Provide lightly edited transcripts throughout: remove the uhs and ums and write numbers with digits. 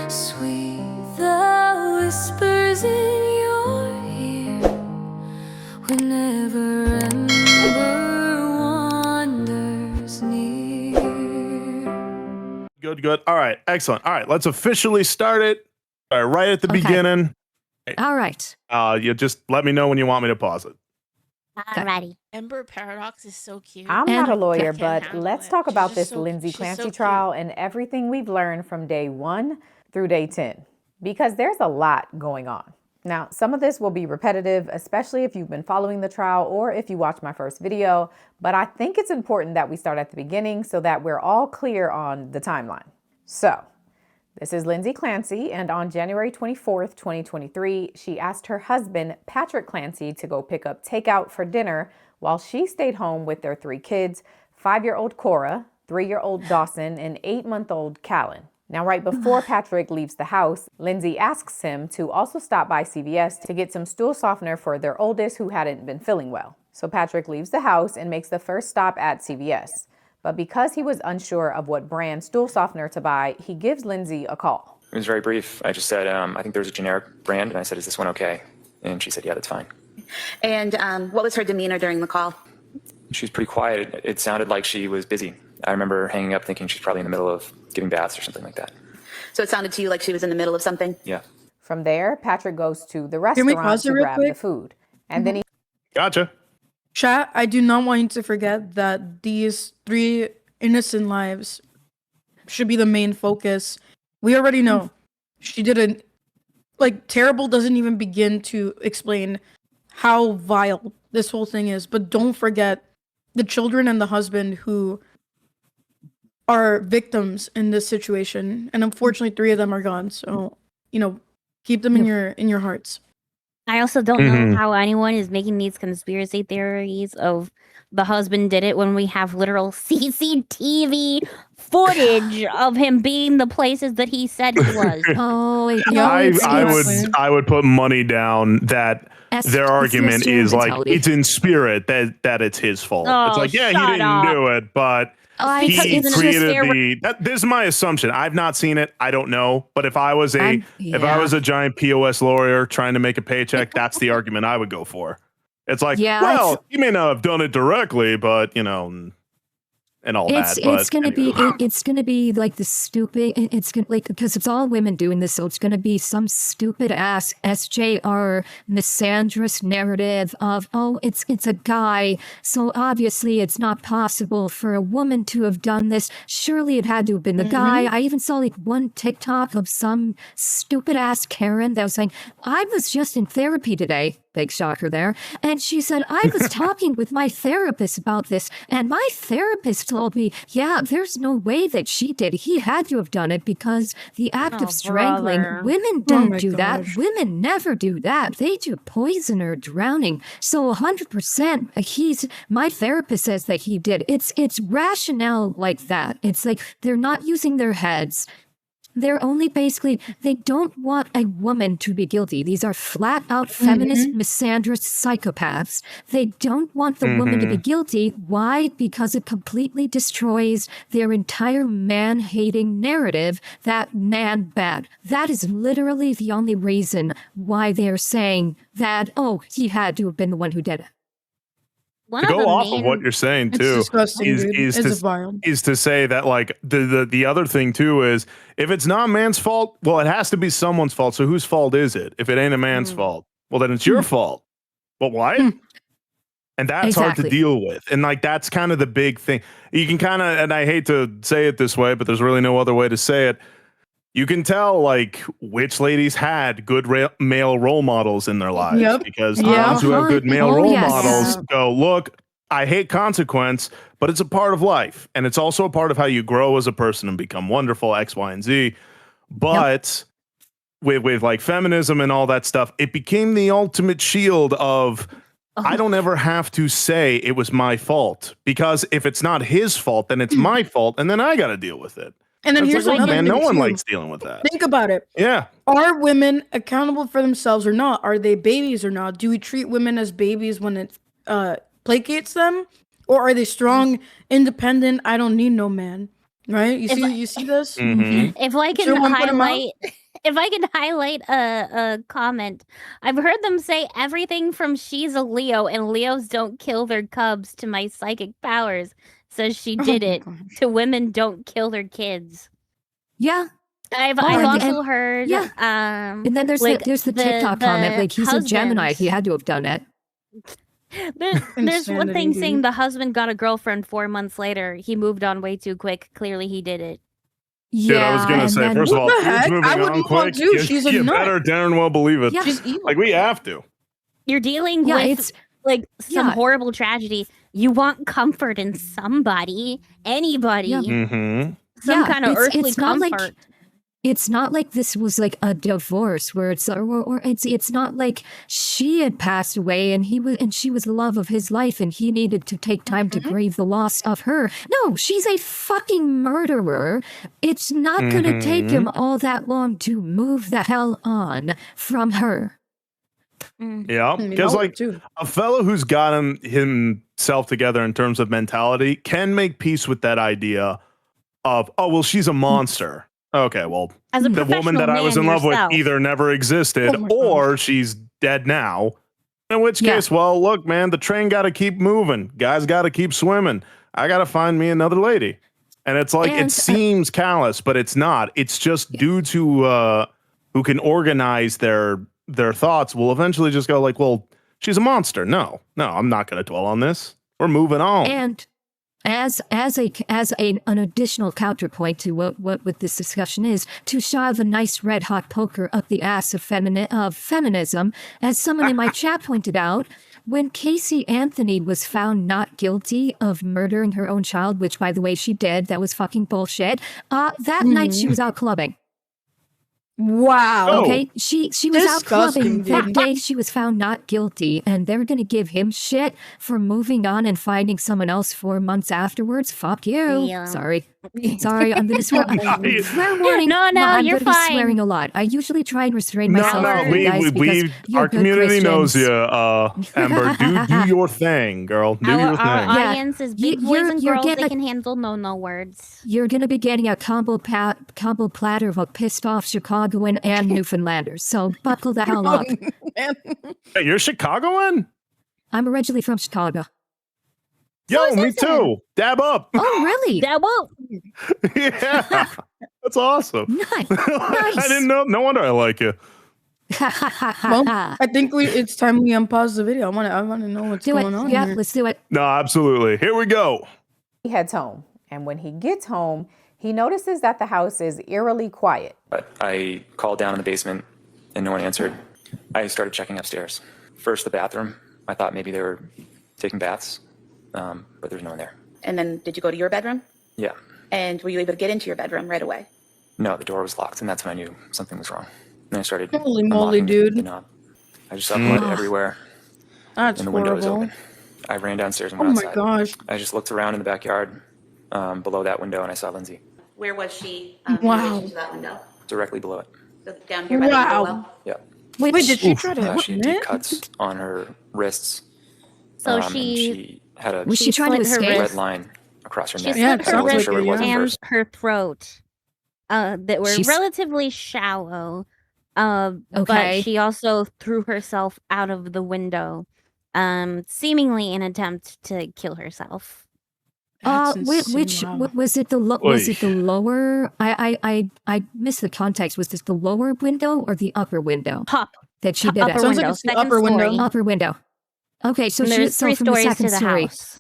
Sweet the whispers in your ear whenever Ember wanders near. Good. All right, excellent. All right, let's officially start it. All right at the beginning. All right. You just let me know when you want me to pause it. Alrighty. Ember Paradox is so cute. I'm not a lawyer, can't but handle let's it. talk She's about just this so- Lindsey she's so Clancy cute. trial and everything we've learned from day 1 through day 10, because there's a lot going on. Now, some of this will be repetitive, especially if you've been following the trial or if you watched my first video, but I think it's important that we start at the beginning so that we're all clear on the timeline. So, this is Lindsey Clancy, and on January 24th, 2023, she asked her husband, Patrick Clancy, to go pick up takeout for dinner while she stayed home with their 3 kids, 5-year-old Cora, 3-year-old Dawson, and 8-month-old Callan. Now, right before Patrick leaves the house, Lindsey asks him to also stop by CVS to get some stool softener for their oldest who hadn't been feeling well. So Patrick leaves the house and makes the first stop at CVS. But because he was unsure of what brand stool softener to buy, he gives Lindsey a call. It was very brief. I just said, I think there's a generic brand, and I said, is this one okay? And she said, yeah, that's fine. And what was her demeanor during the call? She was pretty quiet. It sounded like she was busy. I remember hanging up thinking she's probably in the middle of giving baths or something like that. So it sounded to you like she was in the middle of something? Yeah. From there, Patrick goes to the we restaurant pause it to real grab quick? the food. And then he Gotcha. Chat, I do not want you to forget that these 3 innocent lives should be the main focus. We already know she didn't, terrible doesn't even begin to explain how vile this whole thing is. But don't forget the children and the husband who are victims in this situation. And unfortunately, 3 of them are gone. So, keep them in your hearts. I also don't know how anyone is making these conspiracy theories of the husband did it when we have literal CCTV footage of him being the places that he said he was. I would put money down that their argument is it's in spirit that it's his fault. Oh, it's like, yeah, he shut didn't up. do it, but Because he it's just created this is my assumption. I've not seen it. I don't know. But if I was a giant POS lawyer trying to make a paycheck, that's the argument I would go for. It's like, well, you may not have done it directly, but and all that. It's gonna be like the stupid. It's gonna because it's all women doing this, so it's gonna be some stupid ass SJR misandrist narrative of it's a guy, so obviously it's not possible for a woman to have done this. Surely it had to have been the guy. I even saw one TikTok of some stupid ass Karen that was saying, "I was just in therapy today." Big shocker there. And she said, I was talking with my therapist about this, and my therapist told me, yeah, there's no way that she did. He had to have done it because the act of strangling, women don't do that. Women never do that. They do poison or drowning. So 100%, my therapist says that he did. It's rationale like that. It's like they're not using their heads. They're only they don't want a woman to be guilty. These are flat out feminist, misandrist psychopaths. They don't want the woman to be guilty. Why? Because it completely destroys their entire man-hating narrative that man bad. That is literally the only reason why they're saying that, he had to have been the one who did it. To go off of what you're saying too is to say that the other thing too is if it's not man's fault, well, it has to be someone's fault. So whose fault is it? If it ain't a man's fault, well, then it's your fault. But why? And that's hard to deal with. And that's kind of the big thing. You can kind of, and I hate to say it this way, but there's really no other way to say it. You can tell which ladies had good male role models in their lives because the ones who have good male role models go, look, I hate consequence, but it's a part of life. And it's also a part of how you grow as a person and become wonderful, X, Y, and Z. But with feminism and all that stuff, it became the ultimate shield of I don't ever have to say it was my fault, because if it's not his fault, then it's my fault. And then I got to deal with it. And then here's another thing, no one likes dealing with that. Think about it. Yeah. Are women accountable for themselves or not? Are they babies or not? Do we treat women as babies when it placates them? Or are they strong, independent, I don't need no man? Right? You see this? If in the highlight if I can highlight a comment, I've heard them say everything from she's a Leo and Leos don't kill their cubs to my psychic powers says she did it to women don't kill their kids. Yeah. I've also heard and then there's the TikTok comment, like he's a Gemini, he had to have done it. There's one thing saying the husband got a girlfriend 4 months later. He moved on way too quick. Clearly he did it. Yeah, dude, I was gonna say, first of all, dude's moving on quick. She's a you nut. better darn well believe it. Yeah. She's evil. Like we have to. You're dealing with like some horrible tragedy. You want comfort in somebody, anybody, some kind of earthly comfort. It's not like this was like a divorce where it's or it's not like she had passed away and she was the love of his life and he needed to take time to grieve the loss of her. No, she's a fucking murderer. It's not gonna take him all that long to move the hell on from her. Yeah, because like a fellow who's gotten himself together in terms of mentality can make peace with that idea of, oh well, she's a monster. Okay, well, the woman that I was in love with either never existed or she's dead now. In which case, well, look, man, the train got to keep moving. Guys got to keep swimming. I got to find me another lady. And it's like, it seems callous, but it's not. It's just dudes who can organize their thoughts will eventually just go like, well, she's a monster. No, I'm not going to dwell on this. We're moving on. And as an additional counterpoint to what this discussion is, to shove a nice red hot poker up the ass of feminism, as someone in my chat pointed out, when Casey Anthony was found not guilty of murdering her own child, which by the way she did, that was fucking bullshit. That night she was out clubbing. Wow. Okay, she was out clubbing that day. She was found not guilty, and they're gonna give him shit for moving on and finding someone else 4 months afterwards. Fuck you. Yeah. Sorry, I'm gonna swear. Fair warning. No, I'm you're gonna fine. be swearing a lot. I usually try and restrain myself. Our community knows you, Amber. Do your thing, girl. Do your thing. Our audience is big boys and girls. They can handle no words. You're gonna be getting a combo platter of a pissed off Chicagoan and Newfoundlanders. So buckle the hell up. Hey, you're Chicagoan? I'm originally from Chicago. Yo, me too. Dab up. Oh, really? Dab up. Yeah. That's awesome. Nice. I didn't know. No wonder I like you. Well, I think it's time we unpause the video. I want to know what's going on. Yeah, here. let's do it. No, absolutely. Here we go. He heads home, and when he gets home, he notices that the house is eerily quiet. But I called down in the basement and no one answered. I started checking upstairs. First, the bathroom. I thought maybe they were taking baths, but there's no one there. And then did you go to your bedroom? Yeah. And were you able to get into your bedroom right away? No, the door was locked, and that's when I knew something was wrong. Then I started Holy moly, dude. the knob. I just saw blood everywhere. That's and the window was horrible. open. I ran downstairs and went outside. Oh my gosh. I just looked around in the backyard below that window, and I saw Lindsay Where was she Wow. in relation to that window? directly below it. So down here by the Wow. window well? Yeah. Wait, did she try to She had deep cuts on her wrists. So and she had a Was she trying to slit her escape? red line across her She neck. slit So I her wasn't wrists sure what it was at and first. her throat that were relatively shallow. Okay. But she also threw herself out of the window, seemingly in an attempt to kill herself. Which was it? Was it the lower? I missed the context. Was this the lower window or the upper window? That she did it. Sounds like it's the upper window. Upper window. Okay, so there's three from the stories second to the story. house.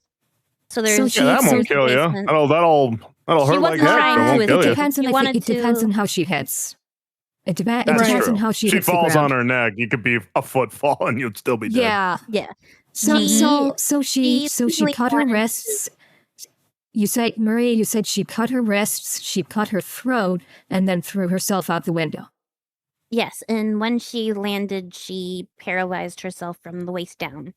So there's that won't kill you. That'll hurt like heck. It won't kill you. It depends on how she hits. It depends on how she hits. She falls the on ground. her neck. You could be a foot fall and you'd still be dead. Yeah. So she cut her wrists. You said, Maria, you said she cut her wrists, she cut her throat, and then threw herself out the window. Yes, and when she landed, she paralyzed herself from the waist down.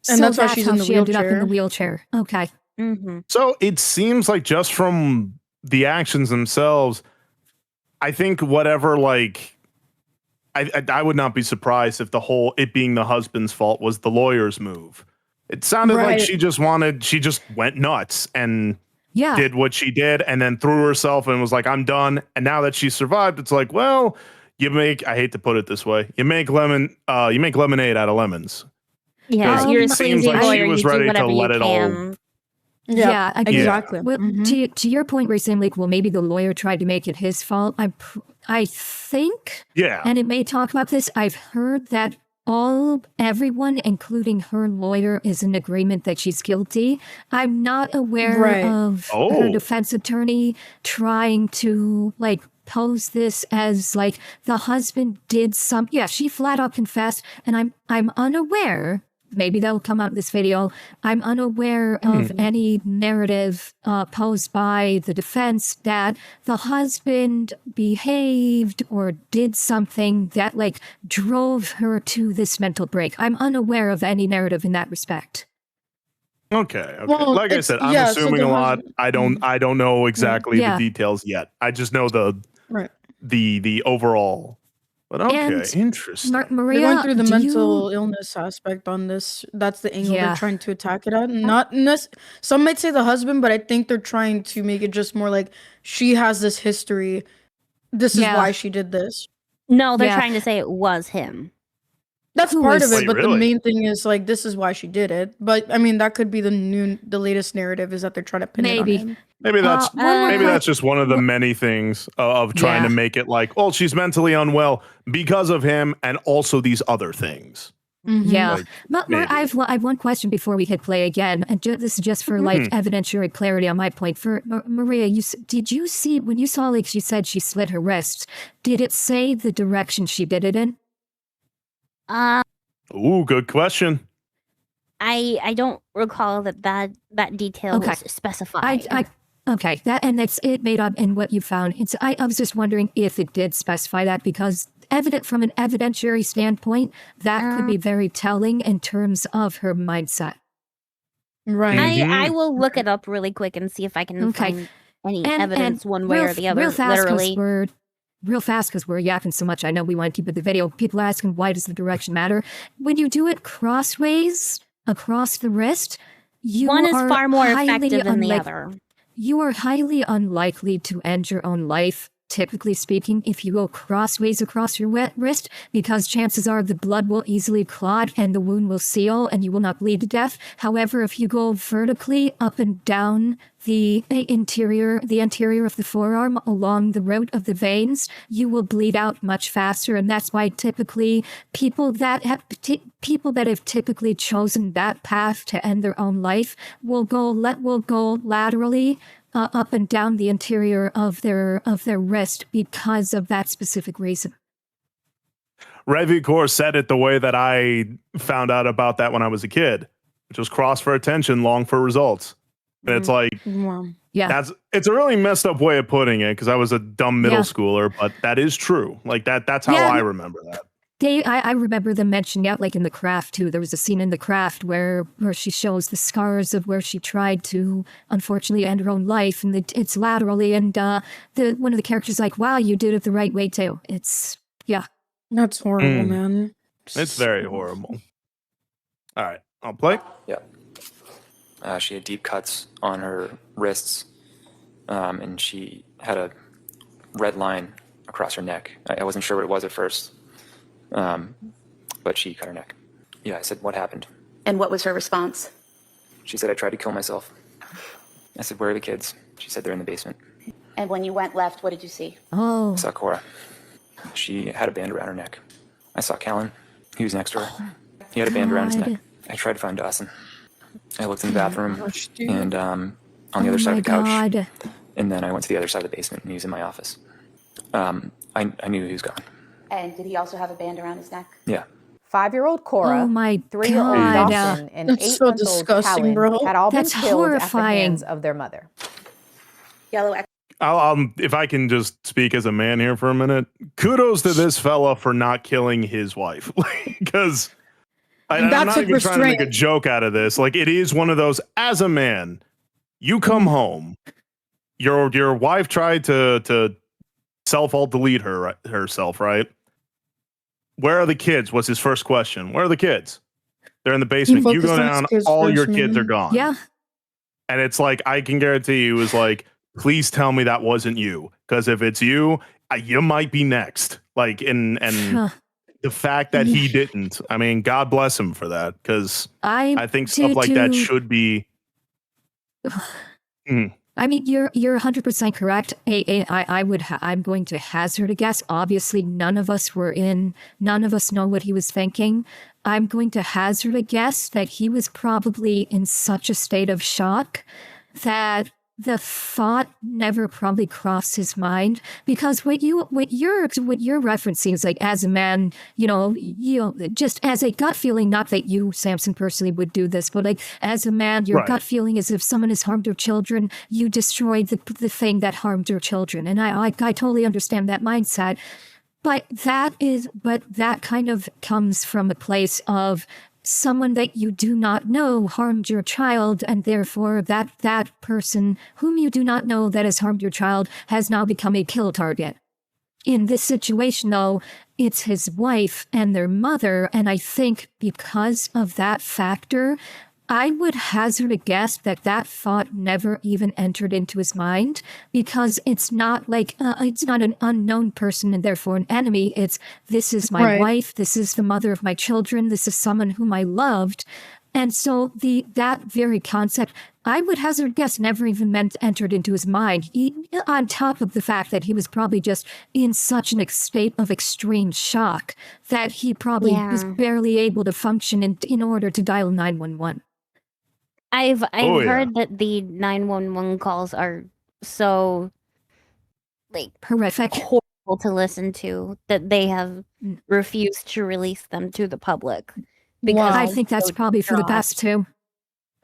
And that's why she's in the she ended up in the wheelchair. wheelchair. Okay. Mm-hmm. So it seems like just from the actions themselves, I think whatever, like, I would not be surprised if it being the husband's fault was the lawyer's move. It sounded like she just went nuts and did what she did and then threw herself and was like, I'm done. And now that she survived, it's like, well, I hate to put it this way, you make lemonade out of lemons. Yeah, you're a sleazy like lawyer. she was You do ready to whatever you let it all. can. Yeah, exactly. Well, to your point, where you're saying like, well, maybe the lawyer tried to make it his fault. I think, and it may talk about this. I've heard that everyone, including her lawyer, is in agreement that she's guilty. I'm not aware of her defense attorney trying to like pose this as like the husband did some. Yeah, she flat out confessed, and I'm unaware. Maybe that'll come out in this video. I'm unaware of any narrative posed by the defense that the husband behaved or did something that like drove her to this mental break. I'm unaware of any narrative in that respect. Okay. Well, like I said, I'm assuming a lot. I don't know exactly the details yet. I just know the overall. But okay, interesting. They're Maria, going through the mental illness aspect on this. That's the angle they're trying to attack it at. Some might say the husband, but I think they're trying to make it just more like she has this history. This is why she did this. No, they're trying to say it was him. That's part of it, but really? the main thing is like this is why she did it. But I mean, that could be the latest narrative is that they're trying to pin it on him. Maybe that's just one of the many things of trying to make it like, oh, she's mentally unwell because of him, and also these other things. Yeah, but I have one question before we hit play again, and this is just for like evidentiary clarity on my point. For Maria, did you see when you saw like she said she slit her wrists? Did it say the direction she did it in? Ooh, good question. I don't recall that detail was specified. Okay, that's it made up in what you found. I was just wondering if it did specify that, because from an evidentiary standpoint, that could be very telling in terms of her mindset. Right. I will look it up really quick and see if I can find any evidence one way or the other. Real fast, because we're yapping so much. I know we want to keep it the video. People are asking, why does the direction matter? When you do it crossways across the wrist, one is far more effective than the other. You are highly unlikely to end your own life, typically speaking, if you go crossways across your wrist, because chances are the blood will easily clot and the wound will seal and you will not bleed to death. However, if you go vertically up and down the interior of the forearm along the route of the veins, you will bleed out much faster. And that's why typically people that have typically chosen that path to end their own life will go laterally up and down the interior of their wrist because of that specific reason. Revicor said it the way that I found out about that when I was a kid, which was cross for attention, long for results. And it's like, it's a really messed up way of putting it, because I was a dumb middle schooler, but that is true. Like that's how I remember that. I remember them mentioning like in The Craft too. There was a scene in The Craft where she shows the scars of where she tried to unfortunately end her own life, and it's laterally. And one of the characters like, "Wow, you did it the right way too." It's that's horrible, man. It's very horrible. All right, I'll play. Yeah. She had deep cuts on her wrists, and she had a red line across her neck. I wasn't sure what it was at first. But she cut her neck. Yeah, I said, what happened? And what was her response? She said, I tried to kill myself. I said, where are the kids? She said, they're in the basement. And when you went left, what did you see? Oh. I saw Cora. She had a band around her neck. I saw Callan. He was next to her. He had a band around his neck. I tried to find Dawson. I looked in the bathroom and on the other side of the couch. And then I went to the other side of the basement, and he was in my office. I knew he was gone. And did he also have a band around his neck? Yeah. 5-year-old Cora, oh my 3-year-old God. Dawson, and That's 8-month-old Callan had all been killed horrifying. at the hands of their mother. Yellow. If I can just speak as a man here for a minute, kudos to this fella for not killing his wife, because I'm not even trying to make a joke out of this. Like, it is one of those, as a man, you come home, your wife tried to self-delete herself, right? Where are the kids? Was his first question. Where are the kids? They're in the basement. You go down, all your kids are gone. Yeah. And it's like, I can guarantee you, is like, please tell me that wasn't you. Because if it's you, you might be next. Like, and the fact that he didn't, I mean, God bless him for that, because I think stuff like that should be. I mean, you're 100% correct. I'm going to hazard a guess. Obviously, none of us know what he was thinking. I'm going to hazard a guess that he was probably in such a state of shock that the thought never probably crossed his mind, because what you're referencing is like, as a man, just as a gut feeling, not that you, Samson, personally would do this, but like as a man, your gut feeling is if someone has harmed your children, you destroyed the thing that harmed your children. And I totally understand that mindset. But that kind of comes from a place of someone that you do not know harmed your child, and therefore that person whom you do not know that has harmed your child has now become a kill target. In this situation, though, it's his wife and their mother, and I think because of that factor, I would hazard a guess that thought never even entered into his mind, because it's not like it's not an unknown person and therefore an enemy. It's, this is my wife, this is the mother of my children, this is someone whom I loved. And so that very concept, I would hazard a guess, never even entered into his mind, on top of the fact that he was probably just in such a state of extreme shock that he probably was barely able to function in order to dial 911. I've heard that the 911 calls are so like horrific, horrible to listen to, that they have refused to release them to the public. Because I think that's probably for the best too.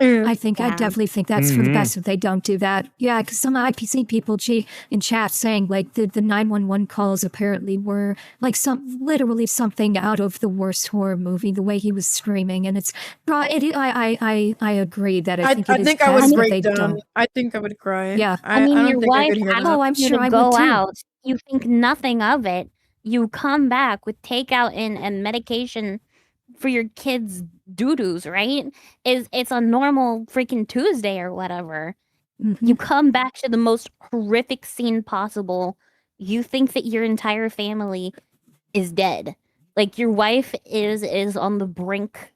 I definitely think that's for the best if they don't do that. Yeah, because some IPC people in chat saying like the 911 calls apparently were like literally something out of the worst horror movie. The way he was screaming, and it's I agree that I think I would break down. I think I would cry. Yeah, I mean, your wife I'm sure I go would too. out. You think nothing of it. You come back with takeout and medication for your kids' doo-doos, right? It's a normal freaking Tuesday or whatever. You come back to the most horrific scene possible. You think that your entire family is dead. Like, your wife is on the brink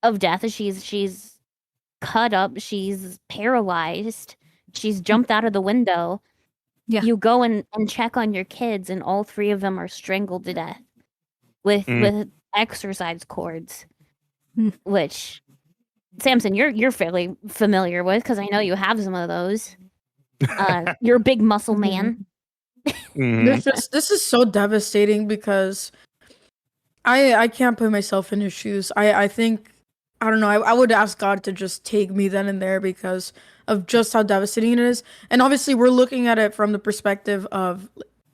of death. She's cut up. She's paralyzed. She's jumped out of the window. Yeah. You go and check on your kids, and all three of them are strangled to death with exercise cords, which Samson, you're fairly familiar with, because I know you have some of those. You're a big muscle man. This is so devastating, because I can't put myself in his shoes. I think, I don't know, I would ask God to just take me then and there, because of just how devastating it is. And obviously we're looking at it from the perspective of,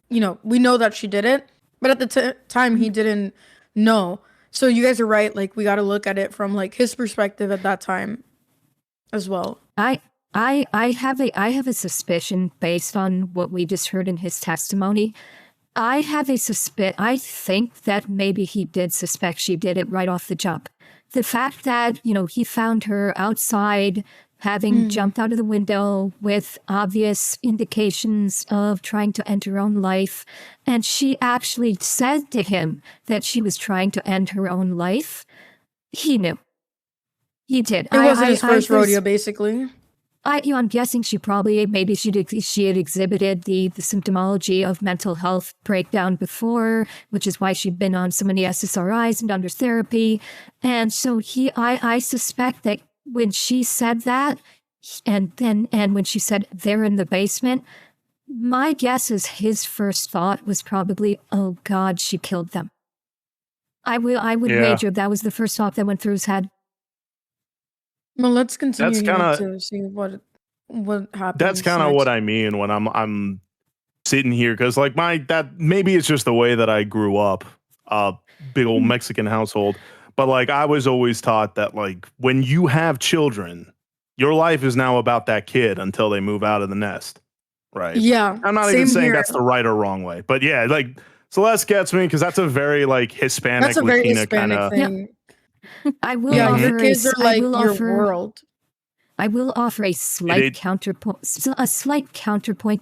we know that she did it, but at the time he didn't know. So you guys are right, like we got to look at it from like his perspective at that time as well. I have a suspicion based on what we just heard in his testimony. I think that maybe he did suspect she did it right off the jump. The fact that, he found her outside, having jumped out of the window with obvious indications of trying to end her own life. And she actually said to him that she was trying to end her own life. He knew. He did. It wasn't his first rodeo, basically. I'm guessing she had exhibited the symptomology of mental health breakdown before, which is why she'd been on so many SSRIs and under therapy. And so I suspect that when she said that, and when she said they're in the basement, my guess is his first thought was probably, oh God, she killed them. I would wager that was the first thought that went through his head. Well, let's continue to see what happens. That's kind of what I mean when I'm sitting here, because like maybe it's just the way that I grew up, big old Mexican household. But like I was always taught that like when you have children, your life is now about that kid until they move out of the nest, right? Yeah. I'm not even saying that's the right or wrong way, but yeah, like Celeste gets me, because that's a very like Hispanic, that's a very Latina Hispanic kind of thing. I will Yeah, offer your kids are like your world. I will offer a slight counterpoint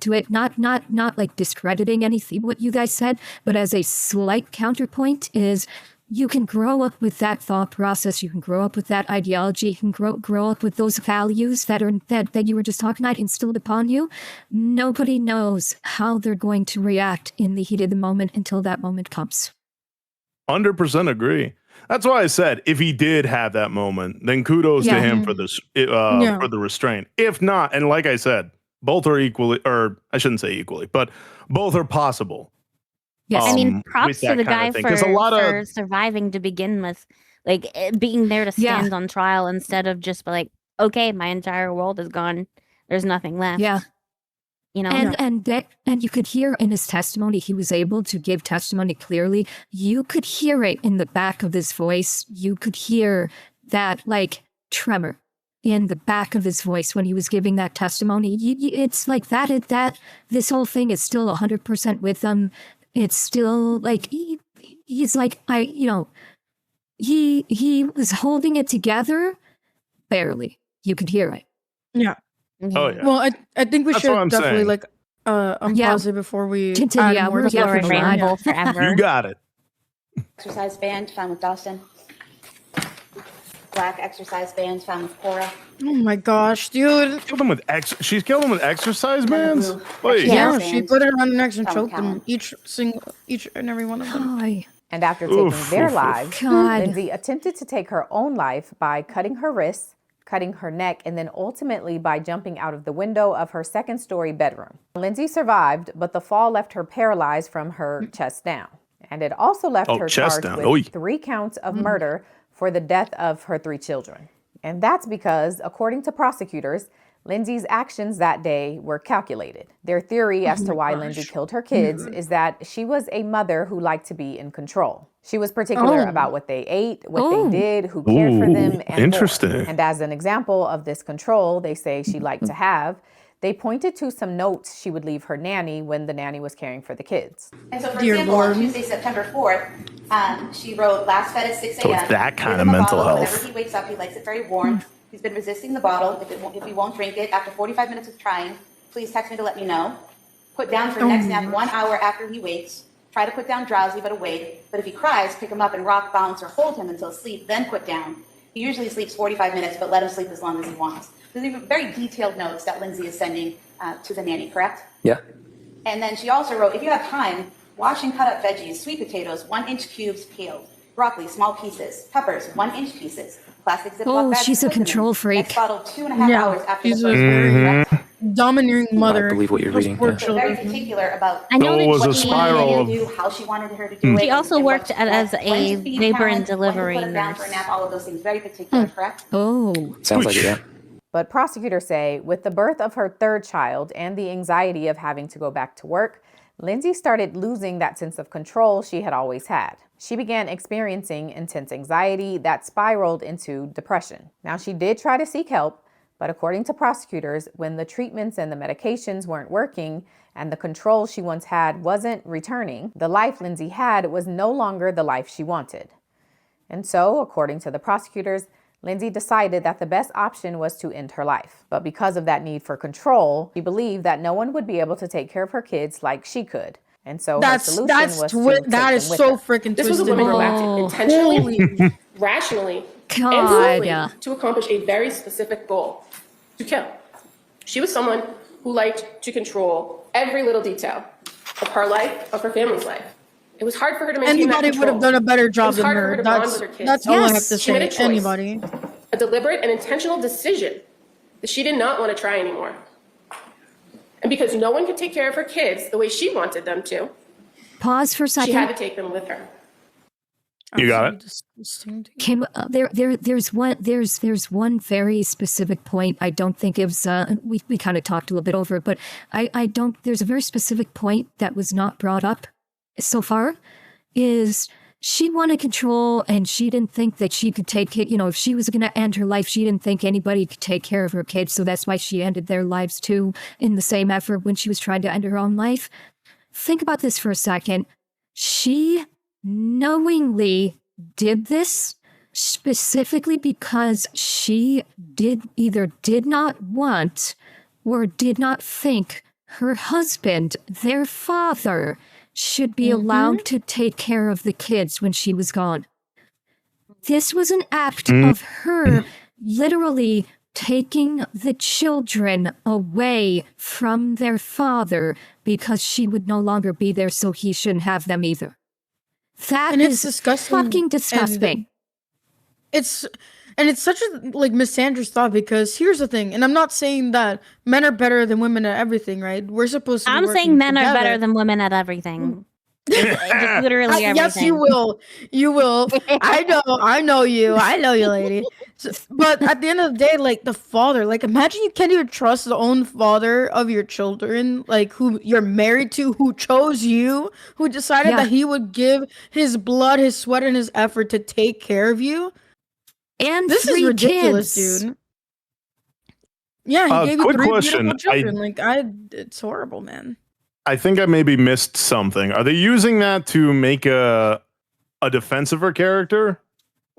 to it. Not like discrediting anything what you guys said, but as a slight counterpoint is you can grow up with that thought process. You can grow up with that ideology. You can grow up with those values that you were just talking about instilled upon you. Nobody knows how they're going to react in the heat of the moment until that moment comes. 100% agree. That's why I said if he did have that moment, then kudos to him for this for the restraint. If not, and like I said, both are equally, or I shouldn't say equally, but both are possible. Yes, I mean, props to the guy for surviving to begin with, like being there to stand on trial instead of just like, okay, my entire world is gone. There's nothing left. Yeah. You know, and you could hear in his testimony, he was able to give testimony clearly. You could hear it in the back of his voice. You could hear that like tremor in the back of his voice when he was giving that testimony. It's like that this whole thing is still 100% with him. It's still like he's like he was holding it together barely. You could hear it. Yeah. Oh yeah. Well, I think we should definitely like unpause it before we continue. Add more stuff forever. You got it. Exercise band found with Dawson. Black exercise bands found with Cora. Oh my gosh, dude! She's killed him with exercise bands. Wait. Yeah, she put it around the necks and choked them. Each and every one of them. And after taking their lives, Lindsey attempted to take her own life by cutting her wrists, cutting her neck, and then ultimately by jumping out of the window of her second-story bedroom. Lindsey survived, but the fall left her paralyzed from her chest down. And it also left her charged with 3 counts of murder for the death of her 3 children. And that's because, according to prosecutors, Lindsey's actions that day were calculated. Their theory as to why Lindsey killed her kids is that she was a mother who liked to be in control. She was particular about what they ate, what they did, who cared for them, and more. And as an example of this control they say she liked to have, they pointed to some notes she would leave her nanny when the nanny was caring for the kids. And so, for example, on Tuesday, September 4th, she wrote, last fed at 6 a.m. So it's that kind of mental health. Whenever he wakes up, he likes it very warm. He's been resisting the bottle. If he won't drink it, after 45 minutes of trying, please text me to let me know. Put down for next nap 1 hour after he wakes. Try to put down drowsy but awake. But if he cries, pick him up and rock, bounce, or hold him until sleep, then put down. He usually sleeps 45 minutes, but let him sleep as long as he wants. These are very detailed notes that Lindsey is sending to the nanny, correct? Yeah. And then she also wrote, if you have time, wash and cut up veggies, sweet potatoes, 1-inch cubes peeled, broccoli, small pieces, peppers, 1-inch pieces, plastic Ziploc bags. She's a control freak. Next bottle 2.5 hours after she's the first a domineering mother. I believe what you're reading. Very particular about I know it was what a she spiral wanted to do, how she wanted her to do it. She also and worked what as when a to feed labor Helen, and delivery when to put him down nurse. for a nap, all of those things. Very particular, correct? Sounds like it, yeah. But prosecutors say with the birth of her 3rd child and the anxiety of having to go back to work, Lindsey started losing that sense of control she had always had. She began experiencing intense anxiety that spiraled into depression. Now, she did try to seek help, but according to prosecutors, when the treatments and the medications weren't working and the control she once had wasn't returning, the life Lindsey had was no longer the life she wanted. And so, according to the prosecutors, Lindsey decided that the best option was to end her life. But because of that need for control, she believed that no one would be able to take care of her kids like she could. And so her solution was to take that is them so with her. freaking This was a twisted. woman who acted intentionally, rationally, and swiftly to accomplish a very specific goal: to kill. She was someone who liked to control every little detail of her life, of her family's life. It was hard for her to maintain Anybody that would have done a better job than harder for her. her to bond with her kids. That's all I have to She made a say. choice. Anybody. A deliberate and intentional decision that she did not want to try anymore. And because no one could take care of her kids the way she wanted them to, Pause for a second. she had to take them with her. You got it. Kim, there's one very specific point. I don't think it was, we kind of talked a little bit over it, but there's a very specific point that was not brought up so far, is she wanted control and she didn't think that she could take it. You know, if she was going to end her life, she didn't think anybody could take care of her kids. So that's why she ended their lives too in the same effort when she was trying to end her own life. Think about this for a second. She knowingly did this. specifically because she either did not want or did not think her husband, their father, should be allowed to take care of the kids when she was gone. This was an act of her literally taking the children away from their father because she would no longer be there, so he shouldn't have them either. That is disgusting, fucking disgusting. It's such a misandrous thought, because here's the thing, and I'm not saying that men are better than women at everything, right? We're supposed to. I'm saying men are better than women at everything. Just literally everything. Yes, you will. You will. I know you, lady. But at the end of the day, the father, imagine you can't even trust the own father of your children, who you're married to, who chose you, who decided that he would give his blood, his sweat, and his effort to take care of you. And this is ridiculous, dude. Yeah, he gave you 3 beautiful children. It's horrible, man. I think I maybe missed something. Are they using that to make a defense of her character?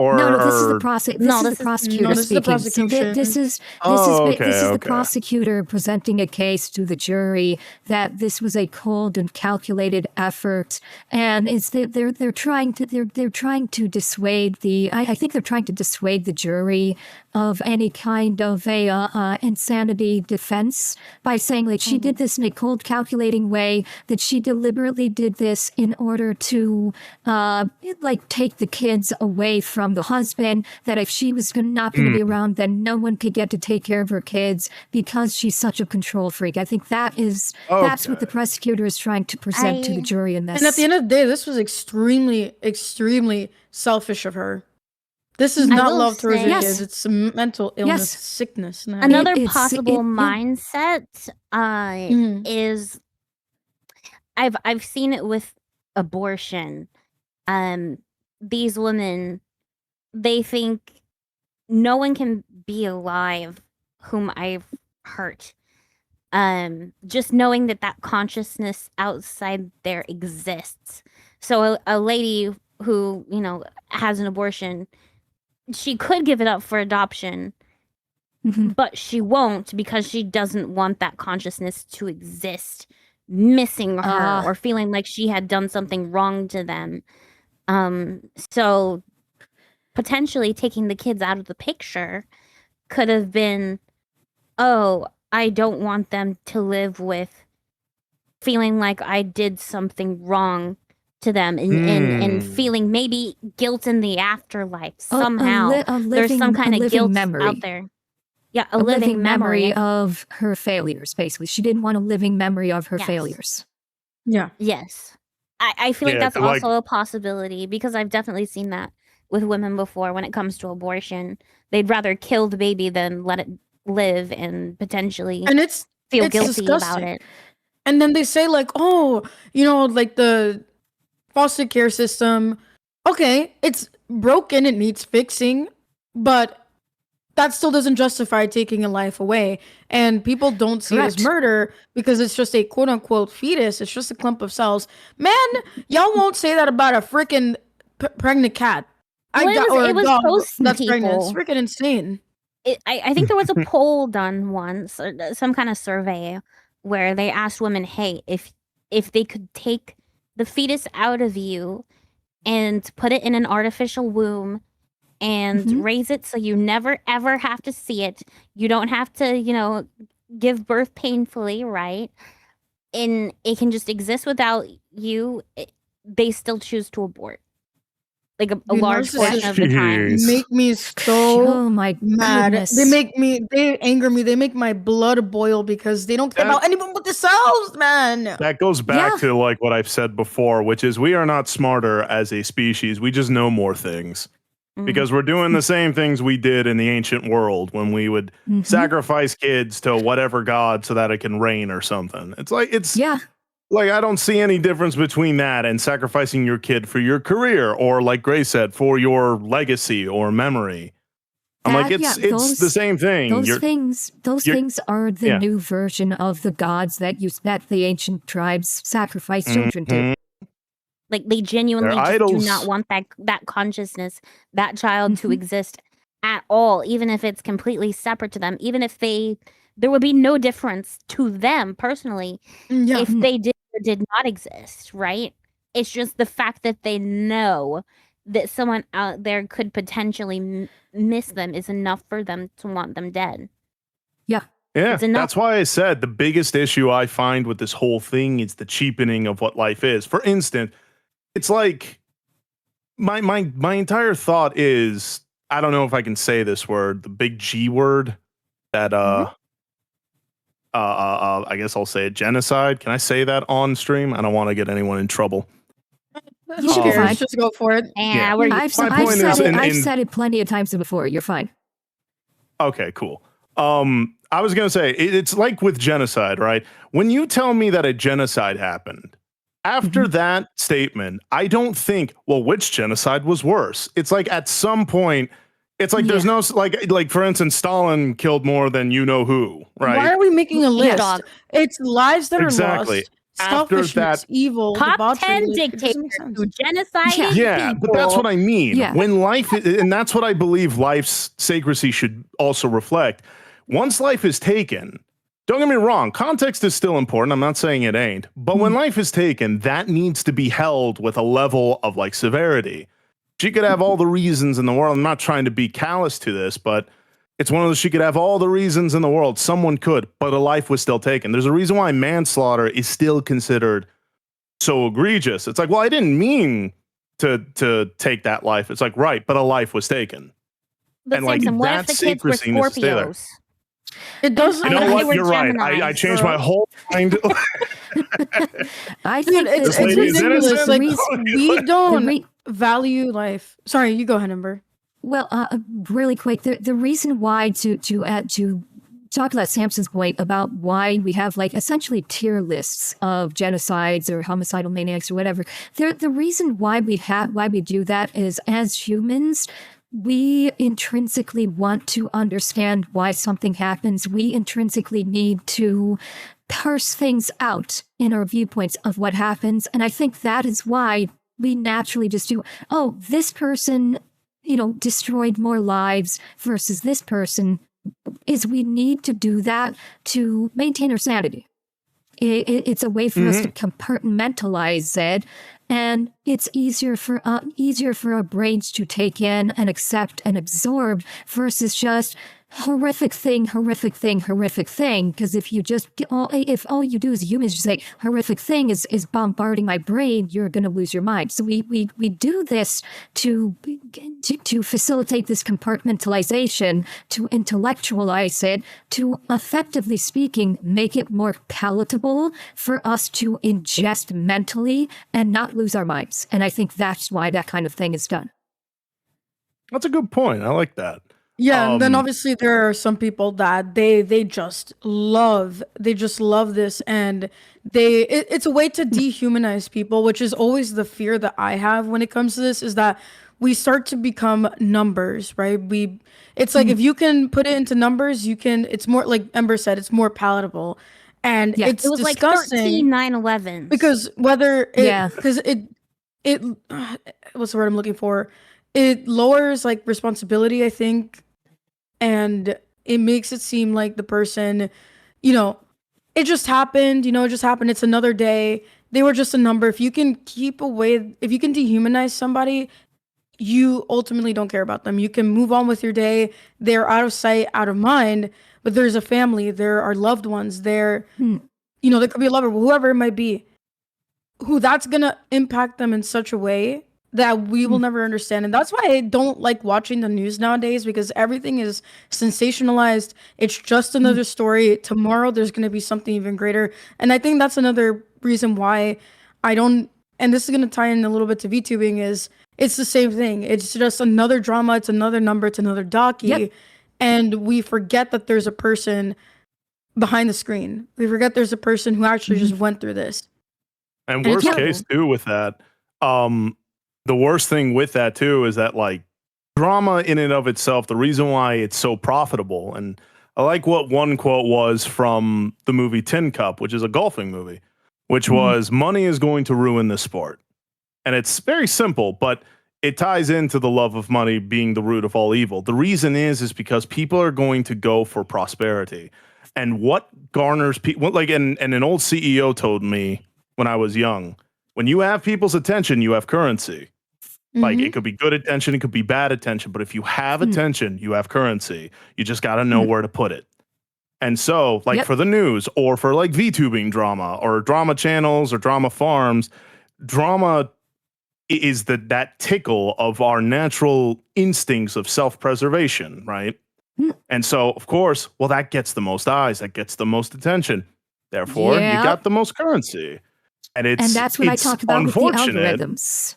Or no, this is the prosecutor speaking. So this is the prosecutor presenting a case to the jury that this was a cold and calculated effort, and they're trying to dissuade the jury of any kind of a insanity defense by saying that she did this in a cold, calculating way, that she deliberately did this in order to take the kids away from the husband, that if she was not going to be around, then no one could get to take care of her kids because she's such a control freak. I think that's what the prosecutor is trying to present to the jury in this. And at the end of the day, this was extremely, extremely selfish of her. This is not love towards your kids. It's a mental illness, sickness. Now. Another possible mindset is I've seen it with abortion. These women, they think no one can be alive whom I've hurt. Just knowing that consciousness outside there exists. So a lady who, has an abortion, she could give it up for adoption, but she won't, because she doesn't want that consciousness to exist, missing her or feeling like she had done something wrong to them. So potentially taking the kids out of the picture could have been, I don't want them to live with feeling like I did something wrong to them, and feeling maybe guilt in the afterlife somehow. There's some kind of guilt memory out there. Yeah, a living memory of her failures, basically. She didn't want a living memory of her failures. Yeah. Yes. I feel like that's also a possibility, because I've definitely seen that with women before when it comes to abortion. They'd rather kill the baby than let it live and potentially feel guilty about it. And then they say the foster care system, okay, it's broken, it needs fixing, but that still doesn't justify taking a life away. And people don't see it as murder because it's just a quote-unquote fetus. It's just a clump of cells. Man, y'all won't say that about a freaking pregnant cat. It was dog posted that's people. pregnant. It's freaking insane. I think there was a poll done once, or some kind of survey, where they asked women, hey, if they could take the fetus out of you and put it in an artificial womb and raise it so you never ever have to see it, you don't have to give birth painfully, right, and it can just exist without you, they still choose to abort, like a large portion of the time. Make me so mad. Goodness. They anger me. They make my blood boil because they don't care about anyone but themselves, man. That goes back to what I've said before, which is we are not smarter as a species. We just know more things. Because we're doing the same things we did in the ancient world when we would sacrifice kids to whatever god so that it can rain or something. I don't see any difference between that and sacrificing your kid for your career, or like Grace said, for your legacy or memory. It's the same thing. Those things are the new version of the gods that the ancient tribes sacrificed children to. Like they genuinely just do not want that consciousness, that child to exist at all, even if it's completely separate to them, even if there would be no difference to them personally if they did or did not exist, right? It's just the fact that they know that someone out there could potentially miss them is enough for them to want them dead. Yeah, that's why I said the biggest issue I find with this whole thing is the cheapening of what life is. For instance, it's like my entire thought is, I don't know if I can say this word, the big G word that I guess I'll say it, genocide. Can I say that on stream? I don't want to get anyone in trouble. You should be fine. Just go for it. Yeah, I've said it plenty of times before. You're fine. Okay, cool. I was gonna say it's like with genocide, right? When you tell me that a genocide happened, after that statement, I don't think, well, which genocide was worse? It's like at some point, it's like there's no like for instance, Stalin killed more than you know who, right? Why are we making a list? It's lives that are lost. After that, evil, top 10 dictators who genocided people. But that's what I mean. Yeah. When life, and that's what I believe life's sacredcy should also reflect. Once life is taken, don't get me wrong, context is still important. I'm not saying it ain't. But when life is taken, that needs to be held with a level of like severity. She could have all the reasons in the world. I'm not trying to be callous to this, but it's one of those, she could have all the reasons in the world. Someone could, but a life was still taken. There's a reason why manslaughter is still considered so egregious. It's like, well, I didn't mean to take that life. It's like, right, but a life was taken. But and like that secrecy needs to stay there. It doesn't. You know what? You're right. I changed my whole mind. I think it's ridiculous. Like we don't value life. Sorry, you go ahead, Ember. Well, really quick, the reason why to talk about Samson's point about why we have like essentially tier lists of genocides or homicidal maniacs or whatever, the reason why we do that is as humans, we intrinsically want to understand why something happens. We intrinsically need to parse things out in our viewpoints of what happens. And I think that is why we naturally just do, oh, this person, destroyed more lives versus this person, is we need to do that to maintain our sanity. It's a way for us to compartmentalize it, and it's easier for our brains to take in and accept and absorb versus just horrific thing. Because if all you do as a human is just say horrific thing is bombarding my brain, you're going to lose your mind. So we do this to facilitate this compartmentalization, to intellectualize it, to effectively speaking make it more palatable for us to ingest mentally and not lose our minds. And I think that's why that kind of thing is done. That's a good point. I like that. Yeah, and then obviously there are some people that they just love this, and it's a way to dehumanize people, which is always the fear that I have when it comes to this, is that we start to become numbers, right? It's like if you can put it into numbers, it's more, like Ember said, it's more palatable. And it's it was disgusting. Like 13 9/11s. Because it what's the word I'm looking for? It lowers like responsibility, I think. And it makes it seem like the person, it just happened, It's another day. They were just a number. If you can dehumanize somebody, you ultimately don't care about them. You can move on with your day. They're out of sight, out of mind, but there's a family, there are loved ones, there could be a lover, whoever it might be, who that's going to impact them in such a way that we will never understand. And that's why I don't like watching the news nowadays, because everything is sensationalized. It's just another story. Tomorrow there's going to be something even greater. And I think that's another reason why I don't, and this is going to tie in a little bit to VTubing, is it's the same thing. It's just another drama. It's another number. It's another docu. Yep. And we forget that there's a person behind the screen. We forget there's a person who actually just went through this. And worst case too with that, the worst thing with that too is that like drama in and of itself, the reason why it's so profitable, and I like what one quote was from the movie Tin Cup, which is a golfing movie, which was, money is going to ruin the sport. And it's very simple, but it ties into the love of money being the root of all evil. The reason is because people are going to go for prosperity. And what garners people, like, and an old CEO told me when I was young, when you have people's attention, you have currency. Like, it could be good attention, it could be bad attention, but if you have attention, you have currency. You just got to know where to put it. And so, like, for the news or for like VTubing drama or drama channels or drama farms, drama is that tickle of our natural instincts of self-preservation, right? And so, of course, well, that gets the most eyes, that gets the most attention. Therefore, you got the most currency. And that's what I talk about with the algorithms.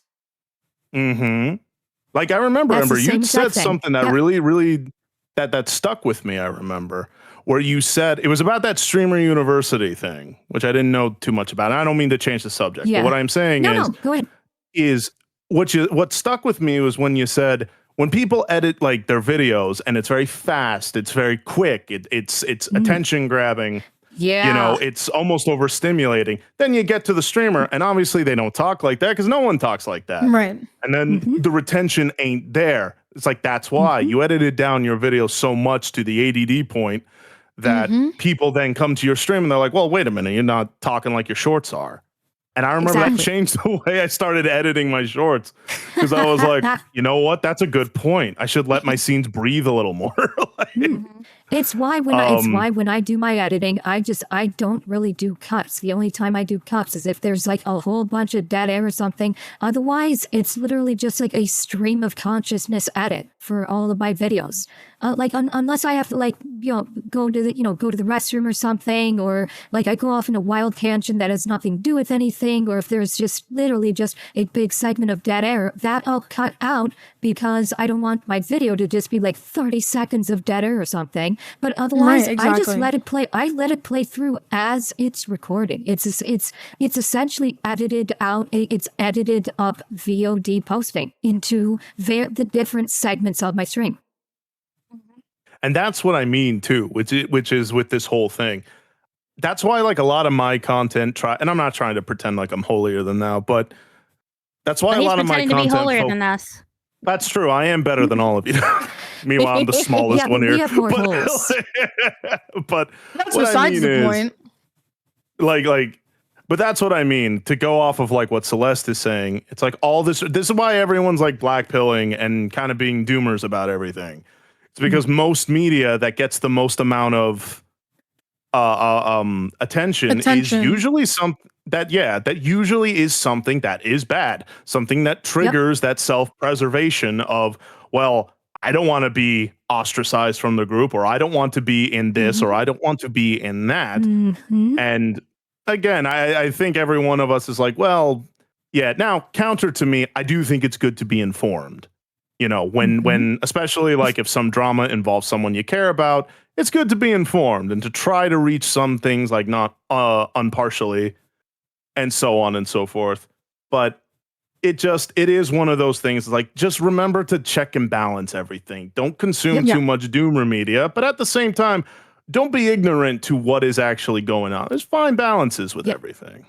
Like, I remember, Amber, you said something that really that stuck with me. I remember where you said it was about that streamer university thing, which I didn't know too much about. I don't mean to change the subject, but what I'm saying go ahead. Is what stuck with me was when you said, when people edit like their videos and it's very fast, it's very quick, it's attention grabbing. Yeah. You know, it's almost overstimulating. Then you get to the streamer and obviously they don't talk like that because no one talks like that. Right. And then the retention ain't there. It's like, that's why you edited down your video so much to the ADD point that people then come to your stream and they're like, well, wait a minute, you're not talking like your shorts are. And I remember that changed the way I started editing my shorts because I was like, you know what? That's a good point. I should let my scenes breathe a little more. It's why when I do my editing, I don't really do cuts. The only time I do cuts is if there's like a whole bunch of dead air or something. Otherwise, it's literally just like a stream of consciousness edit for all of my videos. Like unless I have to like, go to the restroom or something, or like I go off in a wild tangent that has nothing to do with anything, or if there's just literally just a big segment of dead air, that I'll cut out because I don't want my video to just be like 30 seconds of dead air or something. But otherwise, I just let it play. I let it play through as it's recording. It's essentially edited out. It's edited up VOD posting into the different segments of my stream. And that's what I mean too, which is with this whole thing. That's why like a lot of my content and I'm not trying to pretend like I'm holier than thou, but that's why a lot of my content. He's pretending to be holier than us. That's true. I am better than all of you. Meanwhile, I'm the smallest one here. We have more holes. But that's besides the point. But that's what I mean. To go off of like what Celeste is saying, it's like all this. This is why everyone's like blackpilling and kind of being doomers about everything. It's because most media that gets the most amount of attention is usually that usually is something that is bad, something that triggers that self-preservation of, well, I don't want to be ostracized from the group, or I don't want to be in this, or I don't want to be in that. And again, I think every one of us is like, well, yeah, now counter to me, I do think it's good to be informed. You know, when especially like if some drama involves someone you care about, it's good to be informed and to try to reach some things like not impartially and so on and so forth. But it is one of those things like, just remember to check and balance everything. Don't consume too much doomer media, but at the same time, don't be ignorant to what is actually going on. There's fine balances with everything.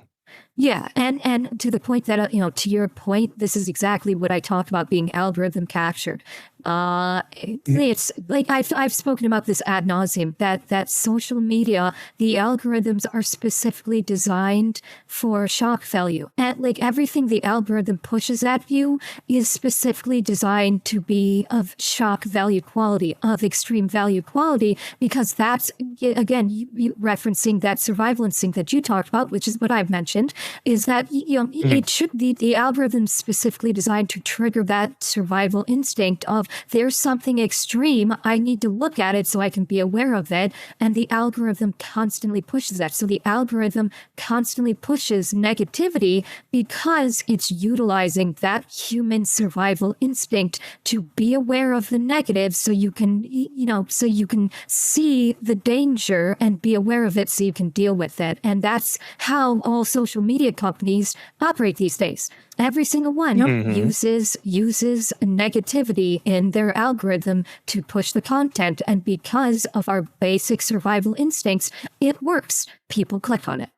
Yeah, and to the point that, to your point, this is exactly what I talked about being algorithm captured. It's like I've spoken about this ad nauseum, that social media, the algorithms are specifically designed for shock value. And like everything the algorithm pushes at you is specifically designed to be of shock value quality, of extreme value quality, because that's, again, you referencing that survival instinct that you talked about, which is what I've mentioned, is that, it should be the algorithm specifically designed to trigger that survival instinct of, there's something extreme, I need to look at it so I can be aware of it, and the algorithm constantly pushes that. So the algorithm constantly pushes negativity because it's utilizing that human survival instinct to be aware of the negative, so you can, so you can see the danger and be aware of it so you can deal with it. And that's how all social media companies operate these days. Every single one uses negativity in their algorithm to push the content, and because of our basic survival instincts, it works. People click on it.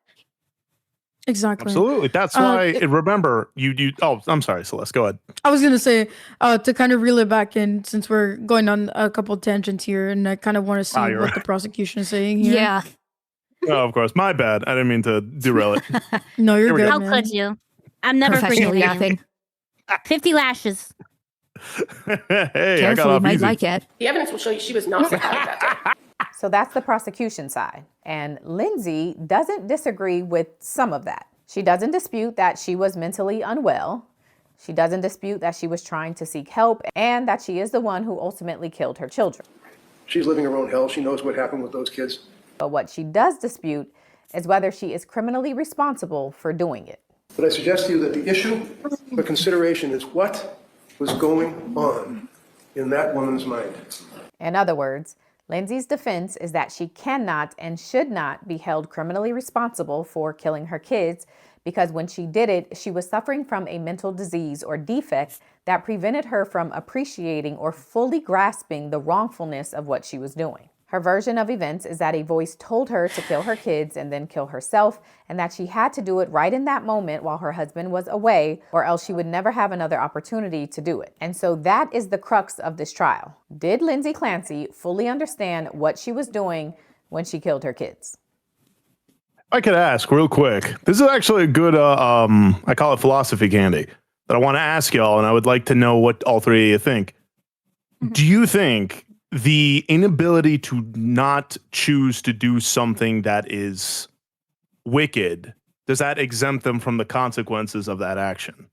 Exactly. Absolutely. That's why. Remember, you. Oh, I'm sorry, Celeste. Go ahead. I was gonna say to kind of reel it back in, since we're going on a couple tangents here, and I kind of want to see what the prosecution is saying here. Yeah. Oh, of course. My bad. I didn't mean to derail it. No, you're good. How man. could you? I'm never Professionally forgetting. yapping. 50 lashes. Hey, I got Careful, you off might easy. like it. The evidence will show you she was not psychotic that day. So that's the prosecution side. And Lindsey doesn't disagree with some of that. She doesn't dispute that she was mentally unwell. She doesn't dispute that she was trying to seek help and that she is the one who ultimately killed her children. She's living her own hell. She knows what happened with those kids. But what she does dispute is whether she is criminally responsible for doing it. But I suggest to you that the issue, the consideration is what was going on in that woman's mind. In other words, Lindsey's defense is that she cannot and should not be held criminally responsible for killing her kids because when she did it, she was suffering from a mental disease or defect that prevented her from appreciating or fully grasping the wrongfulness of what she was doing. Her version of events is that a voice told her to kill her kids and then kill herself, and that she had to do it right in that moment while her husband was away, or else she would never have another opportunity to do it. And so that is the crux of this trial. Did Lindsey Clancy fully understand what she was doing when she killed her kids? I could ask real quick. This is actually a good, I call it philosophy candy, that I want to ask y'all, and I would like to know what all three of you think. Do you think the inability to not choose to do something that is wicked, does that exempt them from the consequences of that action?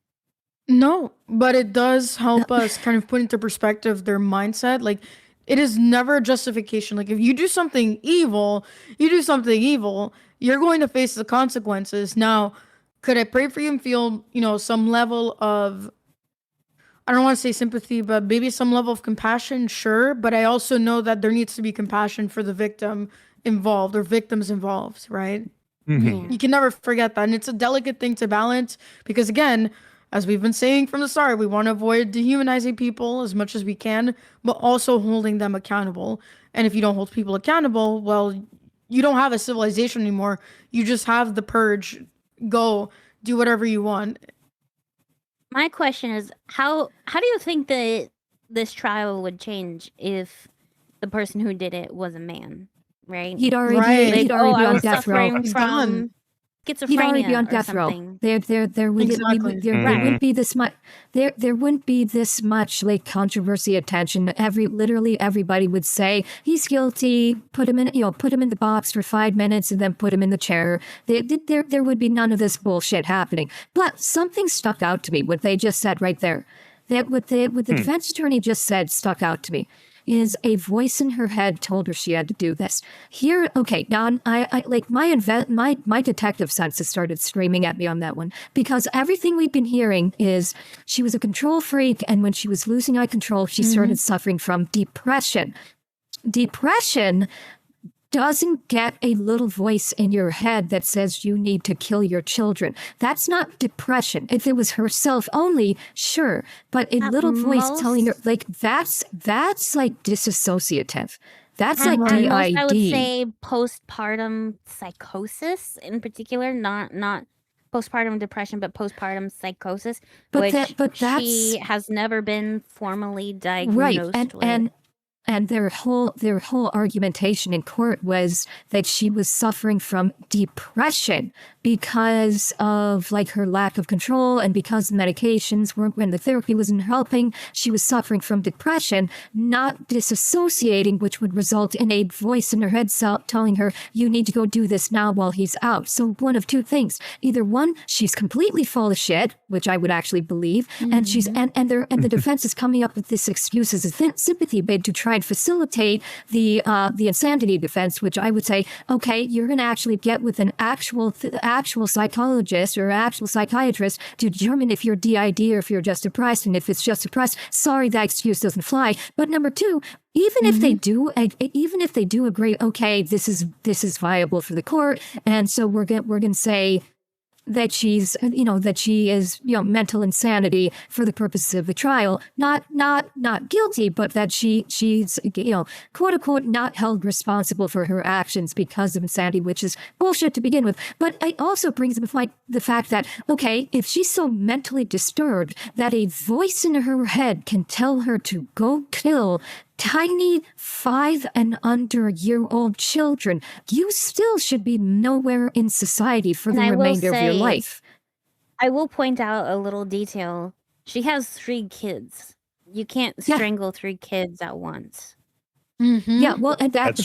No, but it does help us kind of put into perspective their mindset. Like, it is never a justification. Like, if you do something evil, you're going to face the consequences. Now, could I pray for you and feel, some level of, I don't want to say sympathy, but maybe some level of compassion? Sure. But I also know that there needs to be compassion for the victim involved or victims involved, right? Mm-hmm. You can never forget that. And it's a delicate thing to balance because, again, as we've been saying from the start, we want to avoid dehumanizing people as much as we can, but also holding them accountable. And if you don't hold people accountable, well, you don't have a civilization anymore. You just have the purge. Go do whatever you want. My question is, how do you think that this trial would change if the person who did it was a man, right? He'd already be on death row. From schizophrenia. He'd already be on death row. There wouldn't be this much. There wouldn't be this much like controversy, attention. Literally everybody would say he's guilty. Put him in the box for 5 minutes and then put him in the chair. There would be none of this bullshit happening. But something stuck out to me. What they just said right there, what the defense attorney just said stuck out to me. Is a voice in her head told her she had to do this. Here, okay, now I like my detective senses started screaming at me on that one because everything we've been hearing is she was a control freak, and when she was losing eye control, she started suffering from depression. Depression doesn't get a little voice in your head that says you need to kill your children. That's not depression. If it was herself only, sure. But a little voice telling her, like, that's like disassociative. That's like DID. I would say postpartum psychosis in particular, not postpartum depression, but postpartum psychosis, she has never been formally diagnosed with. And their whole argumentation in court was that she was suffering from depression because of like her lack of control and because medications weren't, when the therapy wasn't helping, she was suffering from depression, not disassociating, which would result in a voice in her head telling her, you need to go do this now while he's out. So one of two things, either one, she's completely full of shit, which I would actually believe, and she's and the defense is coming up with this excuse as a sympathy bid to try and facilitate the insanity defense, which I would say, okay, you're going to actually get with an actual psychologist or actual psychiatrist to determine if you're DID or if you're just depressed, and if it's just depressed, sorry, that excuse doesn't fly. But number two, even if they do agree, okay, this is viable for the court, and so we're going to say that she's, that she is, mental insanity for the purposes of the trial, not guilty, but that she's, quote unquote, not held responsible for her actions because of insanity, which is bullshit to begin with. But it also brings up the fact that, okay, if she's so mentally disturbed that a voice in her head can tell her to go kill tiny 5 and under year-old children, you still should be nowhere in society for the remainder of your life. I will point out a little detail. She has 3 kids. You can't strangle 3 kids at once. Mm-hmm. Yeah, well, and that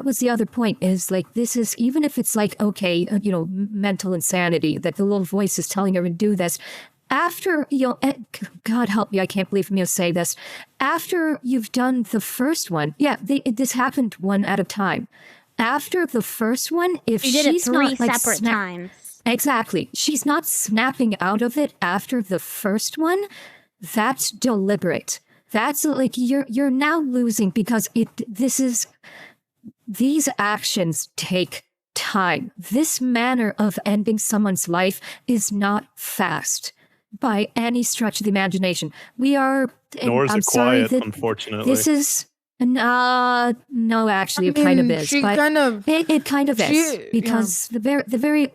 was the other point, is like, this is, even if it's like, okay, mental insanity, that the little voice is telling her to do this. After, God help me, I can't believe I'm going to say this. After you've done the first one, this happened one at a time. After the first one, if she's not like separate times. Exactly. She's not snapping out of it after the first one, that's deliberate. That's like, you're now losing, because these actions take time. This manner of ending someone's life is not fast by any stretch of the imagination. Nor is it quiet, unfortunately. This is no, actually, it kind of is. But it kind of is, because the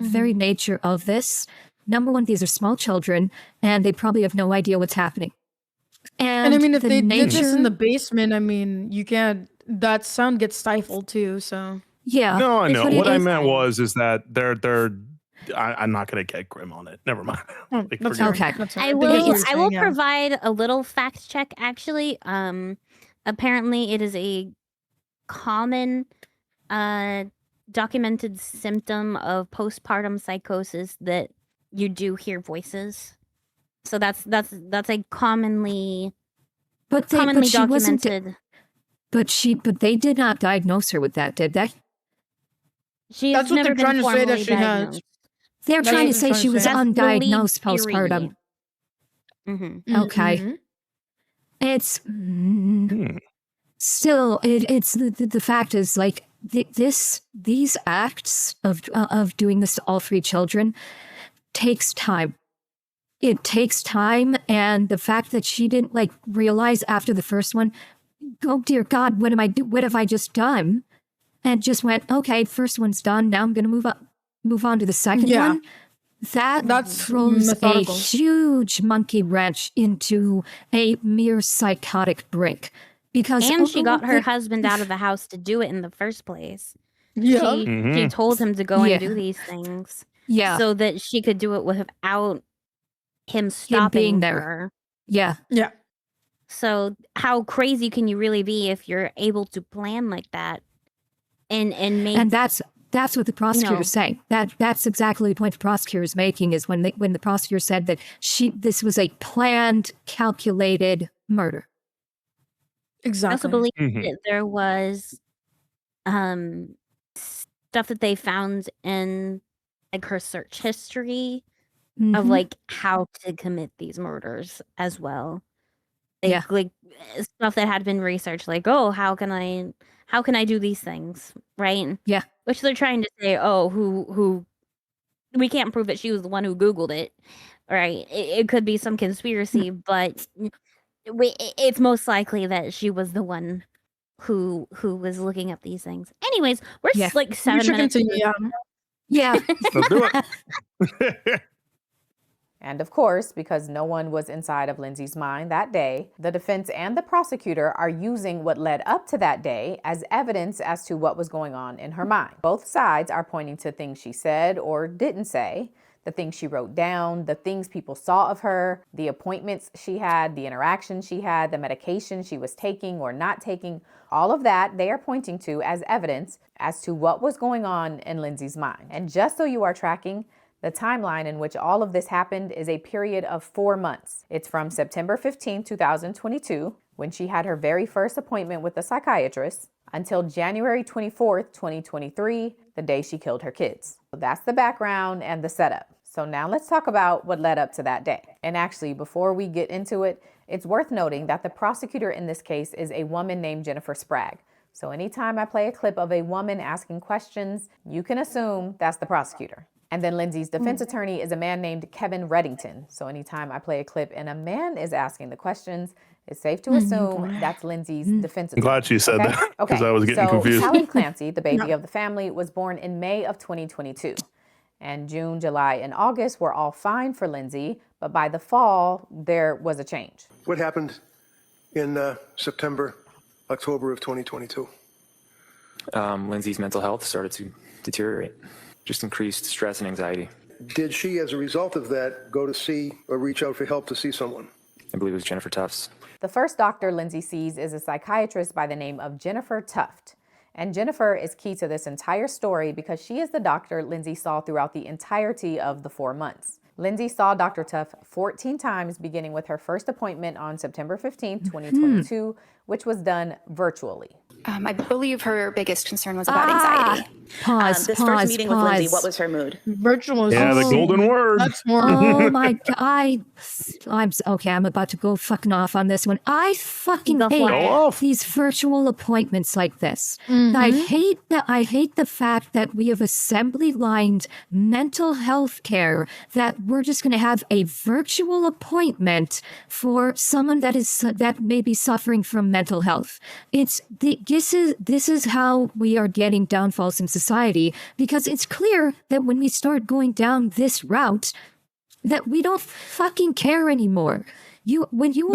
very nature of this. Number one, these are small children, and they probably have no idea what's happening. And I mean, if they did this in the basement, I mean, you can't. That sound gets stifled too. So yeah. No, I know. What I meant is that they're. I'm not going to get grim on it. Never mind. That's okay. I will provide a little fact check. Actually, apparently it is a common documented symptom of postpartum psychosis that you do hear voices. So that's a commonly documented. But they did not diagnose her with that, did they? That's what they're trying to say that she has. They're trying to say she was undiagnosed postpartum. Mm-hmm. Okay. Mm-hmm. It's still it's the fact is, like, these acts of doing this to all 3 children takes time. It takes time, and the fact that she didn't like realize after the first one, oh dear God, what have I just done? And just went, okay, first one's done. Now I'm going to move on to the second one. That's throws a huge monkey wrench into a mere psychotic brink. And she got her husband out of the house to do it in the first place. Yeah. She told him to go and do these things. Yeah. So that she could do it without him stopping her. Yeah. Yeah. So how crazy can you really be if you're able to plan like that? And that's what the prosecutor's saying. That's exactly the point the prosecutor is making, is when the prosecutor said that this was a planned, calculated murder. Exactly. I also believe that there was stuff that they found in like her search history of like how to commit these murders as well. Like stuff that had been researched, like, oh, how can I do these things, right? Yeah. Which they're trying to say, oh, who we can't prove that she was the one who Googled it, right? It could be some conspiracy, but it's most likely that she was the one who was looking up these things. Anyways, we're just like 7 minutes. Yeah. Let's do it. And of course, because no one was inside of Lindsey's mind that day, the defense and the prosecutor are using what led up to that day as evidence as to what was going on in her mind. Both sides are pointing to things she said or didn't say, the things she wrote down, the things people saw of her, the appointments she had, the interactions she had, the medication she was taking or not taking. All of that they are pointing to as evidence as to what was going on in Lindsey's mind. And just so you are tracking, the timeline in which all of this happened is a period of 4 months. It's from September 15, 2022, when she had her very first appointment with the psychiatrist, until January 24th, 2023, the day she killed her kids. So that's the background and the setup. So now let's talk about what led up to that day. And actually, before we get into it, it's worth noting that the prosecutor in this case is a woman named Jennifer Spragg. So anytime I play a clip of a woman asking questions, you can assume that's the prosecutor. And then Lindsey's defense attorney is a man named Kevin Reddington. So anytime I play a clip and a man is asking the questions, it's safe to assume that's Lindsey's defense attorney. I'm glad she said that because I was getting confused. Lindsey Clancy, the baby of the family, was born in May of 2022. And June, July, and August were all fine for Lindsey, but by the fall, there was a change. What happened in September, October of 2022? Lindsey's mental health started to deteriorate, just increased stress and anxiety. Did she, as a result of that, go to see or reach out for help to see someone? I believe it was Jennifer Tufts. The first doctor Lindsey sees is a psychiatrist by the name of Jennifer Tuft. And Jennifer is key to this entire story because she is the doctor Lindsey saw throughout the entirety of the 4 months. Lindsey saw Dr. Tuft 14 times, beginning with her first appointment on September 15, 2022, which was done virtually. I believe her biggest concern was about anxiety. This first meeting with Lindsey, what was her mood? Virtual. Yeah, the golden word. That's more. Oh my God. I'm about to go fucking off on this one. I fucking hate these virtual appointments like this. I hate the fact that we have assembly lined mental health care, that we're just going to have a virtual appointment for someone that may be suffering from mental health. This is how we are getting downfalls in society, because it's clear that when we start going down this route, that we don't fucking care anymore. When you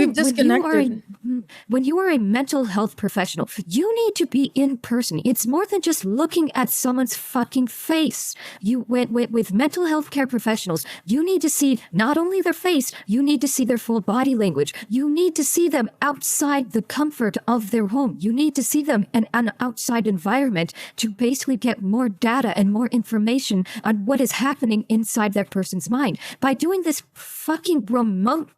are a mental health professional, you need to be in person. It's more than just looking at someone's fucking face. With mental health care professionals, you need to see not only their face, you need to see their full body language. You need to see them outside the comfort of their home. You need to see them in an outside environment to basically get more data and more information on what is happening inside that person's mind. By doing this fucking remote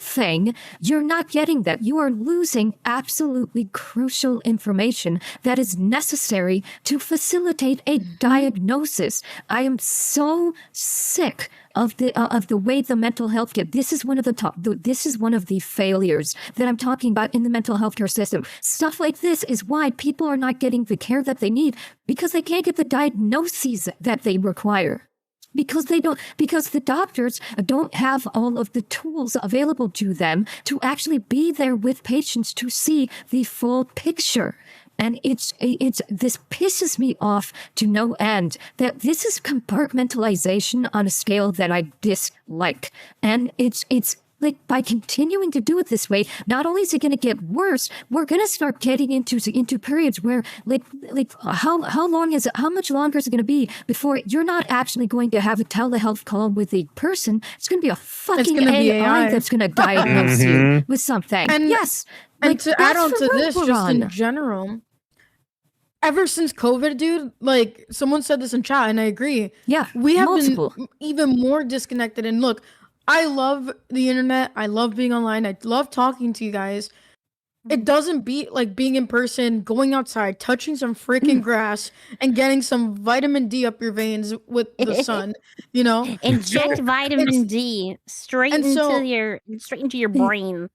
thing, you're not getting that. You are losing absolutely crucial information that is necessary to facilitate a diagnosis. I am so sick of the way the mental health care. This is one of the failures that I'm talking about in the mental health care system. Stuff like this is why people are not getting the care that they need, because they can't get the diagnoses that they require. Because the doctors don't have all of the tools available to them to actually be there with patients to see the full picture. And this pisses me off to no end, that this is compartmentalization on a scale that I dislike. And it's like, by continuing to do it this way, not only is it going to get worse, we're going to start getting into periods where, how much longer is it going to be before you're not actually going to have a telehealth call with a person? It's going to be a fucking AI that's going to diagnose you with something. And yes. And to add on to this, just in general, ever since COVID, dude, like someone said this in chat, and I agree. Yeah, we have been even more disconnected. And look, I love the internet. I love being online. I love talking to you guys. It doesn't beat like being in person, going outside, touching some freaking grass, and getting some vitamin D up your veins with the sun. You know, inject vitamin D straight into your brain.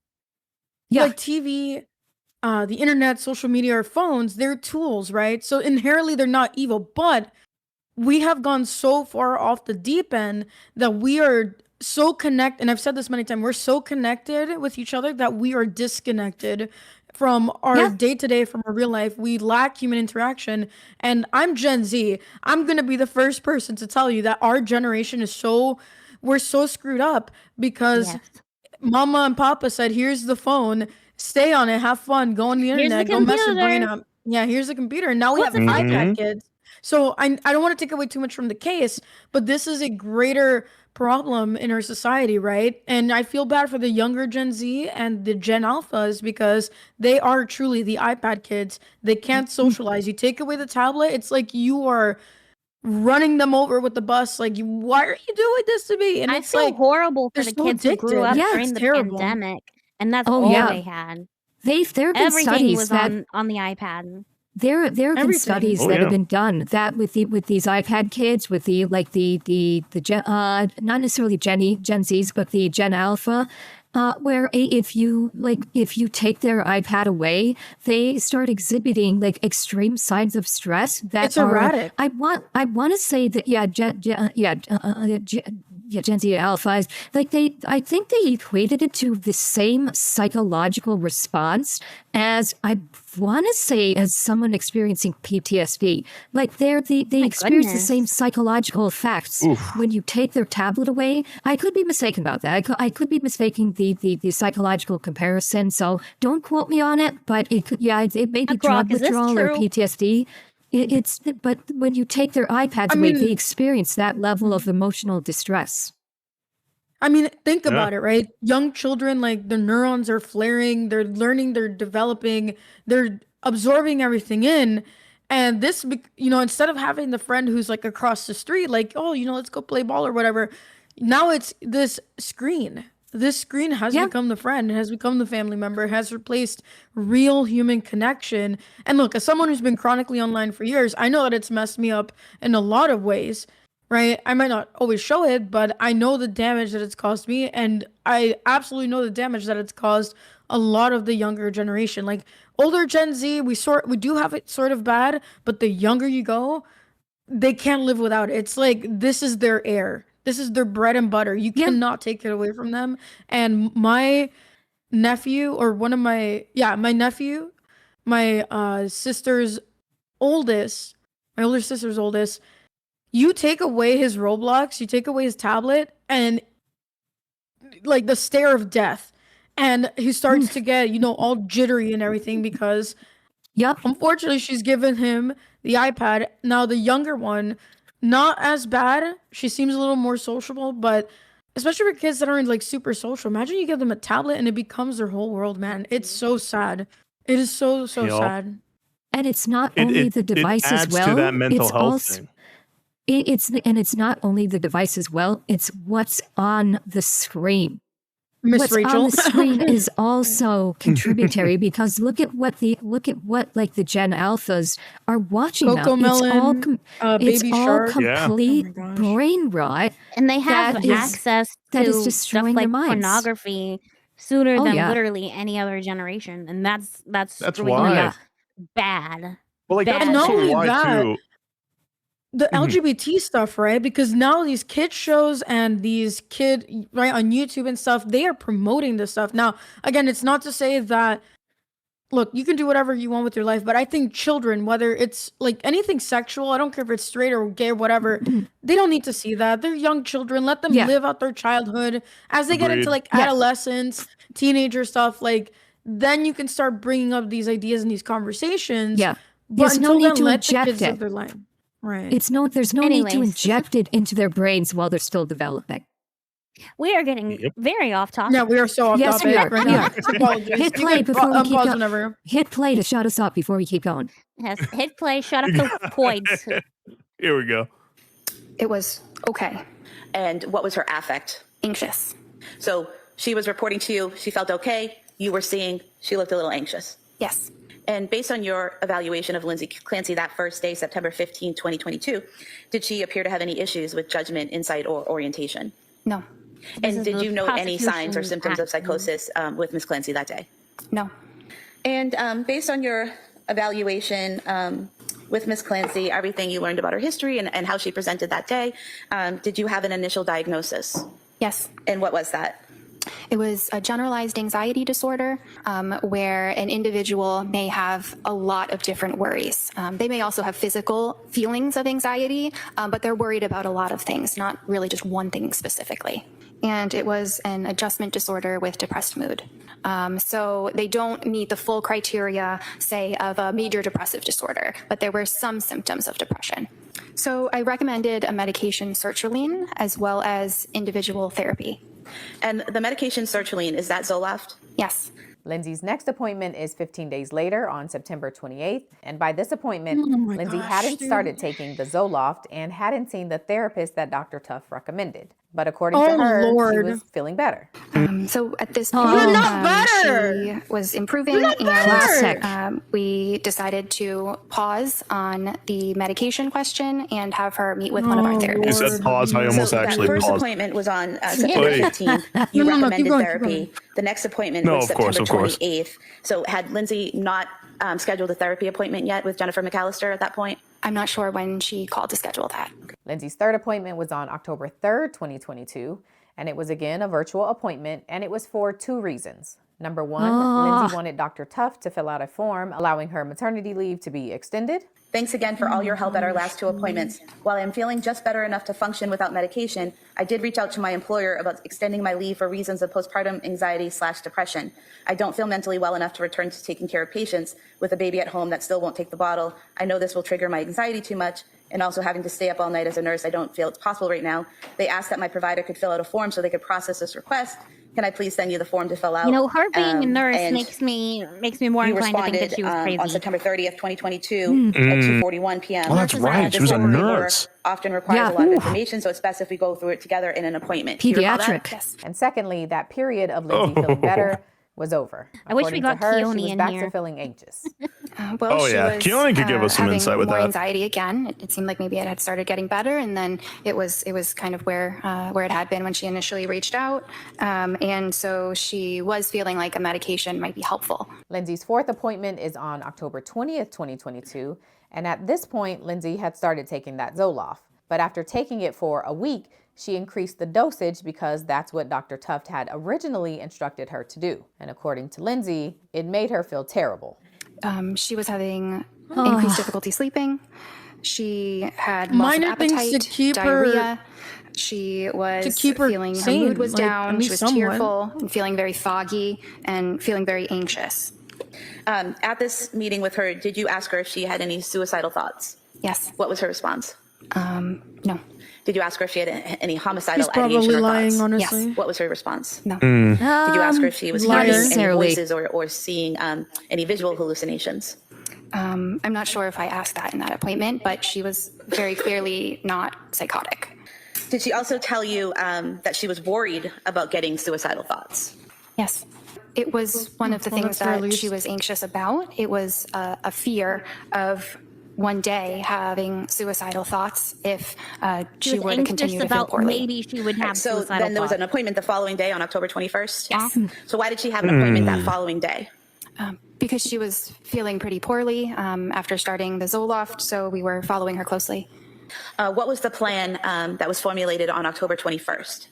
Yeah, like TV, the internet, social media, or phones. They're tools, right? So inherently, they're not evil, but we have gone so far off the deep end that we are so connected, and I've said this many times, we're so connected with each other that we are disconnected from our day-to-day, from our real life. We lack human interaction. And I'm Gen Z. I'm going to be the first person to tell you that our generation is we're so screwed up because mama and papa said, here's the phone, stay on it, have fun, go on the internet, go mess your brain up. Yeah, here's the computer. And now we have iPad kids. So I don't want to take away too much from the case, but this is a greater problem in our society, right? And I feel bad for the younger Gen Z and the Gen Alphas because they are truly the iPad kids. They can't socialize. You take away the tablet, it's like you are running them over with the bus. Like, why are you doing this to me? And I it's feel like horrible for the kids who grew up during the terrible. pandemic, and that's all they had. There have been Everything studies was on the iPad. There have been studies that have been done that with these iPad kids, with the not necessarily Gen Zs, but the Gen Alpha, where if you take their iPad away, they start exhibiting like extreme signs of stress that It's erratic. I want to say that Gen Z alphas, like I think they equated it to the same psychological response as I want to say as someone experiencing PTSD. Like they experience the same psychological effects when you take their tablet away. I could be mistaken about that. I could be mistaking the psychological comparison. So don't quote me on it, but it may be drug withdrawal or PTSD. But when you take their iPads away, they experience that level of emotional distress. I mean, think about it, right? Young children, like their neurons are flaring, they're learning, they're developing, they're absorbing everything in. And this, instead of having the friend who's like across the street, like, oh, let's go play ball or whatever. Now it's this screen. This screen has become the friend, it has become the family member, has replaced real human connection. And look, as someone who's been chronically online for years, I know that it's messed me up in a lot of ways, right? I might not always show it, but I know the damage that it's caused me. And I absolutely know the damage that it's caused a lot of the younger generation. Like older Gen Z, we do have it sort of bad, but the younger you go, they can't live without it. It's like, this is their air. This is their bread and butter. You cannot take it away from them. And my nephew, or my nephew, my older sister's oldest, you take away his Roblox, you take away his tablet, and like the stare of death. And he starts to get, all jittery and everything because unfortunately she's given him the iPad. Now the younger one, not as bad. She seems a little more sociable, but especially for kids that aren't like super social. Imagine you give them a tablet and it becomes their whole world, man. It's so sad. It is so sad. And it's not only the device as well. To that mental health thing. It's not only the device as well. It's what's on the screen. Miss Rachel. On the screen is also contributory because look at what the Gen Alphas are watching Coco now. Melon, It's Baby all Shark. complete brain rot, and they have access to stuff like pornography sooner than literally any other generation, and that's really why. Bad. Well, like bad. that's also why too. The LGBT stuff, right? Because now these kid shows and these on YouTube and stuff, they are promoting this stuff. Now, again, it's not to say that, look, you can do whatever you want with your life, but I think children, whether it's like anything sexual, I don't care if it's straight or gay or whatever, they don't need to see that. They're young children. Let them live out their childhood. As they get into like adolescence, teenager stuff, like then you can start bringing up these ideas and these conversations. Yeah. But There's no need to let the inject kids live it. their life. Right. There's no need to inject it into their brains while they're still developing. We are getting very off topic. Yeah, we are so off topic. We are. Right now. Apologies. Hit play before we keep going. Whenever. Hit play to shut us up before we keep going. Yes, hit play, shut up the points. Here we go. It was okay. And what was her affect? Anxious. So she was reporting to you, she felt okay. You were seeing she looked a little anxious. Yes. And based on your evaluation of Lindsey Clancy that first day, September 15, 2022, did she appear to have any issues with judgment, insight, or orientation? No. And did you note any signs or symptoms of psychosis with Ms. Clancy that day? No. And based on your evaluation with Ms. Clancy, everything you learned about her history and how she presented that day, did you have an initial diagnosis? Yes. And what was that? It was a generalized anxiety disorder where an individual may have a lot of different worries. They may also have physical feelings of anxiety, but they're worried about a lot of things, not really just one thing specifically. And it was an adjustment disorder with depressed mood. So they don't meet the full criteria, say, of a major depressive disorder, but there were some symptoms of depression. So I recommended a medication sertraline as well as individual therapy. And the medication sertraline, is that Zoloft? Yes. Lindsey's next appointment is 15 days later on September 28th. And by this appointment, Lindsey hadn't started taking the Zoloft and hadn't seen the therapist that Dr. Tuff recommended. But according to her, she was feeling better. So at this point, You're not better. she was improving, and we decided to pause on the medication question and have her meet with one of our therapists. You said pause. I almost actually The first paused. appointment was on September 15th. You recommended therapy. The next appointment was September 28th. So had Lindsey not scheduled a therapy appointment yet with Jennifer McAllister at that point? I'm not sure when she called to schedule that. Lindsey's third appointment was on October 3rd, 2022, and it was again a virtual appointment, and it was for 2 reasons. Number one, Lindsey wanted Dr. Tuft to fill out a form allowing her maternity leave to be extended. Thanks again for all your help at our last 2 appointments. While I'm feeling just better enough to function without medication, I did reach out to my employer about extending my leave for reasons of postpartum anxiety/depression. I don't feel mentally well enough to return to taking care of patients with a baby at home that still won't take the bottle. I know this will trigger my anxiety too much, and also having to stay up all night as a nurse, I don't feel it's possible right now. They asked that my provider could fill out a form so they could process this request. Can I please send you the form to fill out? You know, her being a nurse makes me more inclined to think that she was crazy. On September 30th, 2022 at 2:41 p.m. Oh, that's right. She was a nurse. Often requires a lot of information, so it's best if we go through it together in an appointment. Pediatric. Yes. And secondly, that period of Lindsey feeling better was over. I wish we got Keone she was in back here. to feeling anxious. Oh, yeah. Keone could give us some insight with more that. anxiety again. It seemed like maybe it had started getting better, and then it was kind of where it had been when she initially reached out. And so she was feeling like a medication might be helpful. Lindsey's 4th appointment is on October 20th, 2022. And at this point, Lindsey had started taking that Zoloft. But after taking it for a week, she increased the dosage because that's what Dr. Tuft had originally instructed her to do. And according to Lindsey, it made her feel terrible. She was having increased difficulty sleeping. She had loss of Minor things appetite, to keep diarrhea. She was feeling her mood was down. She was tearful and feeling very foggy and feeling very anxious. At this meeting with her, did you ask her if she had any suicidal thoughts? Yes. What was her response? No. Did you ask her if she had any homicidal She's probably ideation or lying, thoughts? honestly. Yes. What was her response? No. Did you ask her if she was Not hearing any necessarily. voices or seeing any visual hallucinations? I'm not sure if I asked that in that appointment, but she was very clearly not psychotic. Did she also tell you that she was worried about getting suicidal thoughts? Yes. It was one of the things that she was anxious about. It was a fear of one day having suicidal thoughts if she were to continue to feel poorly. Maybe she would have So suicidal then there was thoughts. an appointment the following day on October 21st? Yes. So why did she have an appointment that following day? Because she was feeling pretty poorly after starting the Zoloft, so we were following her closely. What was the plan that was formulated on October 21st?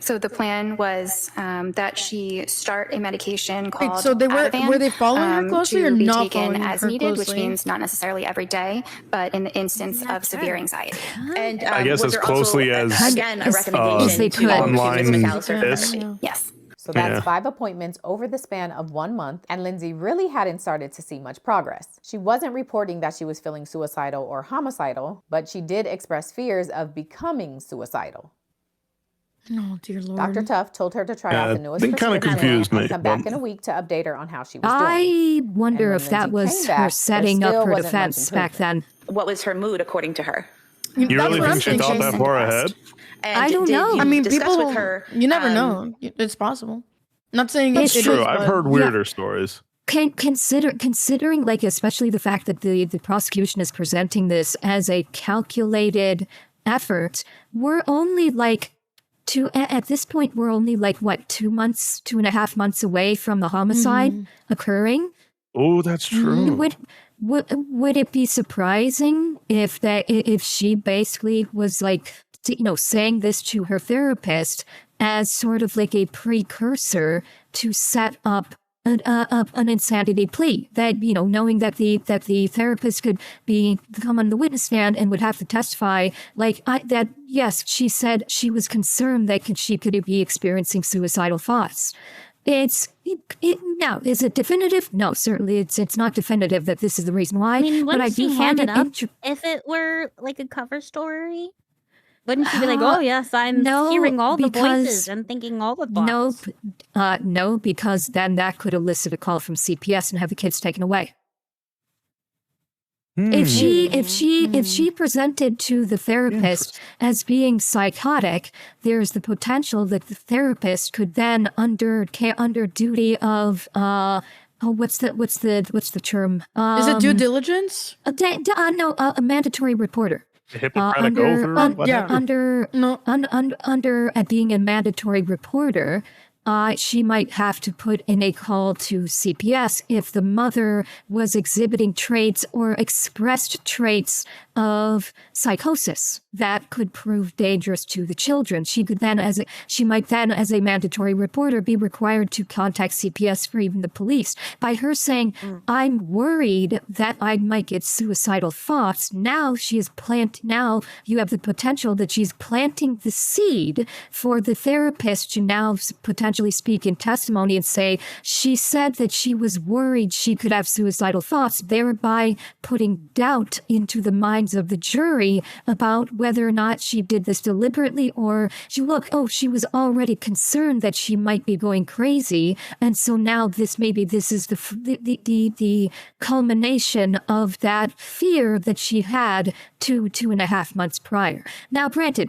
So the plan was that she start a medication called so they were Ativan, they following her closely to or be not taken following as her needed, which closely? means not necessarily every day, but in the instance of severe anxiety. And I guess was as there closely also, as again, a recommendation they to could. online Ms. McAllister for is. therapy? Yes. So that's Yeah. 5 appointments over the span of 1 month, and Lindsey really hadn't started to see much progress. She wasn't reporting that she was feeling suicidal or homicidal, but she did express fears of becoming suicidal. Oh, dear Lord. Dr. Tuft told her to try out the newest It kinda prescription confused and me, come back but- in a week to update her on how she was doing. I wonder when if that Lindsey was came her back, there setting still up her wasn't much defense back improvement. then. What was her mood, according to her? You really what think I'm she thought thinking. that far ahead? And I don't did know. you I mean, discuss people. with her, You never know. It's possible. Not saying It's it True. is, I've but- heard weirder stories. Considering like especially the fact that the prosecution is presenting this as a calculated effort, we're only like at this point we're only like what 2.5 months away from the homicide occurring. Oh, that's true. Would it be surprising if she basically was like saying this to her therapist as sort of like a precursor to set up an insanity plea, that knowing that the therapist could come on the witness stand and would have to testify that yes, she said she was concerned that she could be experiencing suicidal thoughts. Now, is it definitive? No, certainly it's not definitive that this is the reason why. I mean, but I wouldn't do she find hand it it up if it were like a cover story? Wouldn't she be like, oh yes, I'm No, hearing all the because- voices and thinking all the thoughts? No, because then that could elicit a call from CPS and have the kids taken away. If she presented to the therapist as being psychotic, there's the potential that the therapist could then under duty of what's the term? Is it due diligence? No, a mandatory reporter. The Hippocratic Oath? Under being a mandatory reporter, she might have to put in a call to CPS if the mother was exhibiting traits or expressed traits of psychosis that could prove dangerous to the children. She might then, as a mandatory reporter, be required to contact CPS or even the police. By her saying, "I'm worried that I might get suicidal thoughts," now now you have the potential that she's planting the seed for the therapist to now potentially speak in testimony and say she said that she was worried she could have suicidal thoughts, thereby putting doubt into the minds of the jury about whether or not she did this deliberately, or she was already concerned that she might be going crazy, and so now this is the culmination of that fear that she had 2.5 months prior. Now, granted,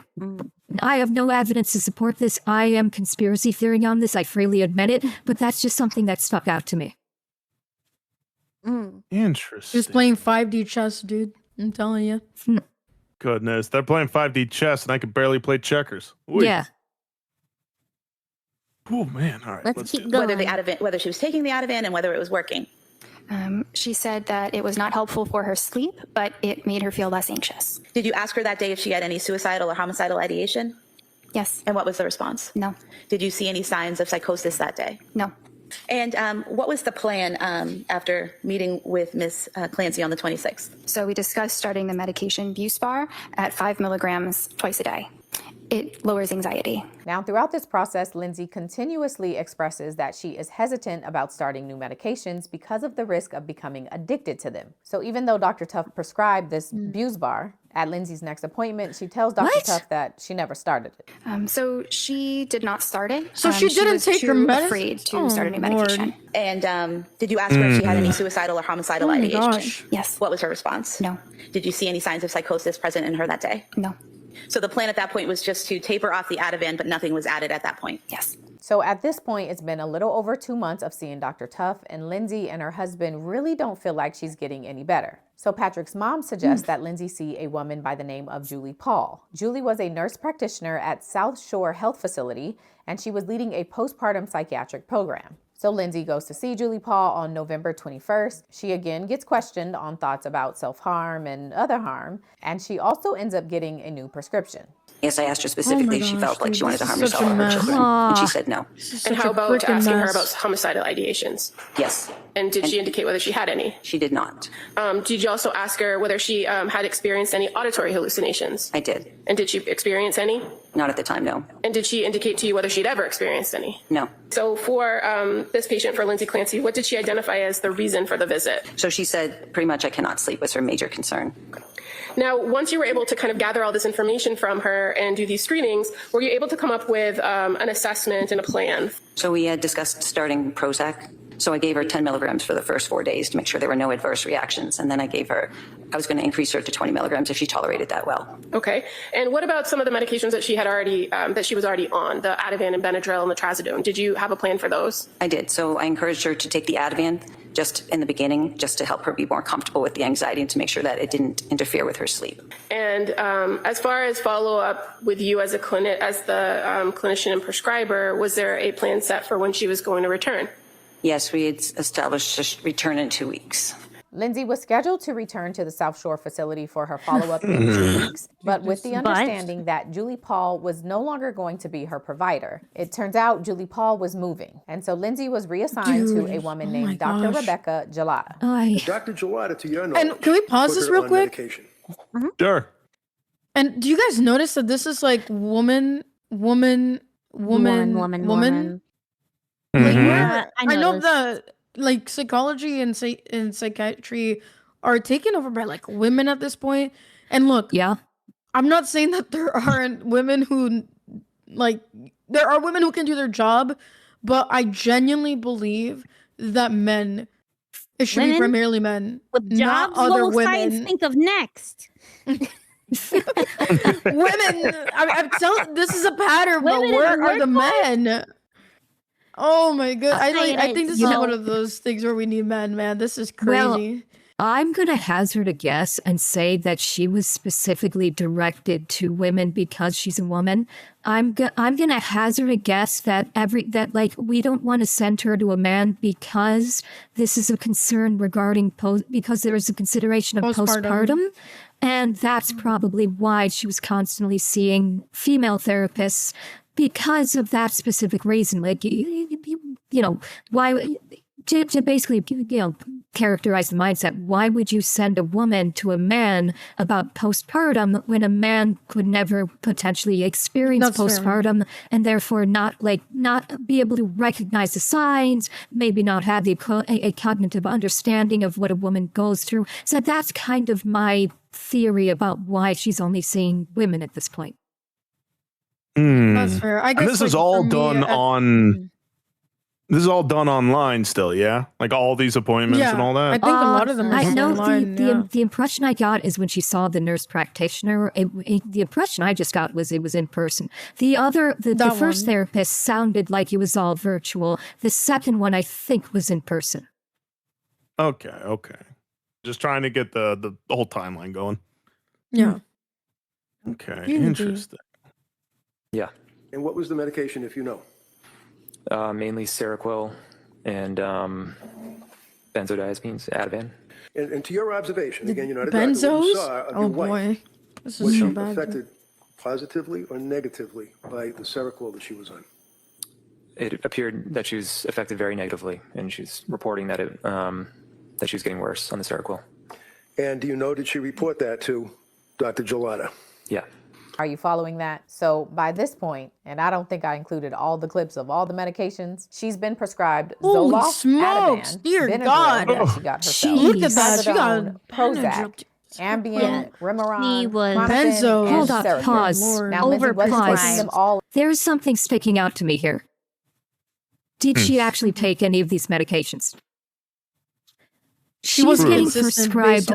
I have no evidence to support this. I am conspiracy theorying on this. I freely admit it, but that's just something that stuck out to me. Interesting. He was playing 5D chess, dude. I'm telling you. Goodness, they're playing 5D chess, and I could barely play checkers. Oy. Yeah. Oh man! All right. Let's keep going. Whether she was taking the Ativan and whether it was working. She said that it was not helpful for her sleep, but it made her feel less anxious. Did you ask her that day if she had any suicidal or homicidal ideation? Yes. And what was the response? No. Did you see any signs of psychosis that day? No. And what was the plan after meeting with Ms. Clancy on the 26th? So we discussed starting the medication Buspar at 5 milligrams twice a day. It lowers anxiety. Now, throughout this process, Lindsey continuously expresses that she is hesitant about starting new medications because of the risk of becoming addicted to them. So even though Dr. Tuff prescribed this Buspar, at Lindsey's next appointment, she tells Dr. Tuff that she never started it. So she did not start it. So she didn't take her medicine? Afraid to start a new medication. And did you ask her if she had any suicidal or homicidal ideation? Gosh. Yes. What was her response? No. Did you see any signs of psychosis present in her that day? No. So the plan at that point was just to taper off the Ativan, but nothing was added at that point? Yes. So at this point, it's been a little over 2 months of seeing Dr. Tuff, and Lindsey and her husband really don't feel like she's getting any better. So Patrick's mom suggests that Lindsey see a woman by the name of Julie Paul. Julie was a nurse practitioner at South Shore Health Facility, and she was leading a postpartum psychiatric program. So Lindsey goes to see Julie Paul on November 21st. She again gets questioned on thoughts about self-harm and other harm, and she also ends up getting a new prescription. Yes, I asked her specifically if she felt like she wanted to harm herself or her children, and she said no. And how about asking her about homicidal ideations? Yes. And did she indicate whether she had any? She did not. Did you also ask her whether she had experienced any auditory hallucinations? I did. And did she experience any? Not at the time, no. And did she indicate to you whether she'd ever experienced any? No. So for this patient, for Lindsey Clancy, what did she identify as the reason for the visit? So she said pretty much I cannot sleep was her major concern. Now, once you were able to kind of gather all this information from her and do these screenings, were you able to come up with an assessment and a plan? So we had discussed starting Prozac. So I gave her 10 milligrams for the first 4 days to make sure there were no adverse reactions. And then I was going to increase her to 20 milligrams if she tolerated that well. Okay. And what about some of the medications that she had already, that she was already on, the Ativan and Benadryl and the Trazodone? Did you have a plan for those? I did. So I encouraged her to take the Ativan just in the beginning, just to help her be more comfortable with the anxiety and to make sure that it didn't interfere with her sleep. And as far as follow-up with you as the clinician and prescriber, was there a plan set for when she was going to return? Yes, we had established a return in 2 weeks. Lindsey was scheduled to return to the South Shore facility for her follow-up in 2 weeks, but with the understanding that Julie Paul was no longer going to be her provider. It turns out Julie Paul was moving, and so Lindsey was reassigned to a woman named Dr. Rebecca Gelada. Dr. Gelada, to your knowledge, and can we pause this real quick? Sure. And do you guys notice that this is like woman? Like, I know that like psychology and psychiatry are taken over by like women at this point. And look, I'm not saying that there aren't women who there are women who can do their job, but I genuinely believe that men It should be primarily men, with not jobs other low women. science think of next. Women, I'm telling. This is a pattern, but Women in where the are the workforce? men? Oh my god! I think this is so- one of those things where we need men. Man, this is Well, crazy. I'm going to hazard a guess and say that she was specifically directed to women because she's a woman. I'm going to hazard a guess that we don't want to send her to a man because this is a concern regarding because there is a consideration of postpartum. And that's probably why she was constantly seeing female therapists because of that specific reason. Like, why to basically, characterize the mindset. Why would you send a woman to a man about postpartum when a man could never potentially experience postpartum and therefore not be able to recognize the signs, maybe not have a cognitive understanding of what a woman goes through. So that's kind of my theory about why she's only seeing women at this point. That's fair. I guess And this is all done on. This is all done online still, yeah? Like all these appointments and all that? I think a lot of them are online. The impression I got is when she saw the nurse practitioner, the impression I just got was it was in person. The first therapist sounded like it was all virtual. The second one, I think, was in person. Okay. Just trying to get the whole timeline going. Yeah. Okay, interesting. Yeah. And what was the medication, if you know? Mainly Seroquel and benzodiazepines, Ativan. And to your observation, again, you're not a doctor, what you saw of your wife, this was is she so bad. affected positively or negatively by the Seroquel that she was on? It appeared that she was affected very negatively, and she's reporting that that she was getting worse on the Seroquel. And do you know, did she report that to Dr. Gelada? Yeah. Are you following that? So by this point, and I don't think I included all the clips of all the medications, she's been prescribed Holy Zoloft, smokes, Ativan, dear Benadryl God. that she got herself. Look at that. She Methadone, got Prozac, Ambien, Remeron, She was Benzo. Hold on, pause. Now, Lindsey wasn't taking them all. There's something sticking out to me here. Did she actually take any of these medications? She's getting prescribed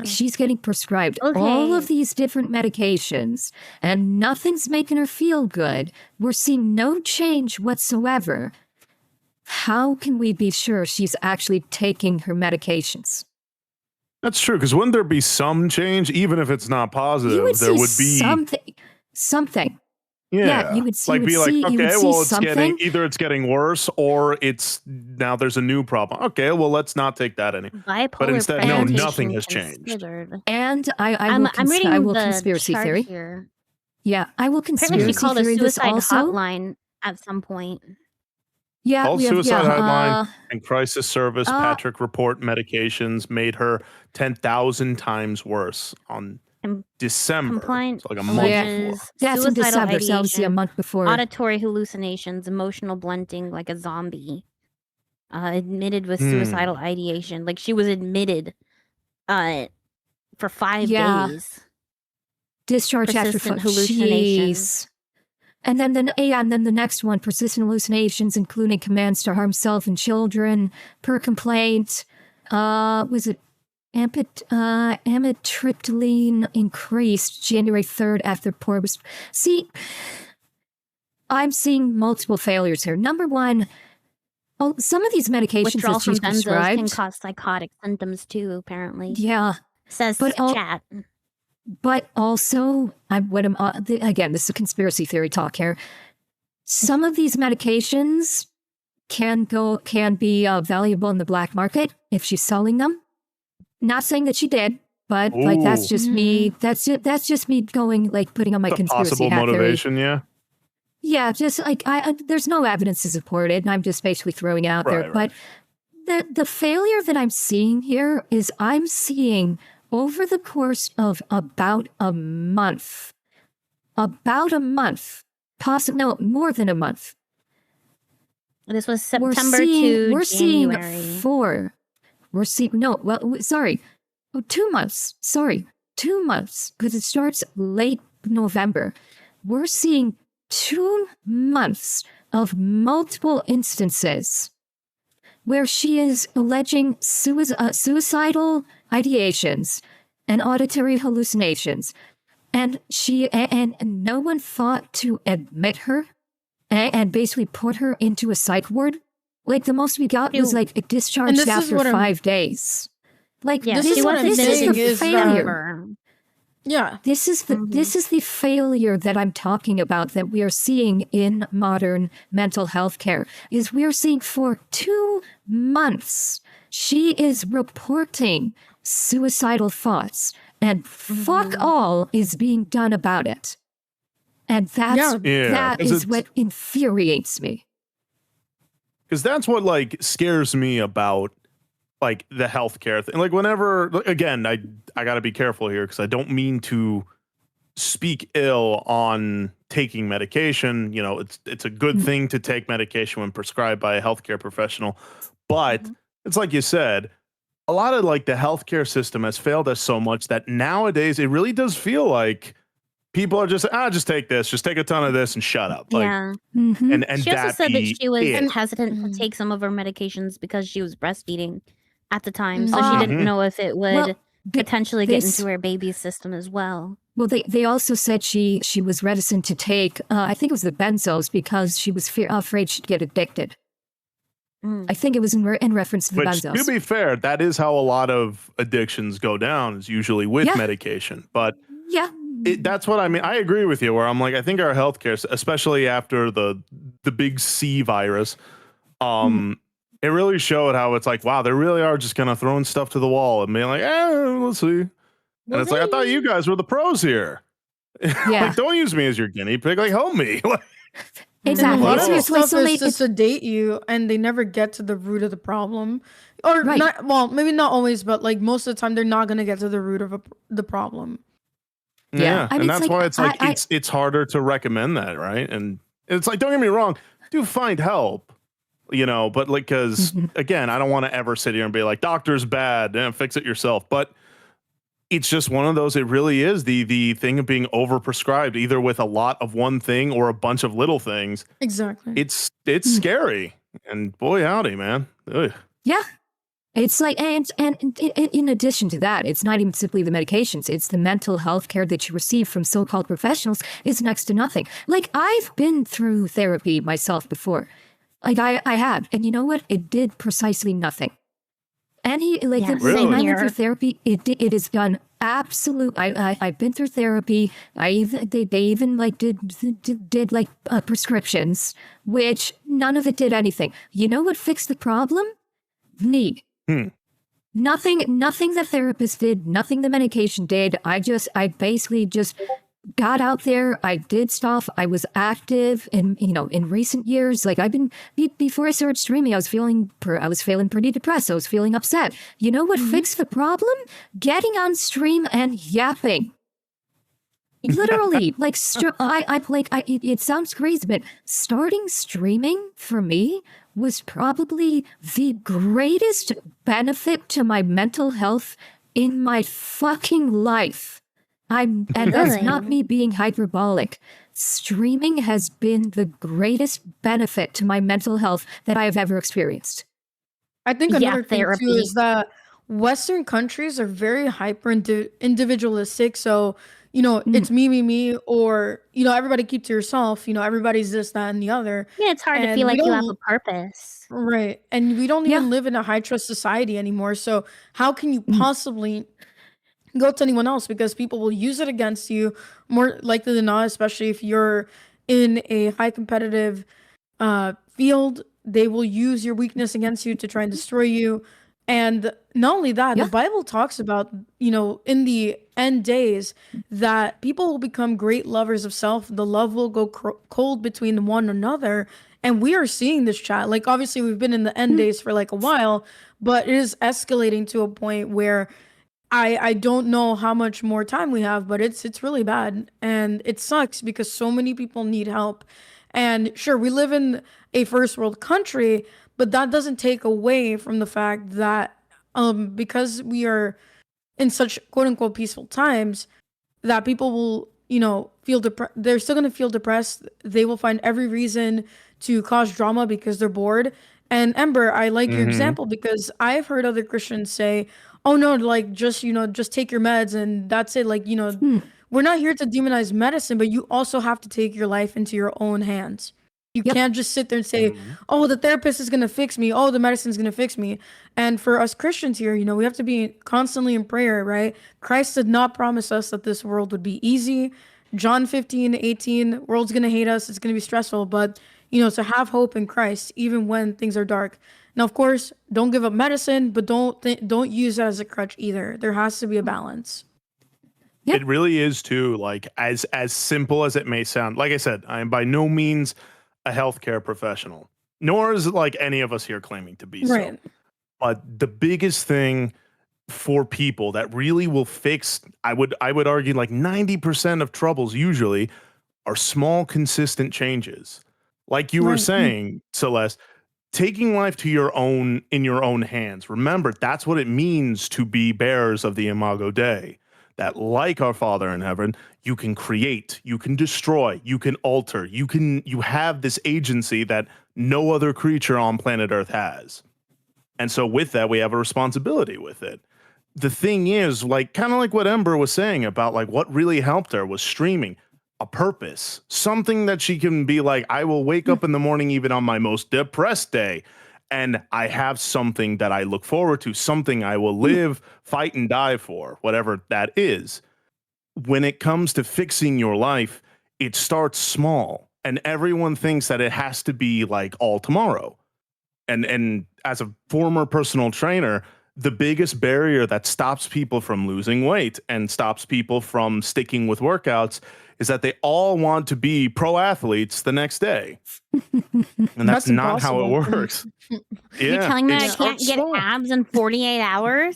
she's getting prescribed all of these different medications, and nothing's making her feel good. We're seeing no change whatsoever. How can we be sure she's actually taking her medications? That's true, because wouldn't there be some change, even if it's not positive? There would be something. Yeah, you would see. Okay, well, it's getting worse, or it's now there's a new problem. Okay, well, let's not take that anymore. But instead, no, nothing has changed. And I will conspiracy theory. Here. Yeah, I will conspiracy she called theory a this suicide also. hotline at some point. Yeah, Called suicide hotline and crisis service. Patrick report medications made her 10,000 times worse on December. Compliant, so like a month before. That's in December, so obviously a month before. Auditory hallucinations, emotional blunting like a zombie. Admitted with suicidal ideation. Like she was admitted for 5 days. Discharge after hallucinations. And then the next one, persistent hallucinations, including commands to harm self and children per complaint. Was it amitriptyline increased January 3rd after poor was... See, I'm seeing multiple failures here. Number one, some of these medications withdrawal that she's from benzos prescribed can cause psychotic symptoms too, apparently. Yeah. Says chat. But also, again, this is a conspiracy theory talk here. Some of these medications can be valuable in the black market if she's selling them. Not saying that she did, but like that's just me. That's just me going putting on my conspiracy possible hat motivation, theory. Yeah, just there's no evidence to support it, and I'm just basically throwing out there. But the failure that I'm seeing here is I'm seeing over the course of about a month, more than a month. This was September to January. 2 months. Sorry, 2 months, because it starts late November. We're seeing 2 months of multiple instances where she is alleging suicidal ideations and auditory hallucinations. And and no one thought to admit her and basically put her into a psych ward. Like, the most we got was like discharged after 5 days. Like, this is the failure. Yeah. This is the failure that I'm talking about, that we are seeing in modern mental health care. Is we are seeing for 2 months she is reporting suicidal thoughts, and fuck all is being done about it. And that is what infuriates me. Because that's what like scares me about like the healthcare thing. Like, whenever, again, I got to be careful here because I don't mean to speak ill on taking medication. You know, it's a good thing to take medication when prescribed by a healthcare professional, but it's like you said, a lot of like the healthcare system has failed us so much that nowadays it really does feel like people are just just take this, just take a ton of this and shut up. Like, and she also said that she was hesitant to take some of her medications because she was breastfeeding at the time, so she didn't know if it would potentially get into her baby's system as well. Well, they also said she was reticent to take, I think it was the benzos, because she was afraid she'd get addicted. I think it was in reference to the benzos. To be fair, that is how a lot of addictions go down, is usually with medication. But that's what I mean. I agree with you, where I'm like, I think our healthcare, especially after the big C virus, it really showed how it's like, wow, they really are just kind of throwing stuff to the wall and being like, let's see. And it's like, I thought you guys were the pros here. Like, don't use me as your guinea pig. Like, help me. Exactly. A lot of this stuff is to sedate you, and they never get to the root of the problem. Or not, well, maybe not always, but like most of the time, they're not going to get to the root of the problem. Yeah, and that's why it's like it's harder to recommend that, right? And it's like, don't get me wrong, do find help, you know, but like, because again, I don't want to ever sit here and be like, doctor's bad and fix it yourself, but it's just one of those. It really is the thing of being overprescribed, either with a lot of one thing or a bunch of little things. Exactly. It's scary, and boy howdy, man. Ugh. Yeah. It's like, and in addition to that, it's not even simply the medications. It's the mental health care that you receive from so-called professionals is next to nothing. Like, I've been through therapy myself before. Like, I have. And you know what? It did precisely nothing. And I went through therapy. It has done absolute. I've been through therapy. They even like did like prescriptions, which none of it did anything. You know what fixed the problem? Me. Nothing the therapist did, nothing the medication did. I basically just got out there. I did stuff. I was active in recent years. Like, I've been, before I started streaming, I was feeling pretty depressed. I was feeling upset. You know what fixed the problem? Getting on stream and yapping. Literally, like, it sounds crazy, but starting streaming for me was probably the greatest benefit to my mental health in my fucking life. And that's not me being hyperbolic. Streaming has been the greatest benefit to my mental health that I have ever experienced. I think another thing too is that Western countries are very hyper individualistic. So, it's me, or, everybody keep to yourself. Everybody's this, that, and the other. Yeah, it's hard to feel like you have a purpose. Right. And we don't even live in a high trust society anymore. So how can you possibly go to anyone else? Because people will use it against you more likely than not, especially if you're in a high competitive field. They will use your weakness against you to try and destroy you. And not only that, the Bible talks about, in the end days, that people will become great lovers of self. The love will go cold between one another. And we are seeing this, chat. Like, obviously, we've been in the end days for like a while, but it is escalating to a point where I don't know how much more time we have, but it's really bad. And it sucks because so many people need help. And sure, we live in a first world country, but that doesn't take away from the fact that because we are in such quote unquote peaceful times, that people will, feel depressed. They're still going to feel depressed. They will find every reason to cause drama because they're bored. And Ember, I like your example because I've heard other Christians say, "Oh no, like just just take your meds and that's it." Like we're not here to demonize medicine, but you also have to take your life into your own hands. You can't just sit there and say, "Oh, the therapist is gonna fix me. Oh, the medicine's gonna fix me." And for us Christians here, we have to be constantly in prayer, right? Christ did not promise us that this world would be easy. John 15:18, world's gonna hate us. It's gonna be stressful, but to have hope in Christ even when things are dark. Now, of course, don't give up medicine, but don't use it as a crutch either. There has to be a balance. Yep. It really is too. Like as simple as it may sound. Like I said, I am by no means a healthcare professional, nor is it like any of us here claiming to be so. But the biggest thing for people that really will fix, I would argue, like 90% of troubles usually are small, consistent changes. Like you were saying, Celeste, taking life in your own hands. Remember, that's what it means to be bearers of the Imago Dei. That, like our Father in heaven, you can create, you can destroy, you can alter, you have this agency that no other creature on planet Earth has. And so with that, we have a responsibility with it. The thing is, like, kind of like what Ember was saying about like what really helped her was streaming. A purpose, something that she can be like, I will wake up in the morning even on my most depressed day, and I have something that I look forward to, something I will live, fight, and die for, whatever that is. When it comes to fixing your life, it starts small, and everyone thinks that it has to be like all tomorrow. And as a former personal trainer, the biggest barrier that stops people from losing weight and stops people from sticking with workouts is that they all want to be pro athletes the next day. And that's not how it works. You're telling me I can't get abs in 48 hours?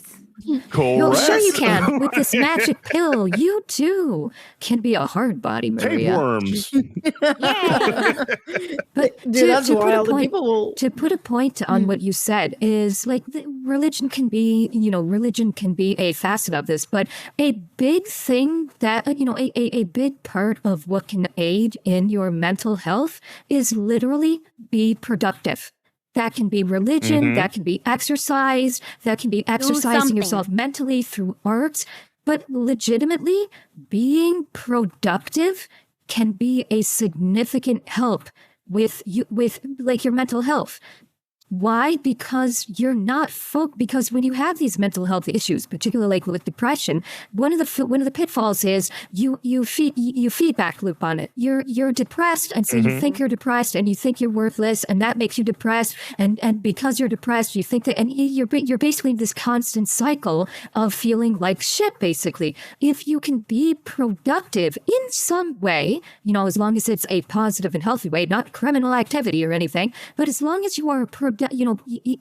Correct. No, sure you can. With this magic pill, you too can be a hard body, Maria. Tapeworms. Dude, But that's wild. To put a point on what you said is like religion can be a facet of this, but a big thing that, a big part of what can aid in your mental health is literally be productive. That can be religion, that can be exercise, that can be exercising yourself mentally through arts. But legitimately, being productive can be a significant help with like your mental health. Why? Because you're not because when you have these mental health issues, particularly like with depression, one of the pitfalls is you feedback loop on it. You're depressed, and so you think you're depressed, and you think you're worthless, and that makes you depressed, and because you're depressed, you think that, and you're basically in this constant cycle of feeling like shit. Basically, if you can be productive in some way, as long as it's a positive and healthy way, not criminal activity or anything, but as long as you are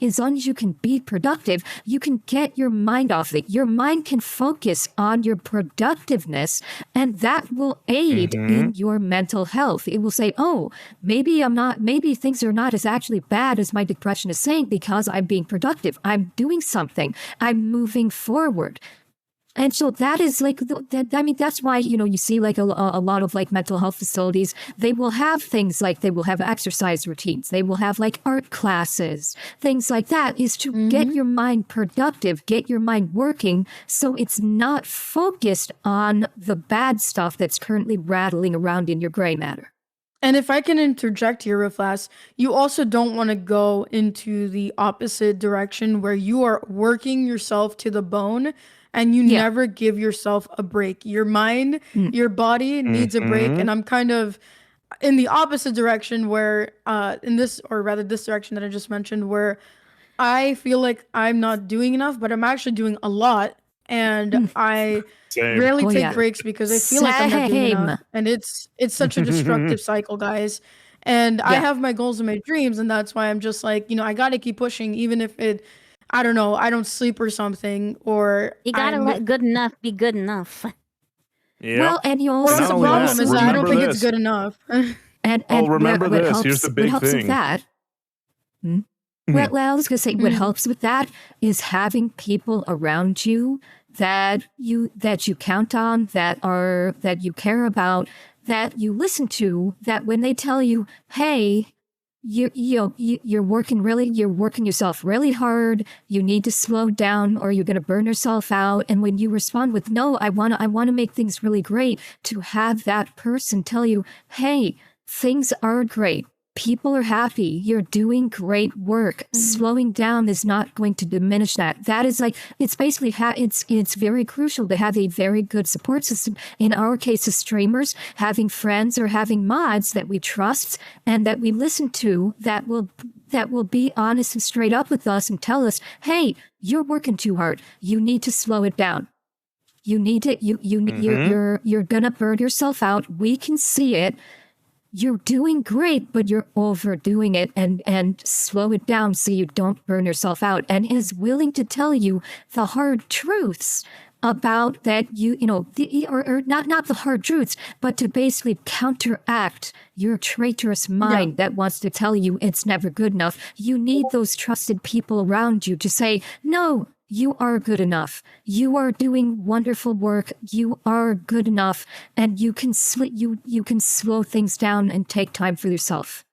as long as you can be productive, you can get your mind off it. Your mind can focus on your productiveness, and that will aid in your mental health. It will say, oh, maybe things are not as actually bad as my depression is saying because I'm being productive. I'm doing something. I'm moving forward. And so that is like, that's why, you see like a lot of like mental health facilities, they will have things like, they will have exercise routines. They will have like art classes, things like that, is to get your mind productive, get your mind working. So it's not focused on the bad stuff that's currently rattling around in your gray matter. And if I can interject here real fast, you also don't want to go into the opposite direction where you are working yourself to the bone and you never give yourself a break. Your mind, your body needs a break. And I'm kind of in the opposite direction where this direction that I just mentioned, where I feel like I'm not doing enough, but I'm actually doing a lot. And I rarely take breaks because I feel like I'm not doing enough. And it's such a destructive cycle, guys. And I have my goals and my dreams, and that's why I'm just like, I got to keep pushing, even if I don't know, I don't sleep or something, or you gotta let good enough be good enough. Yeah. Well, and you also the problem is I don't think it's good enough. and remember this. Helps, here's the big what helps thing. With that, well, I was gonna say what helps with that is having people around you that you count on, that you care about, that you listen to, that when they tell you, hey, you're working yourself really hard. You need to slow down or you're going to burn yourself out. And when you respond with, no, I want to make things really great, to have that person tell you, hey, things are great. People are happy. You're doing great work. Slowing down is not going to diminish that. That is like, it's basically, it's very crucial to have a very good support system. In our case as streamers, having friends or having mods that we trust and that we listen to that will be honest and straight up with us and tell us, hey, you're working too hard. You need to slow it down. You need to, you're gonna burn yourself out. We can see it. You're doing great, but you're overdoing it, and slow it down so you don't burn yourself out, and is willing to tell you the hard truths about that or not the hard truths, but to basically counteract your traitorous mind that wants to tell you it's never good enough. You need those trusted people around you to say, no, you are good enough. You are doing wonderful work. You are good enough, and you can you can slow things down and take time for yourself.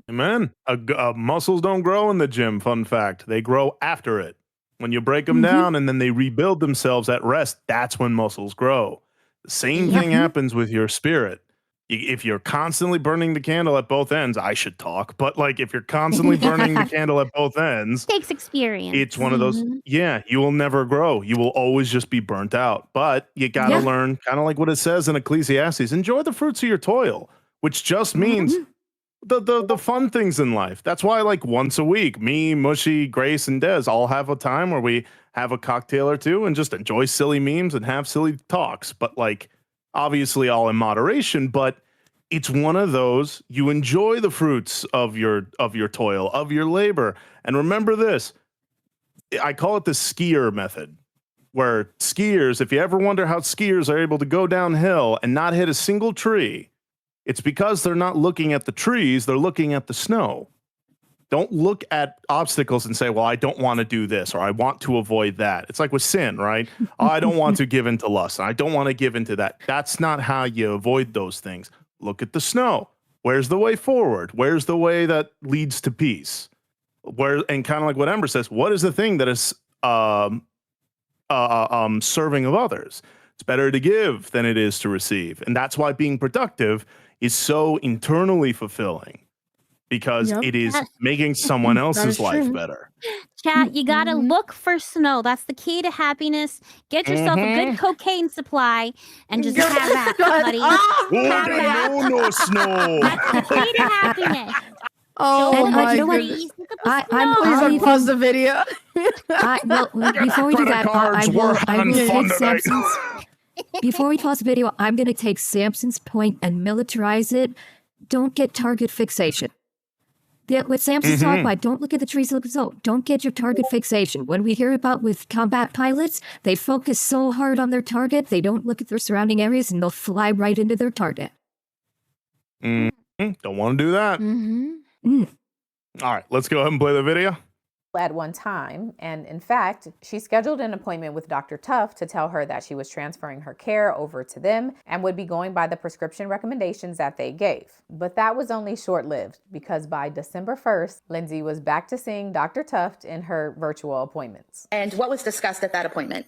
Amen. Muscles don't grow in the gym. Fun fact: they grow after it. When you break them down and then they rebuild themselves at rest, that's when muscles grow. The same thing happens with your spirit. If you're constantly burning the candle at both ends, I should talk, but like if you're constantly burning the candle at both ends, takes experience. it's one of those, you will never grow. You will always just be burnt out. But you got to learn, kind of like what it says in Ecclesiastes, enjoy the fruits of your toil, which just means the fun things in life. That's why, like, once a week, me, Mushy, Grace, and Des all have a time where we have a cocktail or two and just enjoy silly memes and have silly talks. But like, obviously all in moderation, but it's one of those, you enjoy the fruits of your toil, of your labor. And remember this, I call it the skier method, where skiers, if you ever wonder how skiers are able to go downhill and not hit a single tree, it's because they're not looking at the trees, they're looking at the snow. Don't look at obstacles and say, well, I don't want to do this, or I want to avoid that. It's like with sin, right? Oh, I don't want to give into lust, and I don't want to give into that. That's not how you avoid those things. Look at the snow. Where's the way forward? Where's the way that leads to peace? And kind of like what Ember says, what is the thing that is serving of others? It's better to give than it is to receive. And that's why being productive is so internally fulfilling. Because it is making someone else's life better. Chat, you gotta look for snow. That's the key to happiness. Get yourself a good cocaine supply and just have that, buddy. No snow. That's the key to happiness. Oh my goodness. Please pause the video. Before we do that, I will take Samson's. Before we pause the video, I'm going to take Samson's point and militarize it. Don't get target fixation. What Samson's talking about, don't look at the trees, look at the result. Don't get your target fixation. When we hear about with combat pilots, they focus so hard on their target, they don't look at their surrounding areas, and they'll fly right into their target. Don't want to do that. All right, let's go ahead and play the video. At one time, and in fact, she scheduled an appointment with Dr. Tuff to tell her that she was transferring her care over to them and would be going by the prescription recommendations that they gave. But that was only short-lived, because by December 1st, Lindsey was back to seeing Dr. Tuff in her virtual appointments. And what was discussed at that appointment?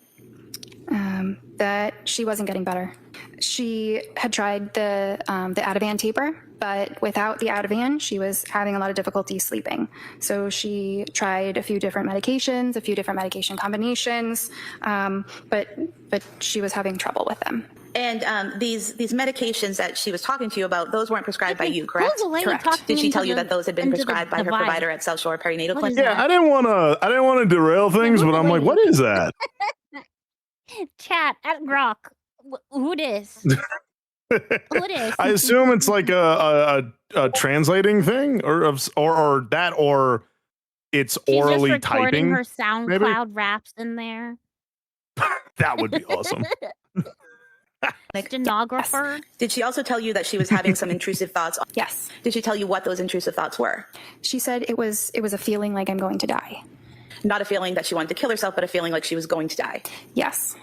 That she wasn't getting better. She had tried the Ativan taper, but without the Ativan, she was having a lot of difficulty sleeping. So she tried a few different medications, a few different medication combinations, but she was having trouble with them. And these medications that she was talking to you about, those weren't prescribed by you, correct? Correct. Did she tell you that those had been prescribed by her provider at South Shore Perinatal Clinic? Yeah, I didn't want to derail things, but I'm like, what is that? Chat at Grok. Who this? Who this? I assume it's like a translating thing, or that, or it's She's orally just recording typing. her SoundCloud raps in there. That would be awesome. Stenographer. Did she also tell you that she was having some intrusive thoughts? Yes. Did she tell you what those intrusive thoughts were? She said it was a feeling like I'm going to die. Not a feeling that she wanted to kill herself, but a feeling like she was going to die. Yes.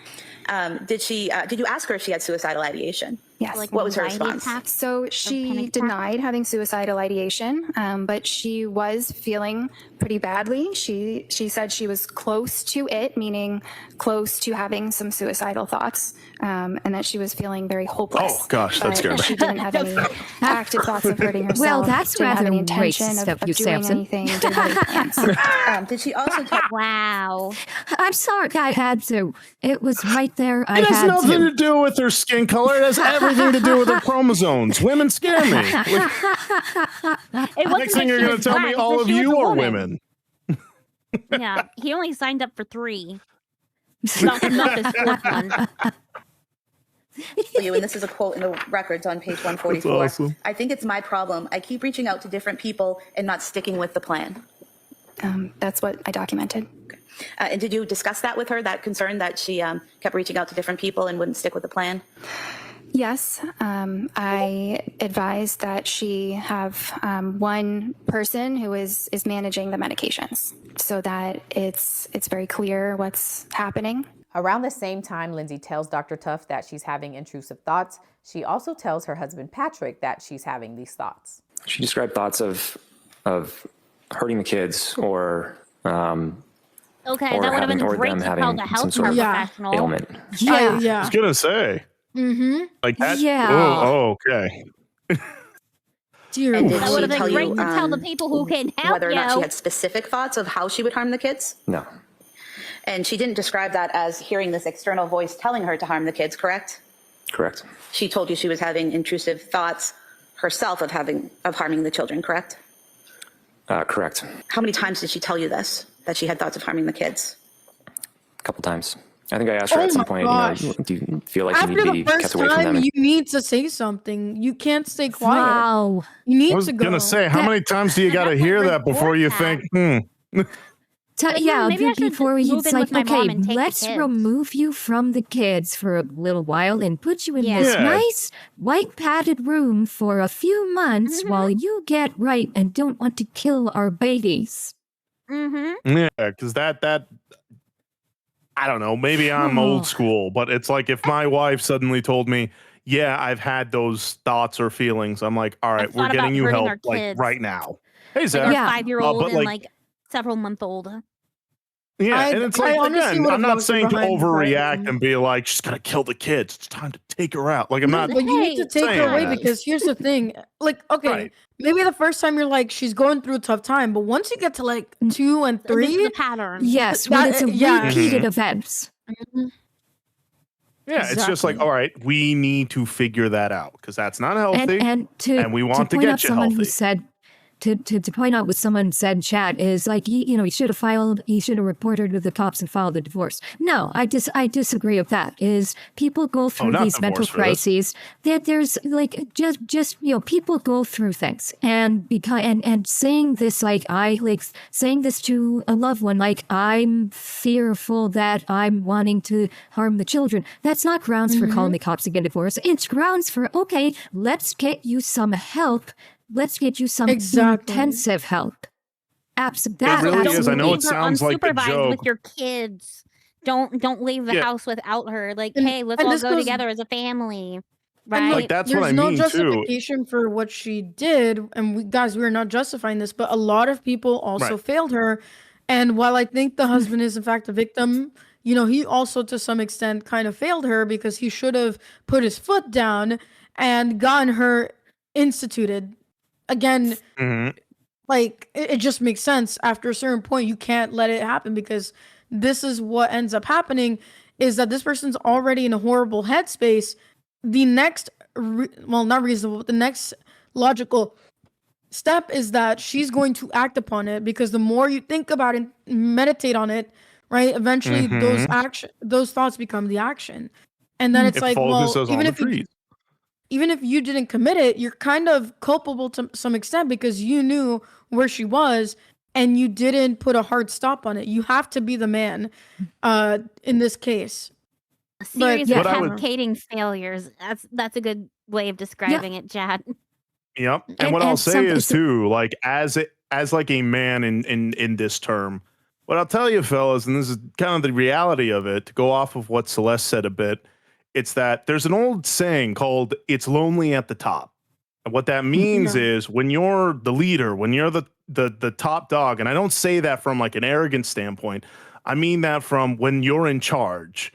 Did you ask her if she had suicidal ideation? Yes. Like What was her anxiety response? attack So or she panic attack? denied having suicidal ideation, but she was feeling pretty badly. She said she was close to it, meaning close to having some suicidal thoughts, and that she was feeling very hopeless. Oh gosh, that's but scary. she didn't have any active thoughts of hurting herself. Well, that's didn't have rather any intention racist of of you, doing Samson. anything. Didn't have any plans. Did she also talk? Wow. I'm sorry, I had to. It was right there. I It has had nothing to. to do with her skin color. It has everything to do with her chromosomes. Women scare me. Like, It wasn't next that thing you're she going was to tell black, me it's all that of she was you a are woman. women. Yeah, he only signed up for 3. Not this fourth one. You, and this is a quote in the records on page 144. That's awesome. I think it's my problem. I keep reaching out to different people and not sticking with the plan. That's what I documented. And did you discuss that with her, that concern that she kept reaching out to different people and wouldn't stick with the plan? Yes, I advised that she have one person who is managing the medications, so that it's very clear what's happening. Around the same time, Lindsey tells Dr. Tuff that she's having intrusive thoughts. She also tells her husband, Patrick, that she's having these thoughts. She described thoughts of hurting the kids or Okay, or that would have having, been or great them to tell having the some sort healthcare of professional. ailment. Yeah. I Yeah. was going to say. Mm-hmm. Like that? Yeah. Oh, okay. Dear And did That she would have been tell great you to tell the people who can help whether or not she you. had specific thoughts of how she would harm the kids? No. And she didn't describe that as hearing this external voice telling her to harm the kids, correct? Correct. She told you she was having intrusive thoughts herself of harming the children, correct? Correct. How many times did she tell you this, that she had thoughts of harming the kids? A couple times. I think I asked her Oh at some my point, gosh. do you feel like After you need to the be kept first away from them? time, And you need to say something. You can't stay quiet. Wow. You need I was to go. going to say, how many times do you got to Definitely hear that before you report think, Yeah, maybe I should before move it's in like, with my mom okay, and take the let's kids. remove you from the kids for a little while and put you in Yeah. this Yeah. nice white padded room for a few months while you get right and don't want to kill our babies. Mm-hmm. yeah, because that I don't know, maybe I'm old school, but it's like if my wife suddenly told me, yeah, I've had those thoughts or feelings, I'm like, all right, I've we're thought getting about you hurting help our like kids. right now. Hey, Like Zach. our Yeah. 5-year-old but, and like- like several-month-old. Yeah, I- and it's I like, honestly again, would've I'm not loved her saying to behind the overreact curtain. and be like, she's going to kill the kids. It's time to take her out. Like, I'm not. But you need to Hey, take her saying away that. because here's the thing. Like, okay, Right. maybe the first time you're like, she's going through a tough time, but once you get to like 2 and This is 3, the pattern. Yes, when That- it's a yeah. repeated events. Yeah, it's just like, Exactly. all right, we need to figure that out because that's not healthy. And and we want to point get out you someone who healthy. said to point out what someone said in chat is like he should have reported to the cops and filed a divorce. No, I disagree with that. Is people go through not these mental divorce for this. crises that there's like just people go through things and and saying this saying this to a loved one like I'm fearful that I'm wanting to harm the children. That's not grounds for calling the cops to get a divorce. It's grounds for okay, let's get you some help. Let's get you some Exactly. intensive help. Absolutely. It really Don't is. I know leave it her sounds like a unsupervised with joke. your kids. Don't leave the Yeah. house without her. Like, And- hey, let's and all this go goes- together as a family. And Right? look, Like, that's what there's I no mean, too. justification for what she did, and we're not justifying this, but a lot of people also Right. failed her. And while I think the husband is in fact a victim, he also to some extent kind of failed her because he should have put his foot down and gotten her instituted. Again, Mhm. like it just makes sense. After a certain point, you can't let it happen because this is what ends up happening is that this person's already in a horrible headspace. The next, not reasonable, but the next logical step is that she's going to act upon it because the more you think about it, meditate on it, right? Eventually, those thoughts become the action, and then it's It like, focuses on even the if you trees. even if you didn't commit it, you're kind of culpable to some extent because you knew where she was and you didn't put a hard stop on it. You have to be the man in this case. A series yeah, of What I would- cascading failures. That's a good way of describing it, Chad. Yep. And And- what I'll and say is too, like as like a man in this term, what I'll tll you, fellas, and this is kind of the reality of it, to go off of what Celeste said a bit, It's that there's an old saying called "it's lonely at the top." And what that means is when you're the leader, when you're the top dog, and I don't say that from like an arrogant standpoint. I mean that from when you're in charge,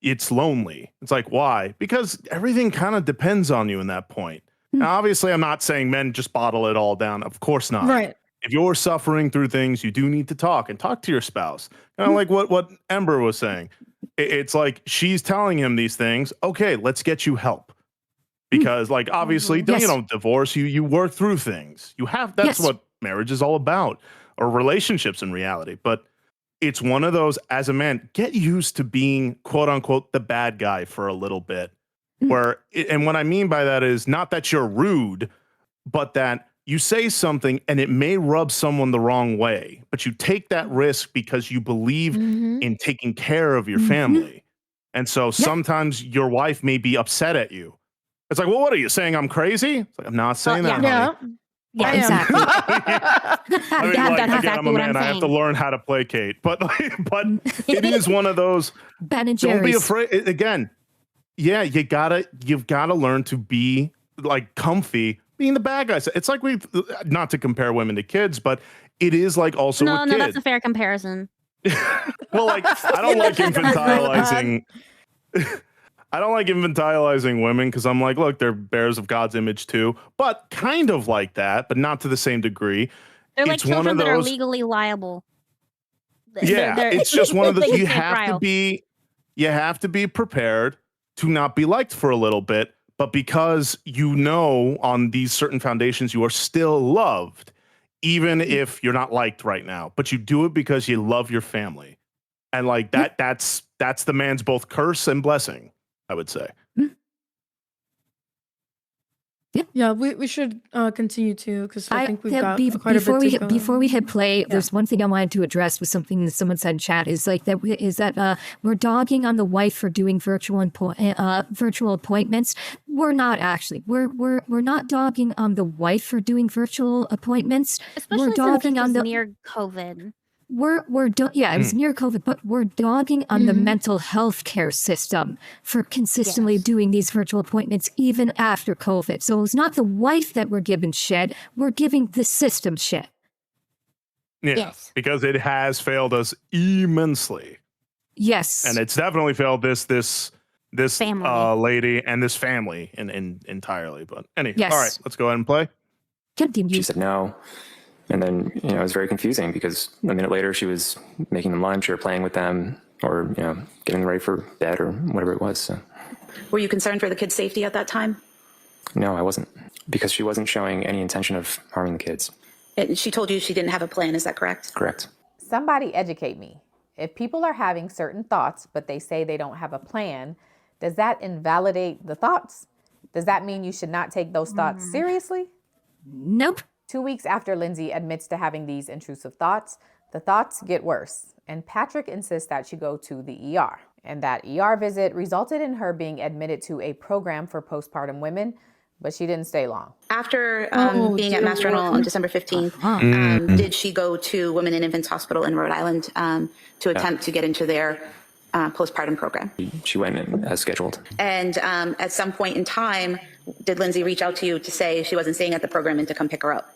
it's lonely. It's like, why? Because everything kind of depends on you in that point. Now, obviously, I'm not saying men just bottle it all down. Of course not. Right. If you're suffering through things, you do need to talk and talk to your spouse. Kind of like what Ember was saying. It's like she's telling him these things. Okay, let's get you help. Because like, obviously, you don't divorce. You work through things. You have, that's what marriage is all about, or relationships in reality. But it's one of those, as a man, get used to being, quote unquote, the bad guy for a little bit. Where, and what I mean by that is not that you're rude, but that you say something and it may rub someone the wrong way, but you take that risk because you believe in taking care of your family. And so sometimes your wife may be upset at you. It's like, well, what are you saying? I'm crazy? It's like, I'm not saying that. Honey. Yeah, exactly. I mean, That's again, exactly I'm a what man. I'm I have to saying. learn how to placate, but it is one of those. Ben and Don't be Jerry's. afraid. Again, yeah, you've got to learn to be like comfy being the bad guy. It's like we've, not to compare women to kids, but it is like also with No, kids. that's a fair comparison. Well, like I don't like infantilizing. I don't like infantilizing women because I'm like, look, they're bearers of God's image too, but kind of like that, but not to the same degree. They're like It's one children of that are those, legally liable. yeah, They're- it's just one of those. they You stand have to trial. be prepared to not be liked for a little bit, but because you know on these certain foundations you are still loved, even if you're not liked right now. But you do it because you love your family, and like that. That's the man's both curse and blessing, I would say. Yeah, we should continue to, because I think we've got quite before a bit to go. before we hit play, there's one thing I wanted to address with something that someone said in chat is like that we're dogging on the wife for doing virtual appointments. We're not actually. We're not dogging on the wife for doing virtual appointments. Especially we're since dogging this on was the near COVID. It was near COVID, but we're dogging on the mental health care system for consistently doing these virtual appointments even after COVID. So it's not the wife that we're giving shit, we're giving the system shit. Yeah, Yes. because it has failed us immensely. Yes. And it's definitely failed this family. lady and this family in entirely. But anyway, Yes. all right, let's go ahead and play. Continue. She said no. And then, it was very confusing because a minute later she was making them lunch or playing with them or, getting them ready for bed or whatever it was. So. Were you concerned for the kids' safety at that time? No, I wasn't, because she wasn't showing any intention of harming the kids. And she told you she didn't have a plan, is that correct? Correct. Somebody educate me. If people are having certain thoughts, but they say they don't have a plan, does that invalidate the thoughts? Does that mean you should not take those thoughts seriously? Nope. 2 weeks after Lindsey admits to having these intrusive thoughts, the thoughts get worse, and Patrick insists that she go to the ER. And that ER visit resulted in her being admitted to a program for postpartum women, but she didn't stay long. After being at Mass dear. General on December 15th, did she go to Women and Infants Hospital in Rhode Island to attempt to get into their postpartum program? She went in as scheduled. And at some point in time, did Lindsey reach out to you to say she wasn't staying at the program and to come pick her up?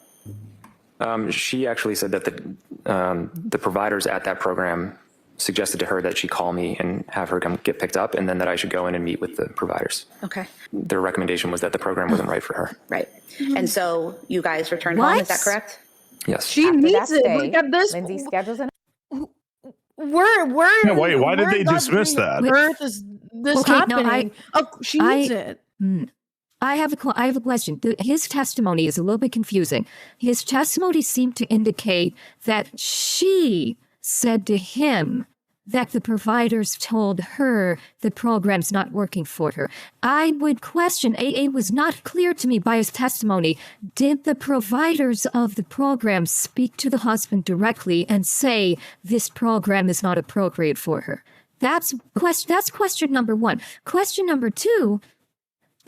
She actually said that the providers at that program suggested to her that she call me and have her come get picked up, and then that I should go in and meet with the providers. Okay. Their recommendation was that the program wasn't right for her. Right. And so you guys returned home, is that correct? Yes. She After needs that it. stay, Look at this. Lindsey schedules an Yeah, wait, why did they dismiss that? Earth is this Okay, no, happening? She needs it. I have a question. His testimony is a little bit confusing. His testimony seemed to indicate that she said to him that the providers told her the program's not working for her. I would question, it was not clear to me by his testimony, did the providers of the program speak to the husband directly and say this program is not appropriate for her? That's question number one. Question number two,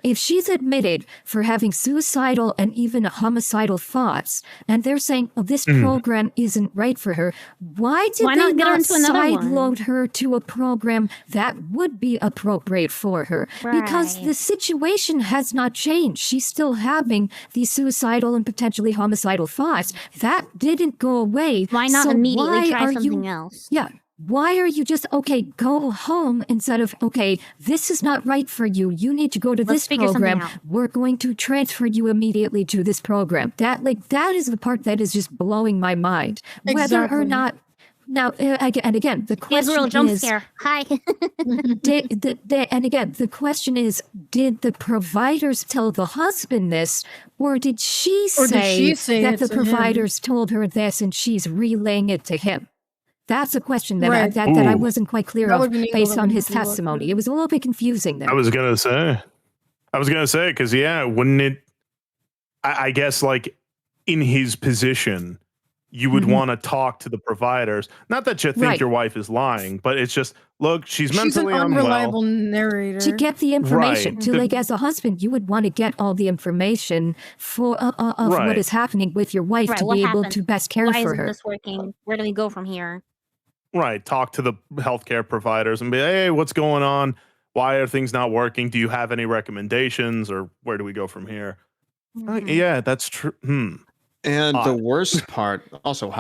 If she's admitted for having suicidal and even homicidal thoughts, and they're saying, oh, this program isn't right for her, why did they not sideload her to a program that would be appropriate for her? Right. Because the situation has not changed. She's still having these suicidal and potentially homicidal thoughts. That didn't go away. Why not immediately try something else? Yeah. Why are you just, okay, go home instead of, okay, this is not right for you. You need to go to this program. We're going to transfer you immediately to this program. That is the part that is just blowing my mind. Whether or not, now, and again, the question is... jump scare. Hi. And again, the question is, did the providers tell the husband this, or did she say that the providers told her this and she's relaying it to him? That's a question that I wasn't quite clear of based on his testimony. It was a little bit confusing there. I was gonna say, because wouldn't it? I guess like in his position, you would want to talk to the providers. Not that you think your wife is lying, but it's just, look, she's mentally an unreliable unwell. narrator. To get the information, as a husband, you would want to get all the information for of what is happening with your wife to be able to best care for her. Why isn't this working? Where do we go from here? Right. Talk to the healthcare providers and be, hey, what's going on? Why are things not working? Do you have any recommendations, or where do we go from here? Yeah, that's true. And the worst part, also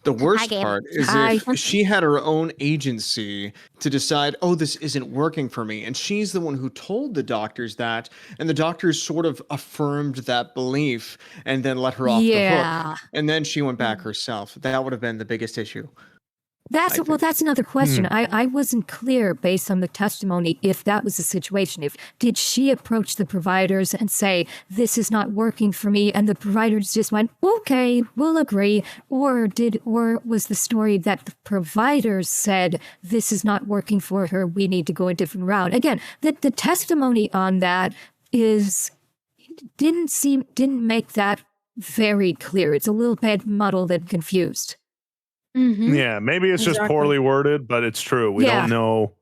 the worst part is if she had her own agency to decide, oh, this isn't working for me. And she's the one who told the doctors that, and the doctors sort of affirmed that belief and then let her off the hook. And then she went back herself. That would have been the biggest issue. That's another question. I wasn't clear based on the testimony if that was the situation. Did she approach the providers and say, this is not working for me, and the providers just went, okay, we'll agree, or was the story that the providers said, this is not working for her, we need to go a different route? Again, the testimony on that didn't make that very clear. It's a little bit muddled and confused. Yeah, maybe it's just poorly worded, but it's true. We don't know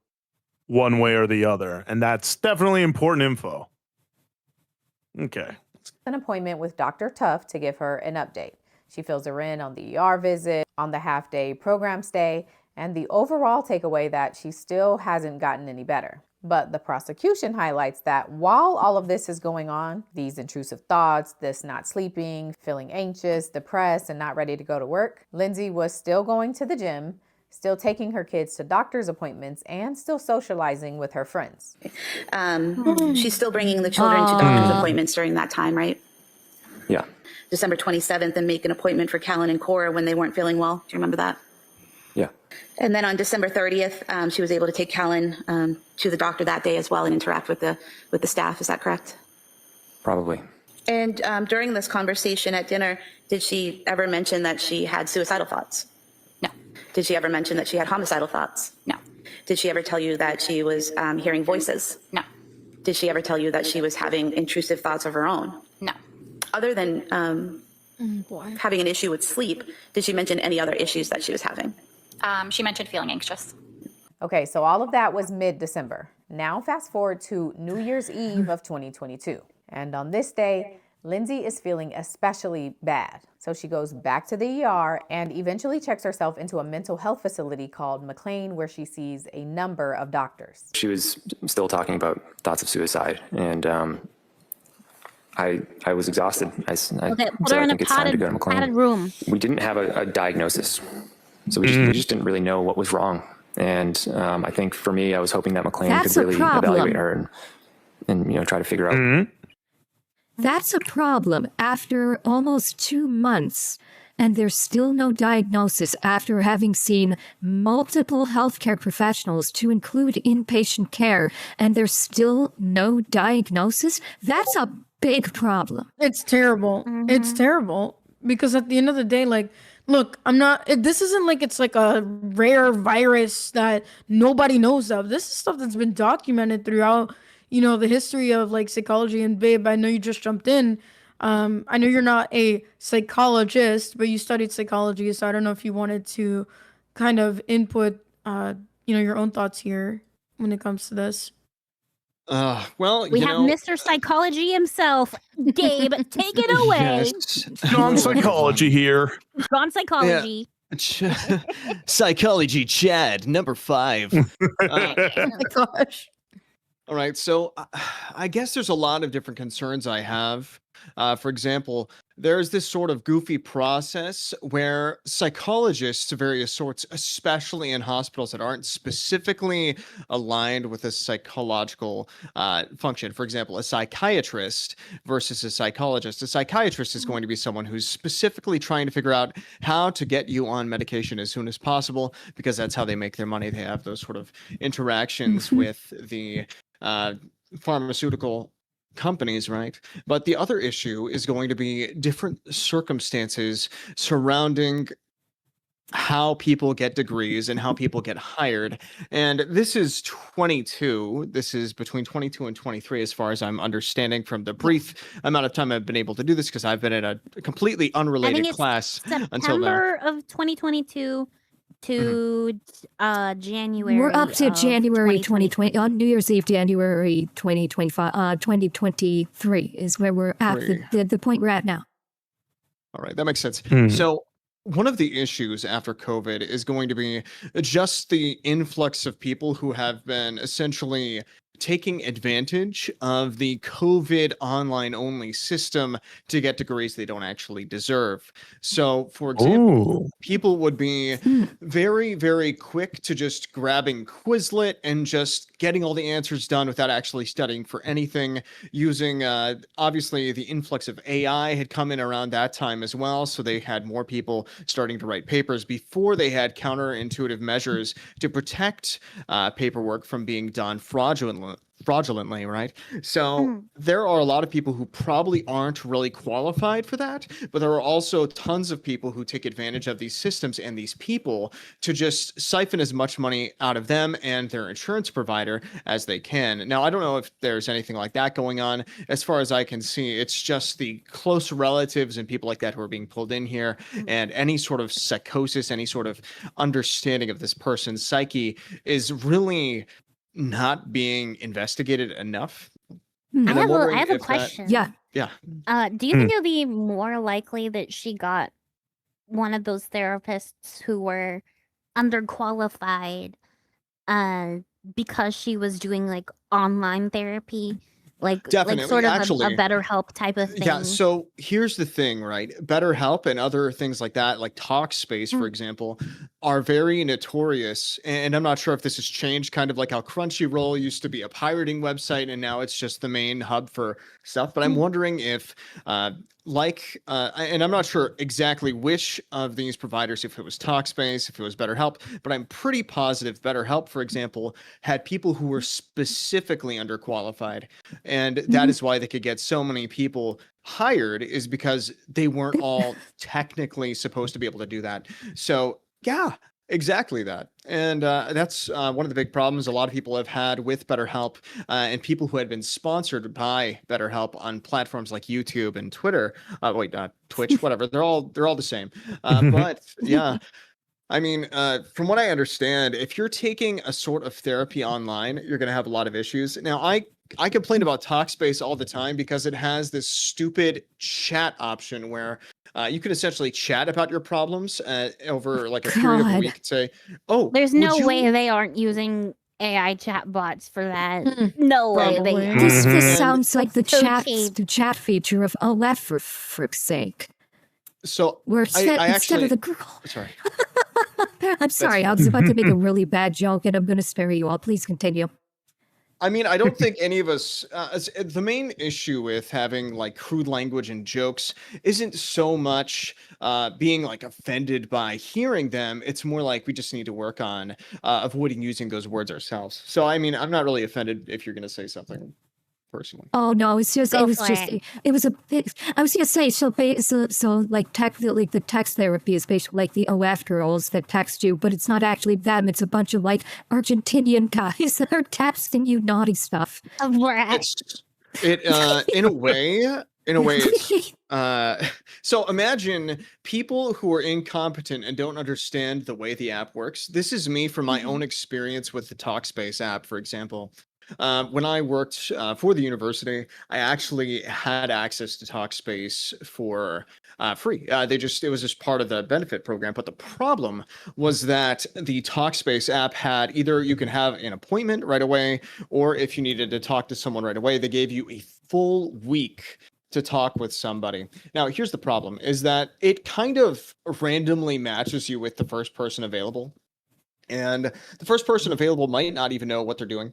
one way or the other, and that's definitely important info. Okay. An appointment with Dr. Tuff to give her an update. She fills her in on the ER visit, on the half-day program stay, and the overall takeaway that she still hasn't gotten any better. But the prosecution highlights that while all of this is going on, these intrusive thoughts, this not sleeping, feeling anxious, depressed, and not ready to go to work, Lindsey was still going to the gym, still taking her kids to doctor's appointments, and still socializing with her friends. She's still bringing the children to doctor's appointments during that time, right? Yeah. December 27th, and make an appointment for Callan and Cora when they weren't feeling well. Do you remember that? Yeah. And then on December 30th, she was able to take Callan to the doctor that day as well and interact with the staff. Is that correct? Probably. And during this conversation at dinner, did she ever mention that she had suicidal thoughts? No. Did she ever mention that she had homicidal thoughts? No. Did she ever tell you that she was hearing voices? No. Did she ever tell you that she was having intrusive thoughts of her own? No. Other than having an issue with sleep, did she mention any other issues that she was having? She mentioned feeling anxious. Okay, so all of that was mid-December. Now fast forward to New Year's Eve of 2022. And on this day, Lindsey is feeling especially bad. So she goes back to the ER and eventually checks herself into a mental health facility called McLean, where she sees a number of doctors. She was still talking about thoughts of suicide, and I was exhausted. I said, I think it's time to go to McLean. Room. We didn't have a diagnosis, so we just didn't really know what was wrong. And I think for me, I was hoping that McLean could really evaluate her and try to figure out. That's a problem after almost 2 months, and there's still no diagnosis after having seen multiple healthcare professionals to include inpatient care, and there's still no diagnosis. That's a big problem. It's terrible. It's terrible because at the end of the day, like, look, this isn't like it's like a rare virus that nobody knows of. This is stuff that's been documented throughout, the history of like psychology. And babe, I know you just jumped in. I know you're not a psychologist, but you studied psychology. So I don't know if you wanted to kind of input, your own thoughts here when it comes to this. Well, we have Mr. Psychology himself, Gabe. Take it away. Yes. Non-psychology here. Non-psychology. Yeah. Psychology, Chad, number 5. Oh my gosh. All right, so I guess there's a lot of different concerns I have. For example, there's this sort of goofy process where psychologists of various sorts, especially in hospitals that aren't specifically aligned with a psychological function, for example, a psychiatrist versus a psychologist. A psychiatrist is going to be someone who's specifically trying to figure out how to get you on medication as soon as possible, because that's how they make their money. They have those sort of interactions with the pharmaceutical companies, right? But the other issue is going to be different circumstances surrounding how people get degrees and how people get hired. And this is 22. This is between 22 and 23, as far as I'm understanding from the brief amount of time I've been able to do this, because I've been in a completely unrelated class until now. September of 2022 to January. We're up to January 2020. 2020. On New Year's Eve, January 2023 is where we're at, the point we're at now. All right, that makes sense. So one of the issues after COVID is going to be just the influx of people who have been essentially taking advantage of the COVID online only system to get degrees they don't actually deserve. So, for example, people would be very, very quick to just grabbing Quizlet and just getting all the answers done without actually studying for anything, using, obviously, the influx of AI had come in around that time as well. So they had more people starting to write papers before they had counterintuitive measures to protect paperwork from being done fraudulently, right? So there are a lot of people who probably aren't really qualified for that, but there are also tons of people who take advantage of these systems and these people to just siphon as much money out of them and their insurance provider as they can. Now, I don't know if there's anything like that going on. As far as I can see, it's just the close relatives and people like that who are being pulled in here, and any sort of psychosis, any sort of understanding of this person's psyche is really not being investigated enough. I have a question. Yeah. Do you think it would be more likely that she got one of those therapists who were underqualified because she was doing like online therapy? Definitely, like sort of actually, a BetterHelp type of thing. Yeah, so here's the thing, right? BetterHelp and other things like that, like Talkspace, for example, are very notorious. And I'm not sure if this has changed, kind of like how Crunchyroll used to be a pirating website and now it's just the main hub for stuff. But I'm wondering if, and I'm not sure exactly which of these providers, if it was Talkspace, if it was BetterHelp, but I'm pretty positive BetterHelp, for example, had people who were specifically underqualified. And that is why they could get so many people hired, is because they weren't all technically supposed to be able to do that. So yeah, exactly that. And that's one of the big problems a lot of people have had with BetterHelp, and people who had been sponsored by BetterHelp on platforms like YouTube and Twitter. Twitch, whatever. They're all the same. But yeah. I mean, from what I understand, if you're taking a sort of therapy online, you're going to have a lot of issues. Now, I complain about Talkspace all the time because it has this stupid chat option where you can essentially chat about your problems over like a period of a week. Say, there's no way they aren't using AI chat bots for that. No way. This sounds like the chat feature of OF for frick's sake. So we're instead of the girl. Sorry. I'm sorry. I was about to make a really bad joke, and I'm going to spare you all. Please continue. I mean, I don't think any of us, the main issue with having like crude language and jokes isn't so much being like offended by hearing them. It's more like we just need to work on avoiding using those words ourselves. So, I mean, I'm not really offended if you're going to say something personally. Oh no, it was a bit, I was gonna say, so like technically the text therapy is basically like the OF girls that text you, but it's not actually them. It's a bunch of like Argentinian guys that are texting you naughty stuff. In a way, it's, so imagine people who are incompetent and don't understand the way the app works. This is me from my own experience with the Talkspace app, for example. When I worked for the university, I actually had access to Talkspace for free. It was just part of the benefit program. But the problem was that the Talkspace app had either you can have an appointment right away, or if you needed to talk to someone right away, they gave you a full week to talk with somebody. Now, here's the problem is that it kind of randomly matches you with the first person available. And the first person available might not even know what they're doing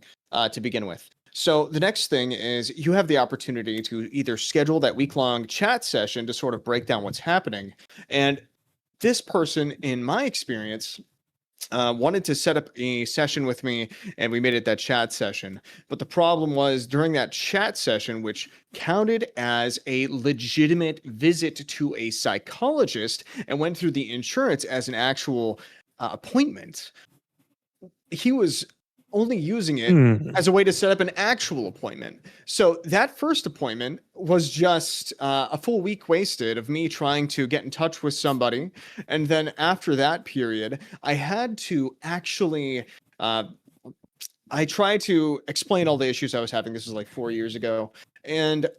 to begin with. So the next thing is you have the opportunity to either schedule that week-long chat session to sort of break down what's happening. And this person, in my experience, wanted to set up a session with me, and we made it that chat session. But the problem was during that chat session, which counted as a legitimate visit to a psychologist and went through the insurance as an actual appointment, he was only using it as a way to set up an actual appointment. So that first appointment was just a full week wasted of me trying to get in touch with somebody. And then after that period, I had to actually, I tried to explain all the issues I was having. This was like 4 years ago. And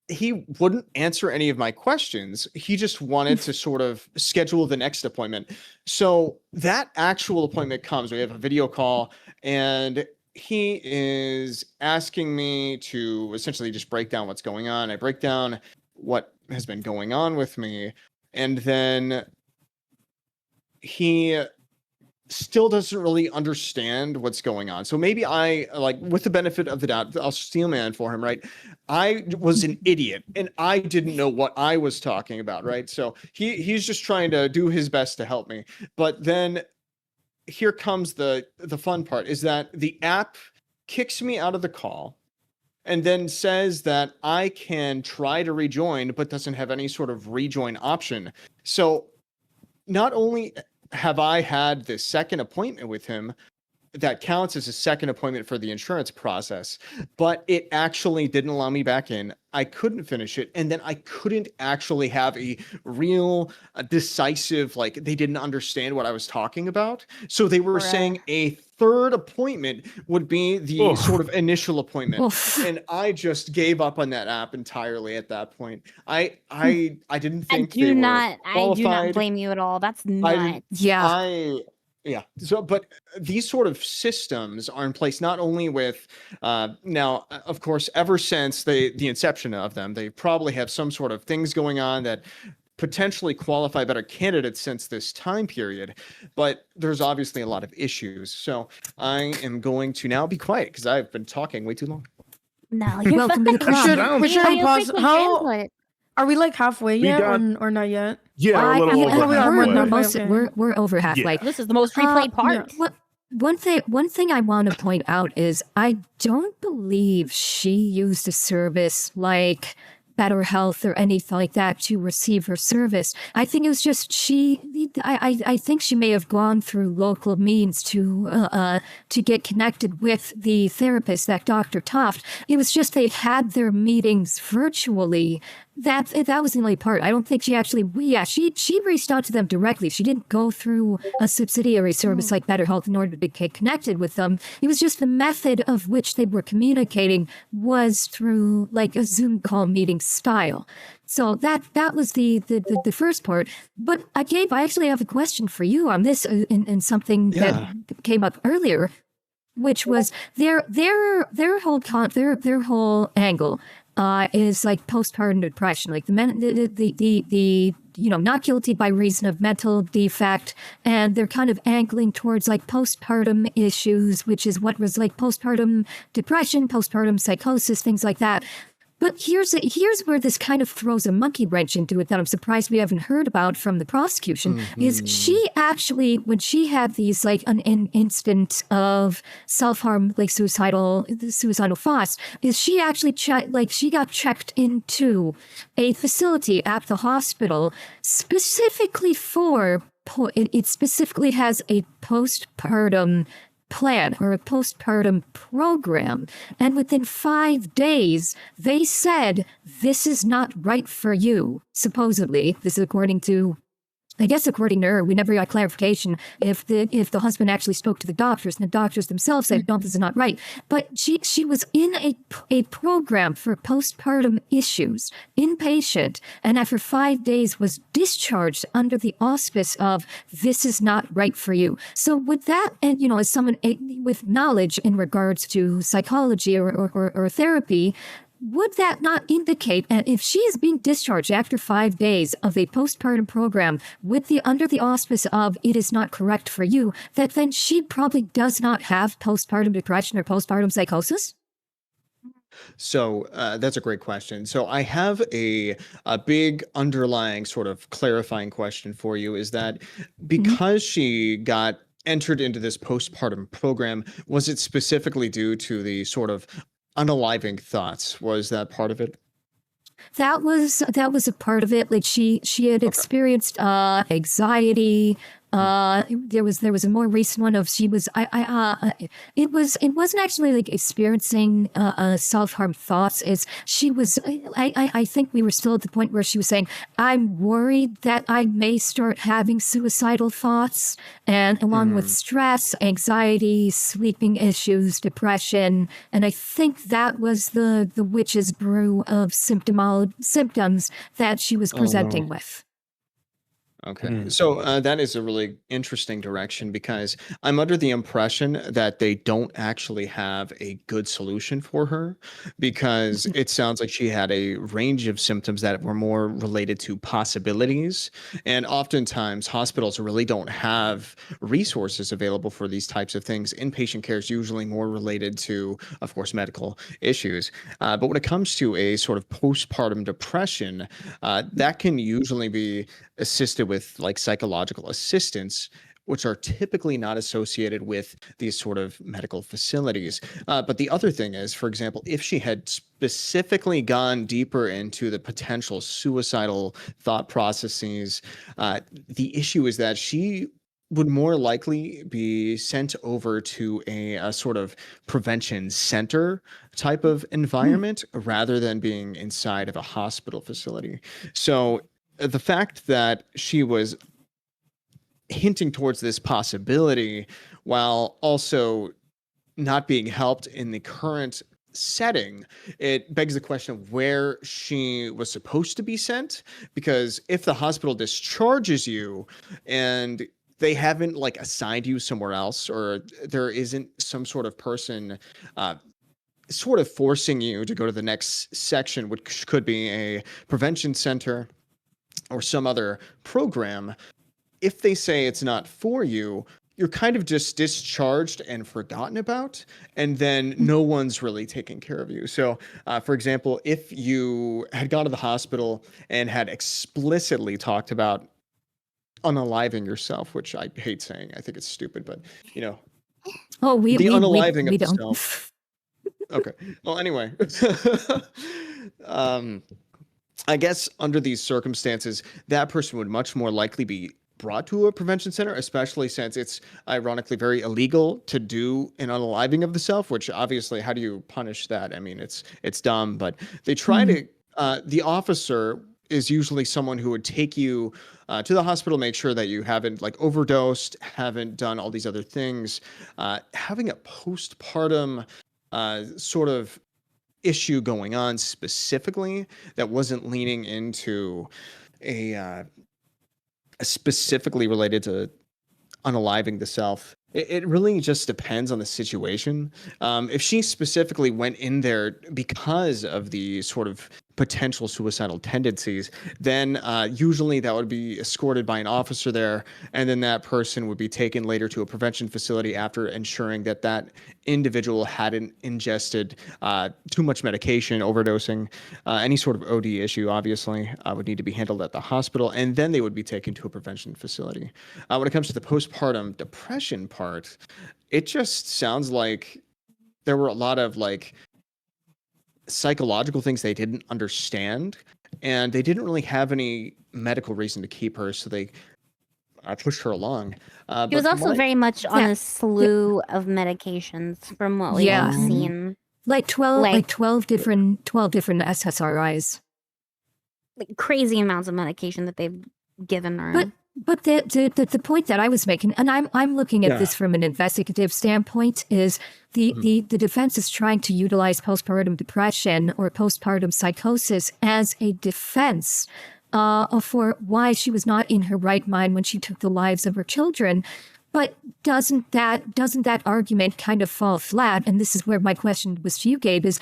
he wouldn't answer any of my questions. He just wanted to sort of schedule the next appointment. So that actual appointment comes. We have a video call, and he is asking me to essentially just break down what's going on. I break down what has been going on with me, and then he still doesn't really understand what's going on. So maybe I, like, with the benefit of the doubt, I'll steel man for him, right? I was an idiot and I didn't know what I was talking about, right? So he's just trying to do his best to help me. But then here comes the fun part, is that the app kicks me out of the call and then says that I can try to rejoin, but doesn't have any sort of rejoin option. So not only have I had this second appointment with him that counts as a second appointment for the insurance process, but it actually didn't allow me back in. I couldn't finish it. And then I couldn't actually have a real decisive, like, they didn't understand what I was talking about. So they were saying a third appointment would be the sort of initial appointment. And I just gave up on that app entirely at that point. I didn't think I do not blame you at all. That's nuts. Yeah. So, but these sort of systems are in place not only with now, of course, ever since the inception of them, they probably have some sort of things going on that potentially qualify better candidates since this time period. But there's obviously a lot of issues. So I am going to now be quiet because I've been talking way too long. No, you're welcome to the club. We should pause. How are we, like, halfway yet or not yet? Yeah, we're over halfway. Yeah. This is the most replayed part. One thing I want to point out is I don't believe she used a service like Better Health or anything like that to receive her service. I think it was just I think she may have gone through local means to get connected with the therapist, that Dr. Toft. It was just they had their meetings virtually. That was the only part. I don't think she actually. She reached out to them directly. She didn't go through a subsidiary service like BetterHealth in order to get connected with them. It was just the method of which they were communicating was through like a Zoom call meeting style. So that was the first part. But I actually have a question for you on this and something that came up earlier, which was their whole angle. Is like postpartum depression, like the not guilty by reason of mental defect, and they're kind of angling towards like postpartum issues, which is what was like postpartum depression, postpartum psychosis, things like that. But here's where this kind of throws a monkey wrench into it that I'm surprised we haven't heard about from the prosecution. Is she actually, when she had these like an instant of self-harm, like suicidal thoughts, is she actually she got checked into a facility at the hospital specifically for it specifically has a postpartum plan or a postpartum program, and within 5 days they said this is not right for you. Supposedly, this is according to I guess according to her, we never got clarification if the husband actually spoke to the doctors, and the doctors themselves said, no, this is not right. But she was in a program for postpartum issues, inpatient, and after 5 days was discharged under the auspice of, this is not right for you. So with that, and as someone with knowledge in regards to psychology or therapy, would that not indicate that if she is being discharged after 5 days of a postpartum program under the auspice of it is not correct for you, that then she probably does not have postpartum depression or postpartum psychosis? So that's a great question. So I have a big underlying sort of clarifying question for you, is that because she got entered into this postpartum program, was it specifically due to the sort of unaliving thoughts? Was that part of it? That was a part of it. Like she had experienced anxiety. There was a more recent one of she was it wasn't actually like experiencing self-harm thoughts. I think we were still at the point where she was saying, I'm worried that I may start having suicidal thoughts, and along with stress, anxiety, sleeping issues, depression, and I think that was the witch's brew of symptoms that she was presenting with. Okay. So that is a really interesting direction, because I'm under the impression that they don't actually have a good solution for her, because it sounds like she had a range of symptoms that were more related to possibilities. And oftentimes hospitals really don't have resources available for these types of things. Inpatient care is usually more related to, of course, medical issues. But when it comes to a sort of postpartum depression, that can usually be assisted with like psychological assistance, which are typically not associated with these sort of medical facilities. But the other thing is, for example, if she had specifically gone deeper into the potential suicidal thought processes, the issue is that she would more likely be sent over to a sort of prevention center type of environment rather than being inside of a hospital facility. So the fact that she was hinting towards this possibility while also not being helped in the current setting, it begs the question of where she was supposed to be sent. Because if the hospital discharges you and they haven't like assigned you somewhere else, or there isn't some sort of person sort of forcing you to go to the next section, which could be a prevention center or some other program, if they say it's not for you, you're kind of just discharged and forgotten about, and then no one's really taking care of you. So, for example, if you had gone to the hospital and had explicitly talked about unaliving yourself, which I hate saying, I think it's stupid, but the unaliving of the self. Okay. Well, anyway. I guess under these circumstances, that person would much more likely be brought to a prevention center, especially since it's ironically very illegal to do an unaliving of the self, which obviously, how do you punish that? I mean, it's dumb, but they try to, the officer is usually someone who would take you to the hospital, make sure that you haven't like overdosed, haven't done all these other things. Having a postpartum sort of issue going on specifically that wasn't leaning into a specifically related to unaliving the self. It really just depends on the situation. If she specifically went in there because of the sort of potential suicidal tendencies, then usually that would be escorted by an officer there, and then that person would be taken later to a prevention facility after ensuring that that individual hadn't ingested too much medication, overdosing, any sort of OD issue, obviously, would need to be handled at the hospital, and then they would be taken to a prevention facility. When it comes to the postpartum depression part, it just sounds like there were a lot of like psychological things they didn't understand, and they didn't really have any medical reason to keep her, so they pushed her along. She was also very much on a slew of medications from what we've seen. Like 12 different SSRIs. Like crazy amounts of medication that they've given her. But the point that I was making, and I'm looking at this from an investigative standpoint, is the defense is trying to utilize postpartum depression or postpartum psychosis as a defense for why she was not in her right mind when she took the lives of her children. But doesn't that argument kind of fall flat? And this is where my question was to you, Gabe, is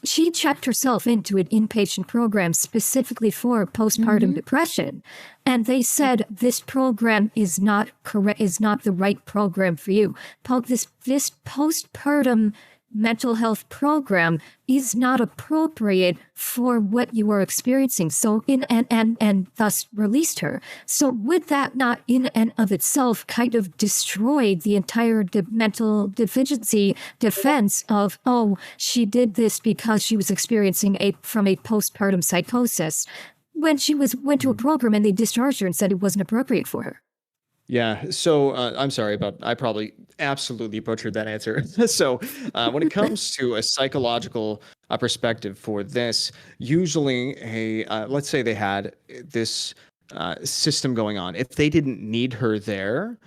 she checked herself into an inpatient program specifically for postpartum depression. And they said, this program is not correct, is not the right program for you. This postpartum mental health program is not appropriate for what you are experiencing. So and thus released her. So would that not in and of itself kind of destroy the entire mental deficiency defense of, oh, she did this because she was experiencing from a postpartum psychosis, when she went to a program and they discharged her and said it wasn't appropriate for her? Yeah. So I'm sorry about, I probably absolutely butchered that answer. So when it comes to a psychological perspective for this, usually let's say they had this system going on. If they didn't need her there,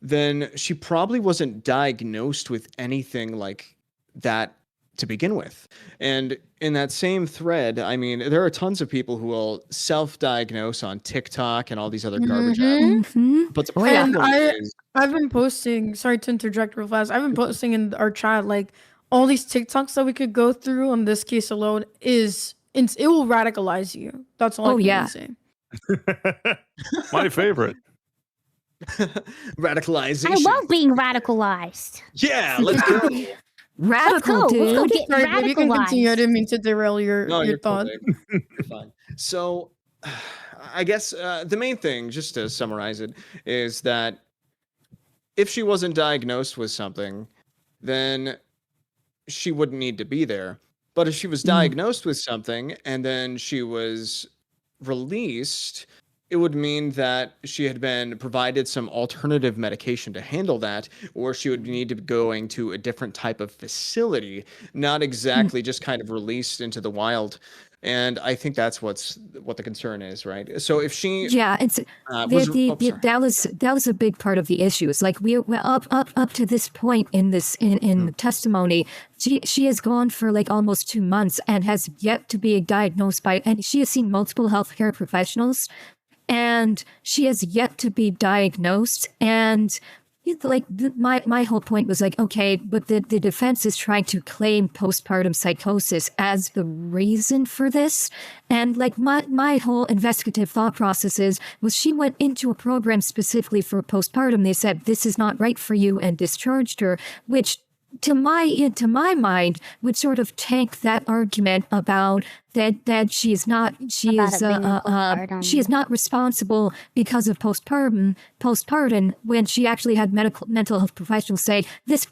then she probably wasn't diagnosed with anything like that to begin with. And in that same thread, I mean, there are tons of people who will self-diagnose on TikTok and all these other garbage apps. But the problem is, I've been posting, sorry to interject real fast, I've been posting in our chat, like, all these TikToks that we could go through on this case alone it will radicalize you. That's all I can say. My favorite. Radicalization. I love being radicalized. Yeah, let's go. Radical, dude. Let's go get Sorry, radicalized. you can continue. I didn't mean to derail your thought. Totally, you're fine. So, I guess the main thing, just to summarize it, is that if she wasn't diagnosed with something, then she wouldn't need to be there. But if she was diagnosed with something and then she was released, it would mean that she had been provided some alternative medication to handle that, or she would need to be going to a different type of facility, not exactly just kind of released into the wild. And I think that's what the concern is, right? So if she, that was a big part of the issue. It's like we're up to this point in the testimony. She has gone for like almost 2 months and has yet to be diagnosed and she has seen multiple healthcare professionals. And she has yet to be diagnosed. And like my whole point was like, okay, but the defense is trying to claim postpartum psychosis as the reason for this. And like my whole investigative thought process was she went into a program specifically for postpartum. They said, this is not right for you, and discharged her, which to my mind would sort of tank that argument about that she is not responsible because of postpartum when she actually had mental health professionals say this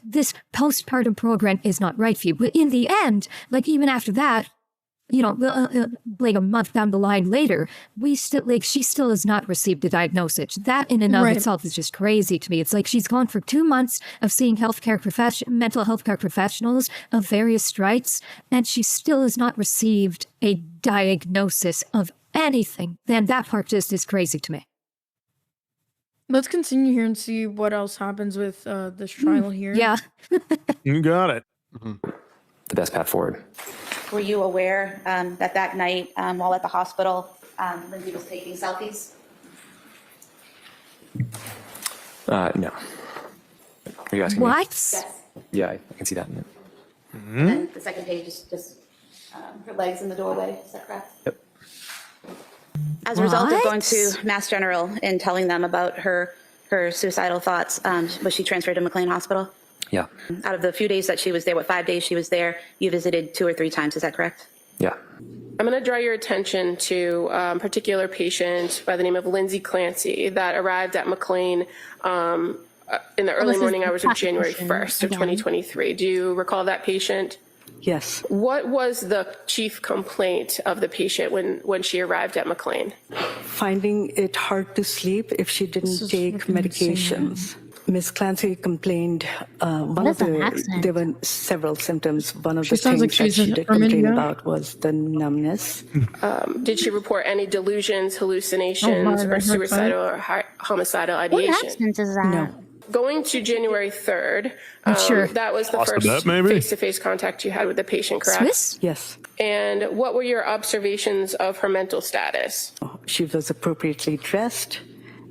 postpartum program is not right for you. But in the end, like even after that, like a month down the line later, she still has not received a diagnosis. That in and of itself is just crazy to me. It's like she's gone for 2 months of seeing mental health care professionals of various stripes, and she still has not received a diagnosis of anything. Then that part just is crazy to me. Let's continue here and see what else happens with this trial here. Yeah. You got it. The best path forward. Were you aware that night while at the hospital, Lindsey was taking selfies? No. Are you asking what? me? Yes. Yeah, I can see that. And then the second page is just her legs in the doorway. Is that correct? Yep. As a result of going to Mass General and telling them about her suicidal thoughts, was she transferred to McLean Hospital? Yeah. Out of the few days that she was there, 5 days she was there, you visited 2 or 3 times, is that correct? Yeah. I'm going to draw your attention to a particular patient by the name of Lindsey Clancy that arrived at McLean in the early morning hours of January 1st of 2023. Do you recall that patient? Yes. What was the chief complaint of the patient when she arrived at McLean? Finding it hard to sleep if she didn't take medications. Miss Clancy complained there were several symptoms. One of the things that she did complain about was the numbness. Did she report any delusions, hallucinations, or suicidal or homicidal ideation? What absence is that? No. Going to January 3rd, that was the first face-to-face contact you had with the patient, correct? Swiss? Yes. And what were your observations of her mental status? She was appropriately dressed.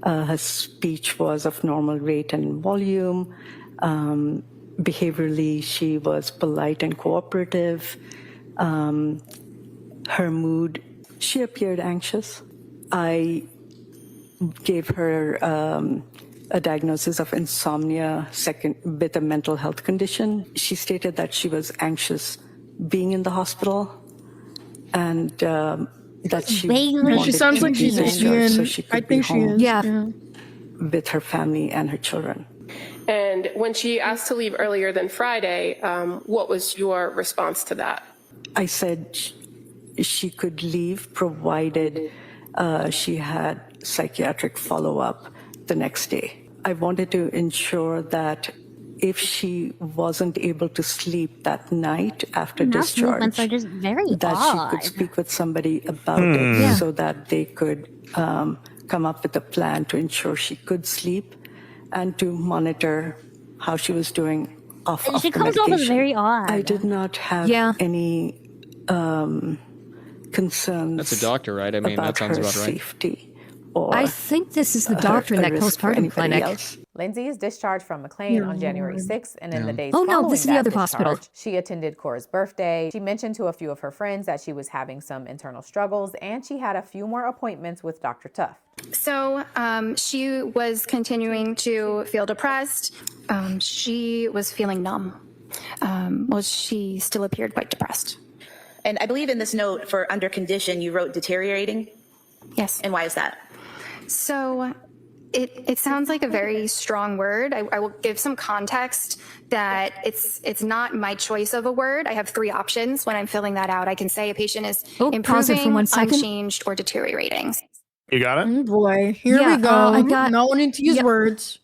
Her speech was of normal rate and volume. Behaviorally, she was polite and cooperative. Her mood, she appeared anxious. I gave her a diagnosis of insomnia with a mental health condition. She stated that she was anxious being in the hospital and that she wanted she sounds to like be she's discharged so she could I think be home she is. with her family and her children. And when she asked to leave earlier than Friday, what was your response to that? I said she could leave provided she had psychiatric follow-up the next day. I wanted to ensure that if she wasn't able to sleep that night after discharge, are just very that odd. she could speak with somebody about it so that they could come up with a plan to ensure she could sleep and to monitor how she was doing off She the comes off as medication. very odd. I did not have any concerns. That's a doctor, right? I mean, about that sounds her about right. Safety or I think this is the doctor in that postpartum clinic. Lindsey is discharged from McLean on January 6th, and in the days Oh, no, following this is the that other hospital. discharge, she attended Cora's birthday. She mentioned to a few of her friends that she was having some internal struggles, and she had a few more appointments with Dr. Tuft. So she was continuing to feel depressed. She was feeling numb. She still appeared quite depressed. And I believe in this note for under condition, you wrote deteriorating. Yes. And why is that? So it sounds like a very strong word. I will give some context that it's not my choice of a word. I have three options when I'm filling that out. I can say a patient is pause it for improving, 1 second. unchanged, or deteriorating. You got it? Oh boy, here we go. I got not wanting to use words.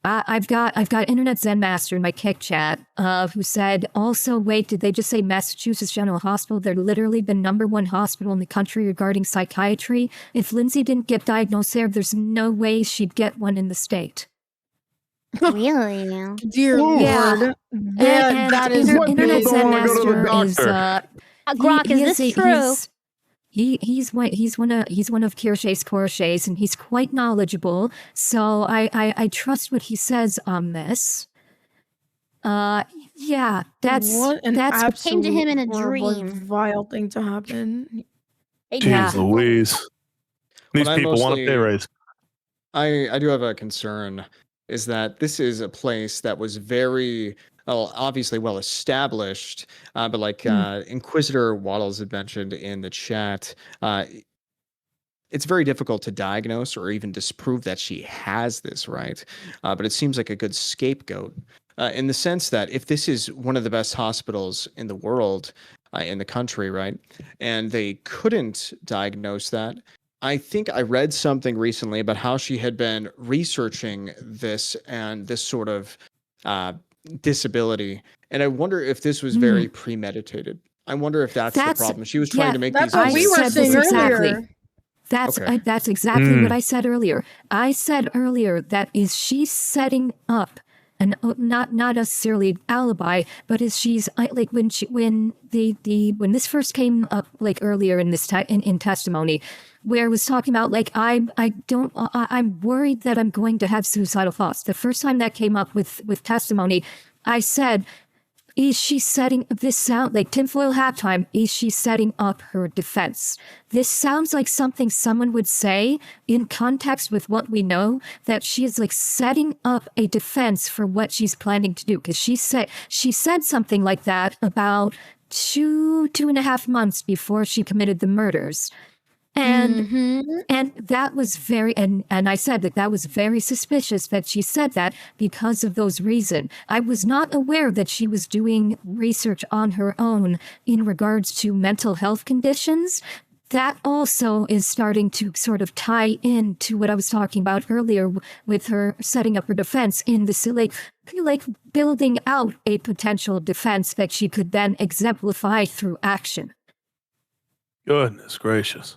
I've got Internet Zen Master in my Kick chat who said, also, wait, did they just say Massachusetts General Hospital? They're literally the #1 hospital in the country regarding psychiatry. If Lindsey didn't get diagnosed there, there's no way she'd get one in the state. Really? Dear Lord. Yeah. And that is what Internet people Zen don't wanna go to the Master is doctor. Grok, is this true? He's one of Kirsch's, and he's quite knowledgeable. So I trust what he says on this. Yeah, that's came to him in a horrible, dream. vile thing to happen. Jeez Louise. These What I people want a mostly- pay raise. I do have a concern, is that this is a place that was very, obviously well established, but like Inquisitor Waddles had mentioned in the chat, it's very difficult to diagnose or even disprove that she has this, right? But it seems like a good scapegoat in the sense that if this is one of the best hospitals in the world, in the country, right, and they couldn't diagnose that, I think I read something recently about how she had been researching this and this sort of disability. And I wonder if this was very premeditated. I wonder if that's the problem. She was trying to make these. That's what we were saying earlier. That's exactly what I said earlier. I said earlier that is she setting up and not necessarily alibi, but is she's like when this first came up like earlier in this in testimony, where it was talking about like I'm worried that I'm going to have suicidal thoughts. The first time that came up with testimony, I said, is she setting this sound like tinfoil hat time? Is she setting up her defense? This sounds like something someone would say in context with what we know, that she is like setting up a defense for what she's planning to do. Because she said something like that about 2.5 months before she committed the murders. And that was very, and I said that was very suspicious that she said that because of those reasons. I was not aware that she was doing research on her own in regards to mental health conditions. that also is starting to sort of tie into what I was talking about earlier with her setting up her defense in the like building out a potential defense that she could then exemplify through action. Goodness gracious.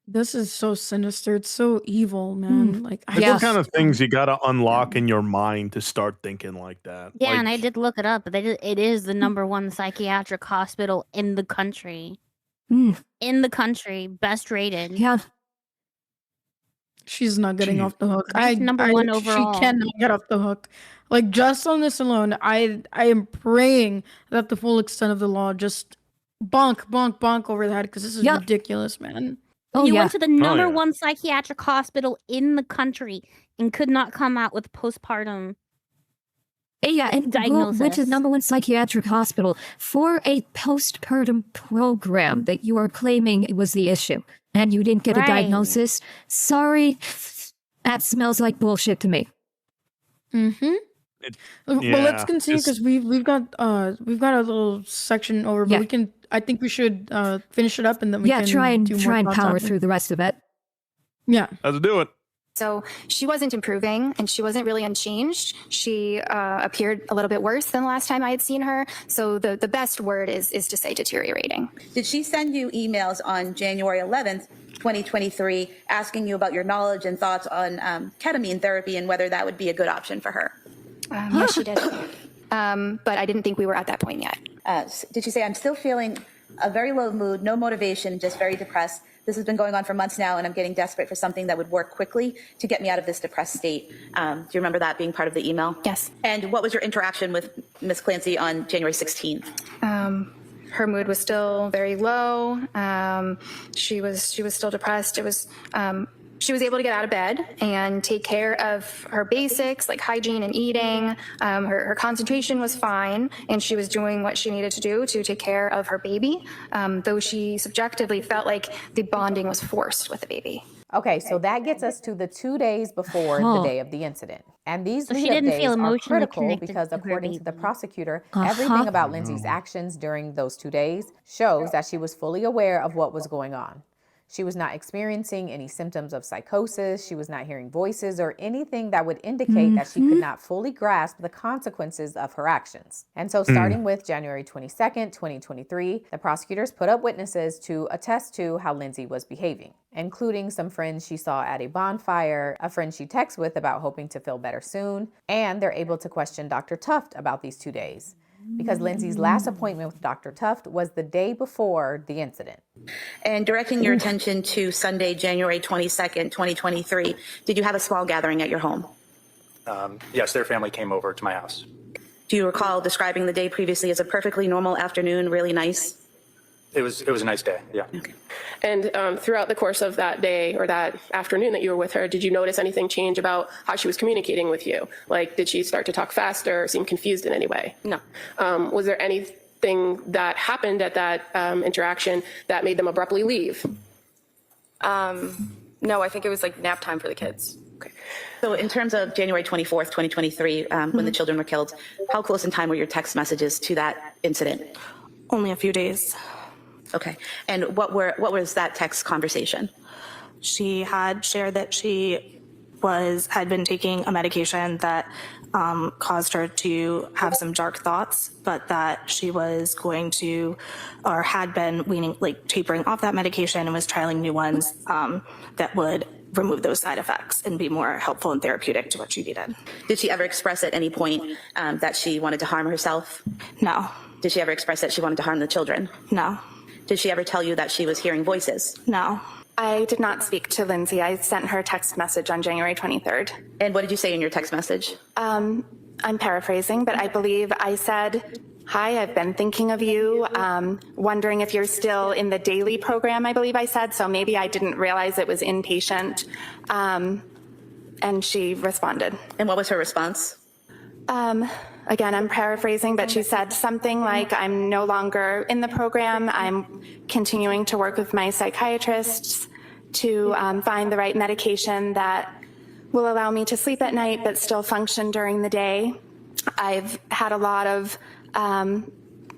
This is so sinister. It's so evil, man. Like, What kind of things you got to unlock in your mind to start thinking like that? Yeah, like, and I did look it up. It is the #1 psychiatric hospital in the country. In the country, best rated. Yeah. She's not getting off the hook. #1 overall. She cannot get off the hook. Like, just on this alone, I am praying that the full extent of the law just bonk over the head, because this is ridiculous, man. You went to the #1 psychiatric hospital in the country and could not come out with postpartum and diagnosis. Went to the #1 psychiatric hospital for a postpartum program that you are claiming was the issue, and you didn't get a diagnosis. Sorry, that smells like bullshit to me. Well, let's continue, because we've got a little section over, but we can. I think we should finish it up, and then we can try and power it. through the rest of it. Yeah, let's do it. So she wasn't improving, and she wasn't really unchanged. She appeared a little bit worse than the last time I had seen her. So the best word is to say deteriorating. Did she send you emails on January 11th, 2023, asking you about your knowledge and thoughts on ketamine therapy and whether that would be a good option for her? Yes, she did. But I didn't think we were at that point yet. Did she say, I'm still feeling a very low mood, no motivation, just very depressed? This has been going on for months now, and I'm getting desperate for something that would work quickly to get me out of this depressed state. Do you remember that being part of the email? Yes. And what was your interaction with Ms. Clancy on January 16th? Her mood was still very low. She was still depressed. It was she was able to get out of bed and take care of her basics like hygiene and eating. Her concentration was fine, and she was doing what she needed to do to take care of her baby, though she subjectively felt like the bonding was forced with the baby. Okay, so that gets us to the 2 days before the day of the incident. And these she lead-up didn't days feel are emotionally critical connected because, to her according to the baby. prosecutor, everything about Lindsey's actions during those 2 days shows that she was fully aware of what was going on. She was not experiencing any symptoms of psychosis. She was not hearing voices or anything that would indicate that she could not fully grasp the consequences of her actions. And so starting with January 22nd, 2023, the prosecutors put up witnesses to attest to how Lindsey was behaving, including some friends she saw at a bonfire, a friend she texted with about hoping to feel better soon, and they're able to question Dr. Tuft about these 2 days, because Lindsey's last appointment with Dr. Tuft was the day before the incident. And directing your attention to Sunday, January 22nd, 2023, did you have a small gathering at your home? Yes, their family came over to my house. Do you recall describing the day previously as a perfectly normal afternoon, really nice? It was a nice day, yeah. Okay. And throughout the course of that day or that afternoon that you were with her, did you notice anything change about how she was communicating with you? Like, did she start to talk faster or seem confused in any way? No. Was there anything that happened at that interaction that made them abruptly leave? No, I think it was like nap time for the kids. Okay. So in terms of January 24th, 2023, when the children were killed, how close in time were your text messages to that incident? Only a few days. Okay. And what was that text conversation? She had shared that she had been taking a medication that caused her to have some dark thoughts, but that she was going to, or had been tapering off that medication and was trialing new ones that would remove those side effects and be more helpful and therapeutic to what she needed. Did she ever express at any point that she wanted to harm herself? No. Did she ever express that she wanted to harm the children? No. Did she ever tell you that she was hearing voices? No. I did not speak to Lindsey. I sent her a text message on January 23rd. And what did you say in your text message? I'm paraphrasing, but I believe I said, "Hi, I've been thinking of you, wondering if you're still in the daily program," I believe I said. So maybe I didn't realize it was inpatient. And she responded. And what was her response? Again, I'm paraphrasing, but she said something like, "I'm no longer in the program. I'm continuing to work with my psychiatrists to find the right medication that will allow me to sleep at night but still function during the day. I've had a lot of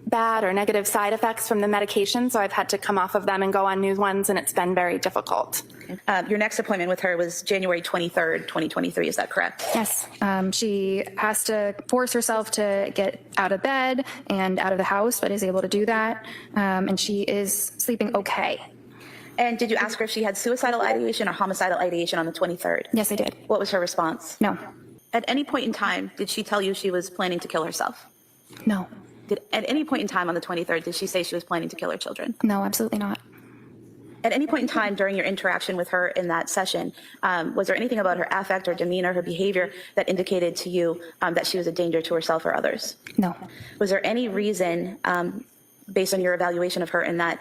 bad or negative side effects from the medication, so I've had to come off of them and go on new ones, and it's been very difficult. Your next appointment with her was January 23rd, 2023. Is that correct? Yes. She has to force herself to get out of bed and out of the house, but is able to do that. And she is sleeping okay. And did you ask her if she had suicidal ideation or homicidal ideation on the 23rd? Yes, I did. What was her response? No. At any point in time, did she tell you she was planning to kill herself? No. At any point in time on the 23rd, did she say she was planning to kill her children? No, absolutely not. At any point in time during your interaction with her in that session, was there anything about her affect or demeanor, her behavior that indicated to you that she was a danger to herself or others? No. Was there any reason, based on your evaluation of her in that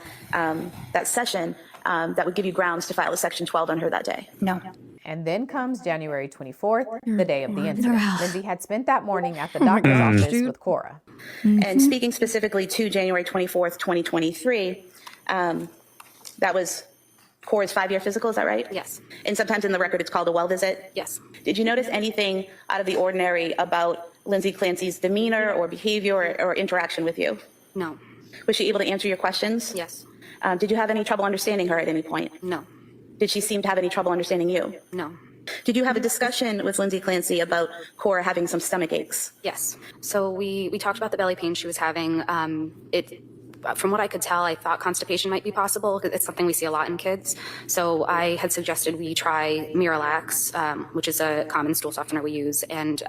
session, that would give you grounds to file a Section 12 on her that day? No. And then comes January 24th, the day of the incident. Lindsey had spent that morning at the doctor's office with Cora. And speaking specifically to January 24th, 2023, that was Cora's 5-year physical, is that right? Yes. And sometimes in the record it's called a well visit? Yes. Did you notice anything out of the ordinary about Lindsey Clancy's demeanor or behavior or interaction with you? No. Was she able to answer your questions? Yes. Did you have any trouble understanding her at any point? No. Did she seem to have any trouble understanding you? No. Did you have a discussion with Lindsey Clancy about Cora having some stomach aches? Yes. So we talked about the belly pain she was having. From what I could tell, I thought constipation might be possible because it's something we see a lot in kids. So I had suggested we try Miralax, which is a common stool softener we use, and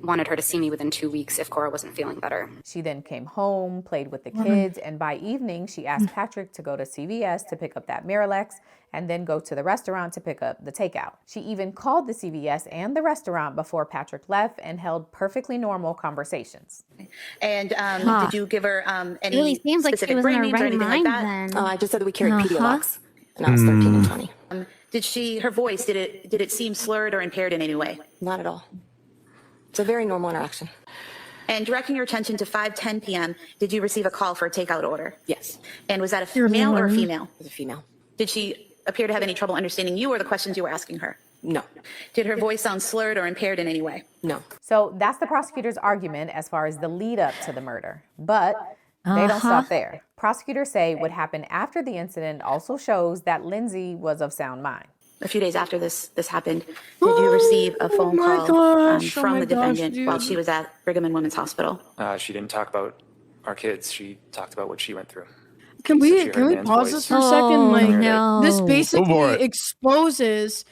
wanted her to see me within 2 weeks if Cora wasn't feeling better. She then came home, played with the kids, and by evening, she asked Patrick to go to CVS to pick up that Miralax and then go to the restaurant to pick up the takeout. She even called the CVS and the restaurant before Patrick left and held perfectly normal conversations. And did you give her any really seems like specific she was brand in names her or right anything like mind that? then. I just said that we carried Pedialyte, and I was 13 and 20. Did her voice, did it seem slurred or impaired in any way? Not at all. It's a very normal interaction. And directing your attention to 5:10 p.m., did you receive a call for a takeout order? Yes. And was that a male or a female? It was a female. Did she appear to have any trouble understanding you or the questions you were asking her? No. Did her voice sound slurred or impaired in any way? No. So that's the prosecutor's argument as far as the lead up to the murder. But they don't stop there. Prosecutors say what happened after the incident also shows that Lindsey was of sound mind. A few days after this happened, did you receive a phone call from the defendant while she was at Brigham and Women's Hospital? She didn't talk about our kids. She talked about what she went through. Can we pause this for a second? Like, no. This basically exposes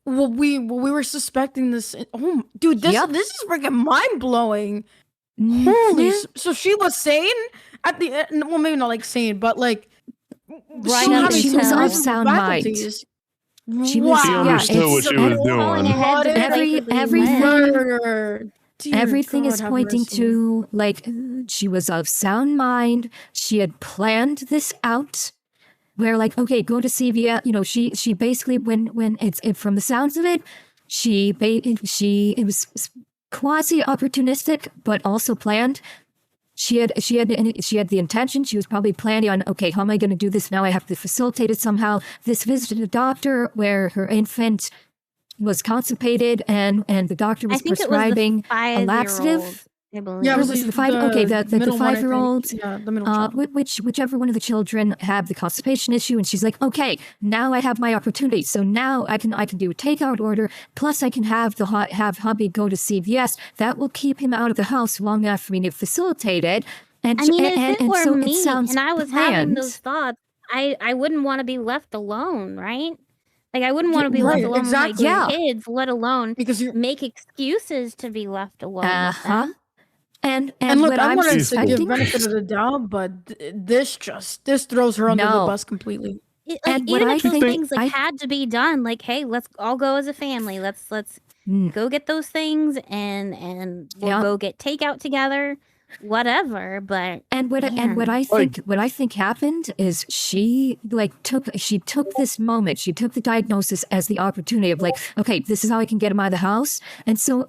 what we were suspecting. This, oh, dude, this is freaking mind blowing. Holy, so she was sane at the end. Well, maybe not like sane, but like she was of sound mind. She was, she understood what she was doing. Everything is pointing to like she was of sound mind. She had planned this out. Where like, okay, go to CVS. You know, she basically when it's from the sounds of it, it was quasi opportunistic, but also planned. She had the intention. She was probably planning on, okay, how am I going to do this now? I have to facilitate it somehow. This visit to the doctor where her infant was constipated and the doctor was prescribing a laxative. Yeah, was the 5-year-old, yeah, the middle child. Whichever one of the children have the constipation issue, and she's like, okay, now I have my opportunity. So now I can do a takeout order. Plus, I can have hubby go to CVS. That will keep him out of the house long enough for me to facilitate it. And I mean, if it were so me it sounds and I was planned. having those thoughts, I wouldn't want to be left alone, right? Like I wouldn't want to be left alone with my kids, let alone because you make excuses to be left alone with them. And look, what I I'm wanted to suspecting, give benefit of the doubt, but this throws her under the bus completely. And even what if those things had to be done, like, hey, let's all go as a family. Let's go get those things and we'll go get takeout together, whatever. But what I think happened is she took this moment, she took the diagnosis as the opportunity of like, okay, this is how I can get him out of the house, and so.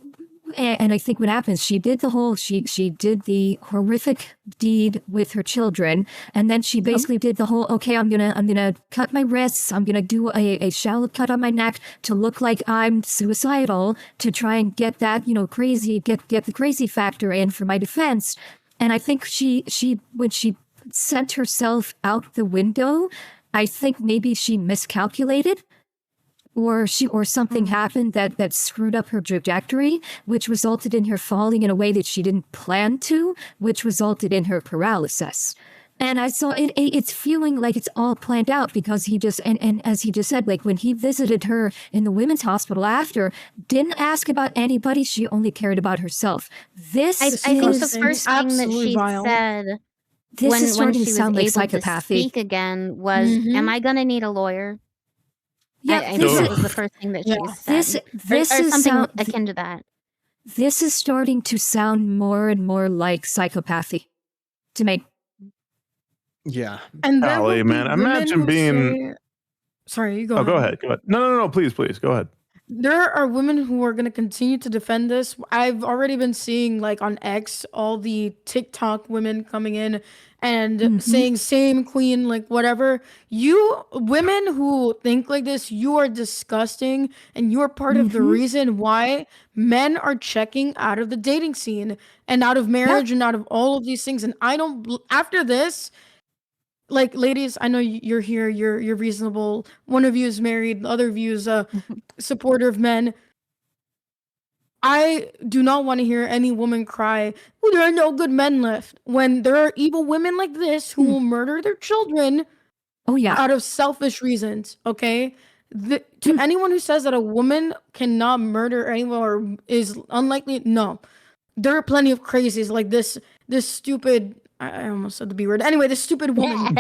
And I think what happens, she did the horrific deed with her children, and then she basically did the whole, okay, I'm gonna cut my wrists, I'm gonna do a shallow cut on my neck to look like I'm suicidal to try and get that, crazy, get the crazy factor in for my defense. And I think she when she sent herself out the window, I think maybe she miscalculated, or something happened that screwed up her trajectory, which resulted in her falling in a way that she didn't plan to, which resulted in her paralysis. And I saw it's feeling like it's all planned out, because he just, and as he just said, like when he visited her in the women's hospital after, didn't ask about anybody. She only cared about herself. This I think the first thing that she said This is when starting she to was sound like able to psychopathy. speak again was, "Am I gonna need a lawyer?" Yeah, I think that was the first thing that she said. This or is something akin to that. This is starting to sound more and more like psychopathy to me. Yeah. And there Golly, will be man, women imagine who being. say, sorry, you go Oh, ahead. go ahead. Go ahead. No. Please, go ahead. There are women who are going to continue to defend this. I've already been seeing, like, on X, all the TikTok women coming in and saying same queen, like whatever. You women who think like this, you are disgusting, and you are part of the reason why men are checking out of the dating scene and out of marriage and out of all of these things. And I don't, after this, like, ladies, I know you're here, you're reasonable. One of you is married, the other of you is a supporter of men. I do not want to hear any woman cry, "Oh, there are no good men left," when there are evil women like this who will murder their children out of selfish reasons, okay? To anyone who says that a woman cannot murder anyone or is unlikely, no. There are plenty of crazies like this stupid, I almost said the B word. Anyway, this stupid woman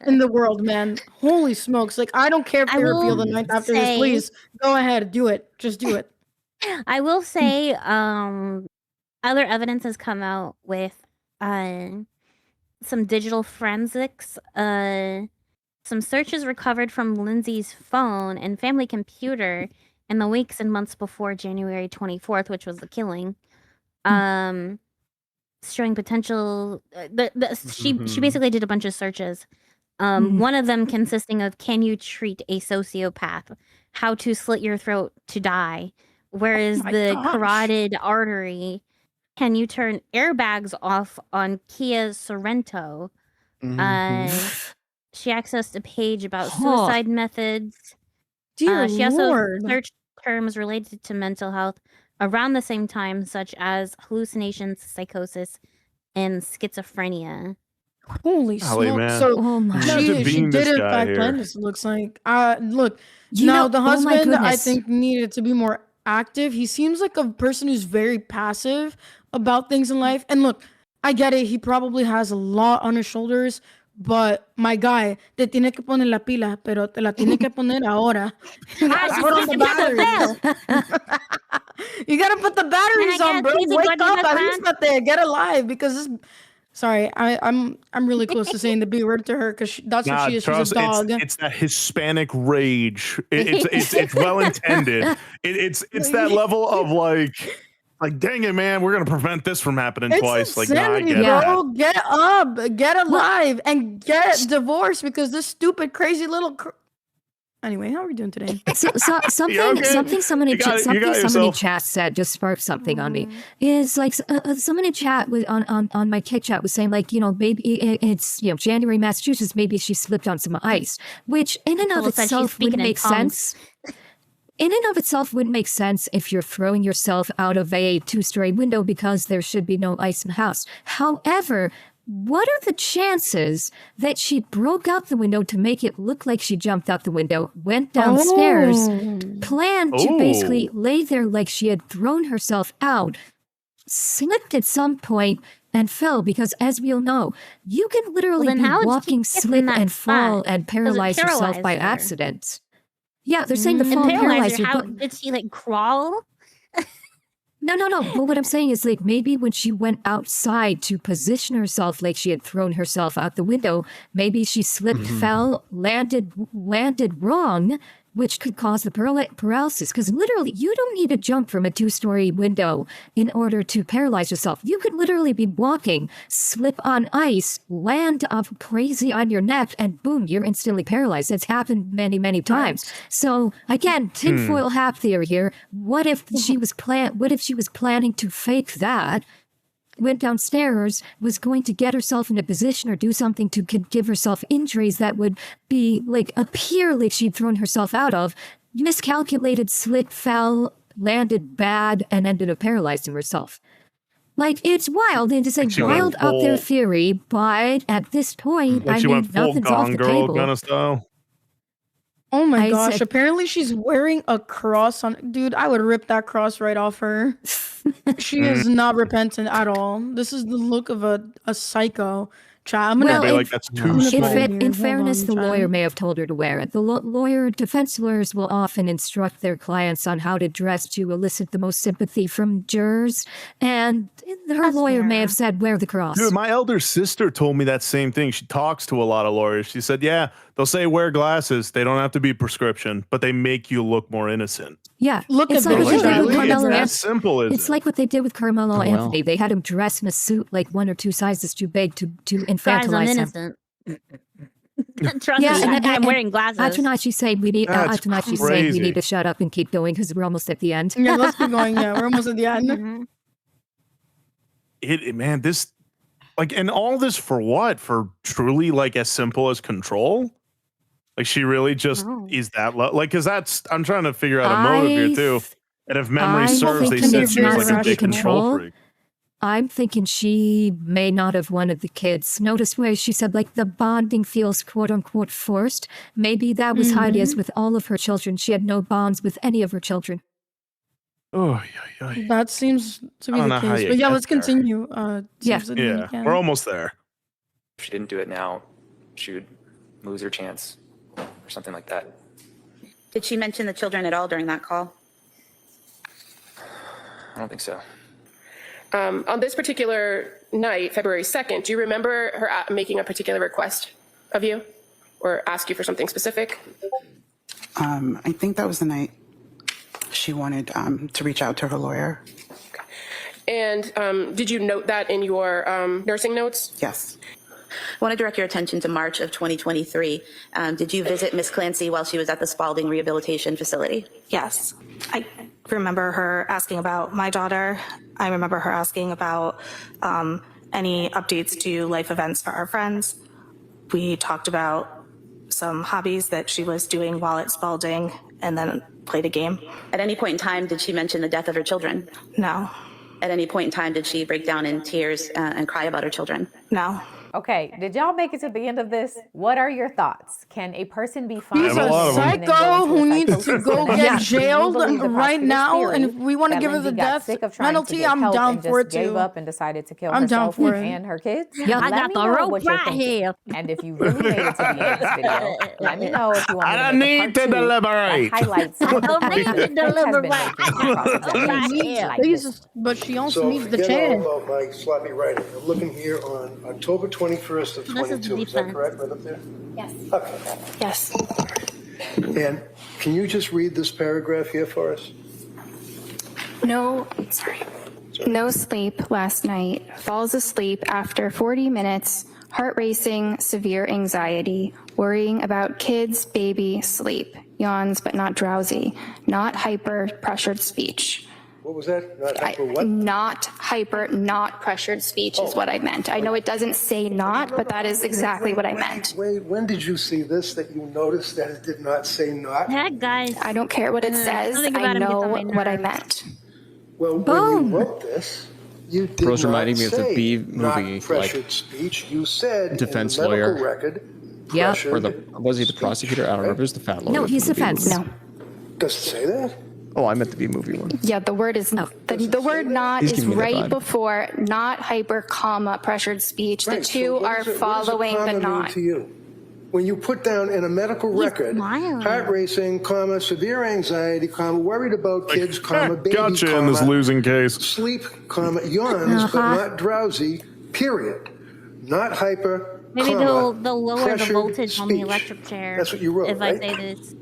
in the world, man. Holy smokes. Like, I don't care if they repeal the ninth after this. Please, go ahead. Do it. Just do it. I will say, other evidence has come out with some digital forensics. Some searches recovered from Lindsey's phone and family computer in the weeks and months before January 24th, which was the killing. Showing potential. She basically did a bunch of searches. One of them consisting of, "Can you treat a sociopath? How to slit your throat to die?" Whereas the carotid artery, "Can you turn airbags off on Kia Sorrento?" She accessed a page about suicide methods. Dear she also Lord. searched terms related to mental health around the same time, such as hallucinations, psychosis, and schizophrenia. Holy smokes. Man. So she did in fact plan this, looks like. Look, the husband, I think, needed to be more active. He seems like a person who's very passive about things in life. And look, I get it. He probably has a lot on his shoulders. But my guy, te tiene que poner la pila, pero te la tiene que poner ahora. You gotta put on the batteries. You gotta put the batteries on, bro. Wake up, avístate, get alive, because this. Sorry, I'm really close to saying the B word to her, because that's what she is. She's a dog. It's that Hispanic rage. It's well intended. It's that level of like, dang it, man, we're gonna prevent this from happening twice. Insanity, bro. Get up, get alive, and get divorced, because this stupid, crazy little. Anyway, how are we doing today? Something someone in chat said just sparked something on me. Is like someone in chat on my Kick chat was saying, like, maybe it's January, Massachusetts. Maybe she slipped on some ice, which in and of itself wouldn't make sense. In and of itself wouldn't make sense if you're throwing yourself out of a 2-story window, because there should be no ice in the house. However, what are the chances that she broke out the window to make it look like she jumped out the window, went downstairs, planned to basically lay there like she had thrown herself out, slipped at some point, and fell? Because as we all know, you can literally be walking, slip, and fall and paralyze yourself by accident. Yeah, they're saying the fall paralyzed her. How did she, like, crawl? No. But what I'm saying is, like, maybe when she went outside to position herself like she had thrown herself out the window, maybe she slipped, fell, landed wrong, which could cause the paralysis. Because literally, you don't need to jump from a 2-story window in order to paralyze yourself. You could literally be walking, slip on ice, land up crazy on your neck, and boom, you're instantly paralyzed. It's happened many, many times. So again, tinfoil hat theory here. What if she was planning to fake that went downstairs, was going to get herself in a position or do something to give herself injuries that would be like appear like she'd thrown herself out of, miscalculated, slipped, fell, landed bad, and ended up paralyzing herself. Like, it's wild, and it's like wild up their theory, but at this point, I mean, nothing's off the table. Kind of style. Oh my gosh, apparently she's wearing a cross on. Dude, I would rip that cross right off her. She is not repentant at all. This is the look of a psycho. I'm gonna be like, that's too small. In fairness, the lawyer may have told her to wear it. The defense lawyers will often instruct their clients on how to dress to elicit the most sympathy from jurors. And her lawyer may have said, wear the cross. Dude, my elder sister told me that same thing. She talks to a lot of lawyers. She said, yeah, they'll say wear glasses. They don't have to be prescription, but they make you look more innocent. Yeah, look it's at like what they did with Carmelo It's as simple as It's like what they did with Carmelo Anthony. They had him dress in a suit like 1 or 2 sizes too big to infantilize him. Innocent. Trust me, I'm wearing glasses. Atanashi said we need to shut up and keep going because we're almost at the end. Yeah, let's keep going. Yeah, we're almost at the end. Man, this, like, and all this for what? For truly like as simple as control? Like, she really just is that like, because I'm trying to figure out a motive here too. And if memory serves, they said she was like a big control freak. I'm thinking she may not have wanted the kids. Notice where she said, like, the bonding feels quote unquote forced. Maybe that was Heidi, as with all of her children. She had no bonds with any of her children. Oh, yeah. That seems to be the case. But yeah, let's continue. We're almost there. If she didn't do it now, she would lose her chance or something like that. Did she mention the children at all during that call? I don't think so. On this particular night, February 2nd, do you remember her making a particular request of you or ask you for something specific? I think that was the night she wanted to reach out to her lawyer. And did you note that in your nursing notes? Yes. I want to direct your attention to March of 2023. Did you visit Miss Clancy while she was at the Spalding Rehabilitation Facility? Yes. I remember her asking about my daughter. I remember her asking about any updates to life events for our friends. We talked about some hobbies that she was doing while at Spalding and then played a game. At any point in time, did she mention the death of her children? No. At any point in time, did she break down in tears and cry about her children? No. Okay, did y'all make it to the end of this? What are your thoughts? Can a person be fined? He's a psycho who needs to go get jailed right now, and if we want to give her the death penalty, I'm down for it too. Gave up and decided to kill herself and her kids. Yeah, I got the rope right here. And if you really made it to the end of this video, let me know if you want I need to deliberate. Highlights. I don't need to deliberate. But she also So needs the forget chance. all about my sloppy writing. I'm looking here on October 21st of 22. Is that correct, right up there? Yes. Okay. Yes. And can you just read this paragraph here for us? No sleep last night. Falls asleep after 40 minutes. Heart racing, severe anxiety. Worrying about kids, baby, sleep. Yawns but not drowsy. Not hyper, pressured speech. What was that? Not hyper what? Not hyper, not pressured speech is what I meant. I know it doesn't say not, but that is exactly what I meant. Wait, when did you see this that you noticed that it did not say not? Heck, guys. I don't care what it says. I know what I meant. Well, when you wrote this, you did Bro's not reminding me of the say B movie, not pressured like, speech. You said defense in the medical lawyer. record, Yeah. Or was he the prosecutor? I don't remember. It was the fat lawyer. No, he's defense. No. Does it say that? Oh, I meant the B movie one. Yeah, the word is the word not He's is giving me that right vibe. before not hyper, comma, pressured speech. Right, The so two what are is it- following what does the a comma mean not. to you? When you put down in a medical record, smiling. heart racing, comma, severe anxiety, comma, worried about kids, comma, baby, Gotcha comma, in this losing case. sleep, comma, yawns, but not drowsy, period. Not hyper, Maybe comma, they'll lower the pressured voltage on the speech. electric chair. That's what you wrote, if right? I say this.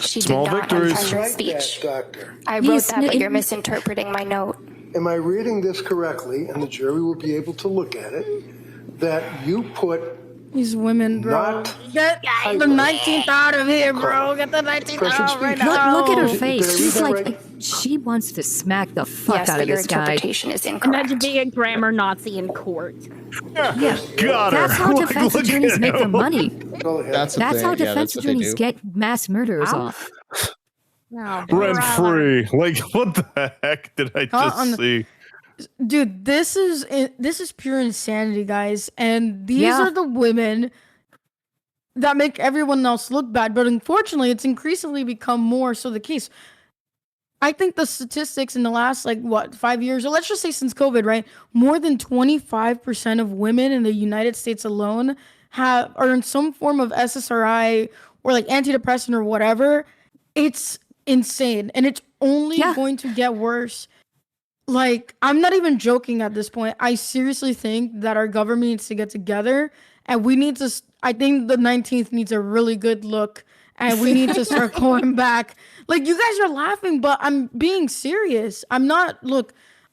She Small did not victories. have pressured Write speech. that, doctor. I wrote that, but you're misinterpreting my note. Am I reading this correctly, and the jury will be able to look at it, that you put These women, bro. Get the 19th out of here, bro. Get the 19th out right now. Look at her face. She's like, she wants to smack the fuck out of this guy. Interpretation is incorrect. Imagine being a grammar Nazi in court. Yeah, got her. that's how defense attorneys make their money. That's how defense attorneys get mass murderers off. Rent free. Like, what the heck did I just see? Dude, this is pure insanity, guys. And these are the women that make everyone else look bad. But unfortunately, it's increasingly become more so the case. I think the statistics in the last, 5 years, or let's just say since COVID, right? More than 25% of women in the United States alone are in some form of SSRI or antidepressant or whatever. It's insane. And it's only going to get worse. I'm not even joking at this point. I seriously think that our government needs to get together and we need to, I think the 19th needs a really good look and we need to start going back. You guys are laughing, but I'm being serious. I'm not,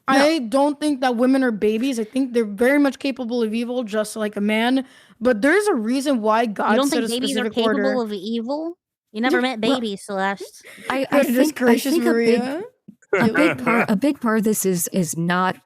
I don't think that women are babies. I think they're very much capable of evil, just like a man. But there's a reason why God set a specific order. You don't think babies are capable of evil? You never met babies, Celeste. I think a big part of this is not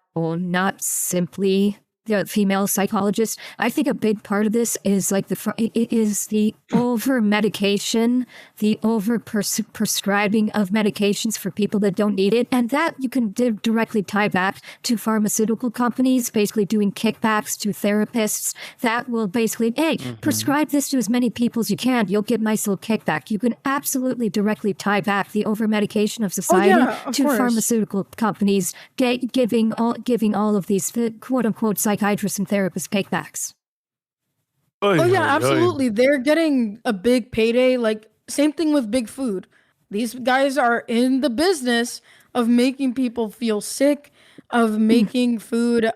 simply the female psychologist. I think a big part of this is it is the over medication, the over prescribing of medications for people that don't need it, and that you can directly tie back to pharmaceutical companies basically doing kickbacks to therapists that will basically, prescribe this to as many people as you can, you'll get a nice little kickback. You can absolutely directly tie back the over medication of society to pharmaceutical companies giving all of these quote unquote psychiatrists and therapists kickbacks. Absolutely. They're getting a big payday. Same thing with big food. These guys are in the business of making people feel sick, of making food,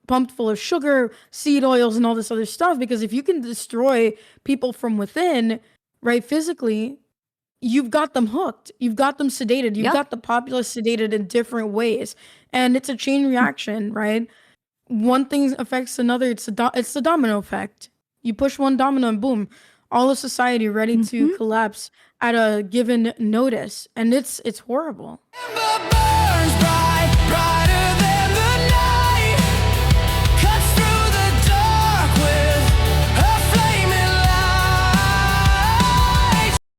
pumped full of sugar, seed oils, and all this other stuff. Because if you can destroy people from within, right, physically, you've got them hooked. You've got them sedated. You've got the populace sedated in different ways. And it's a chain reaction, right? One thing affects another. It's the domino effect. You push one domino and boom, all of society ready to collapse at a given notice. And it's horrible. Burns bright, brighter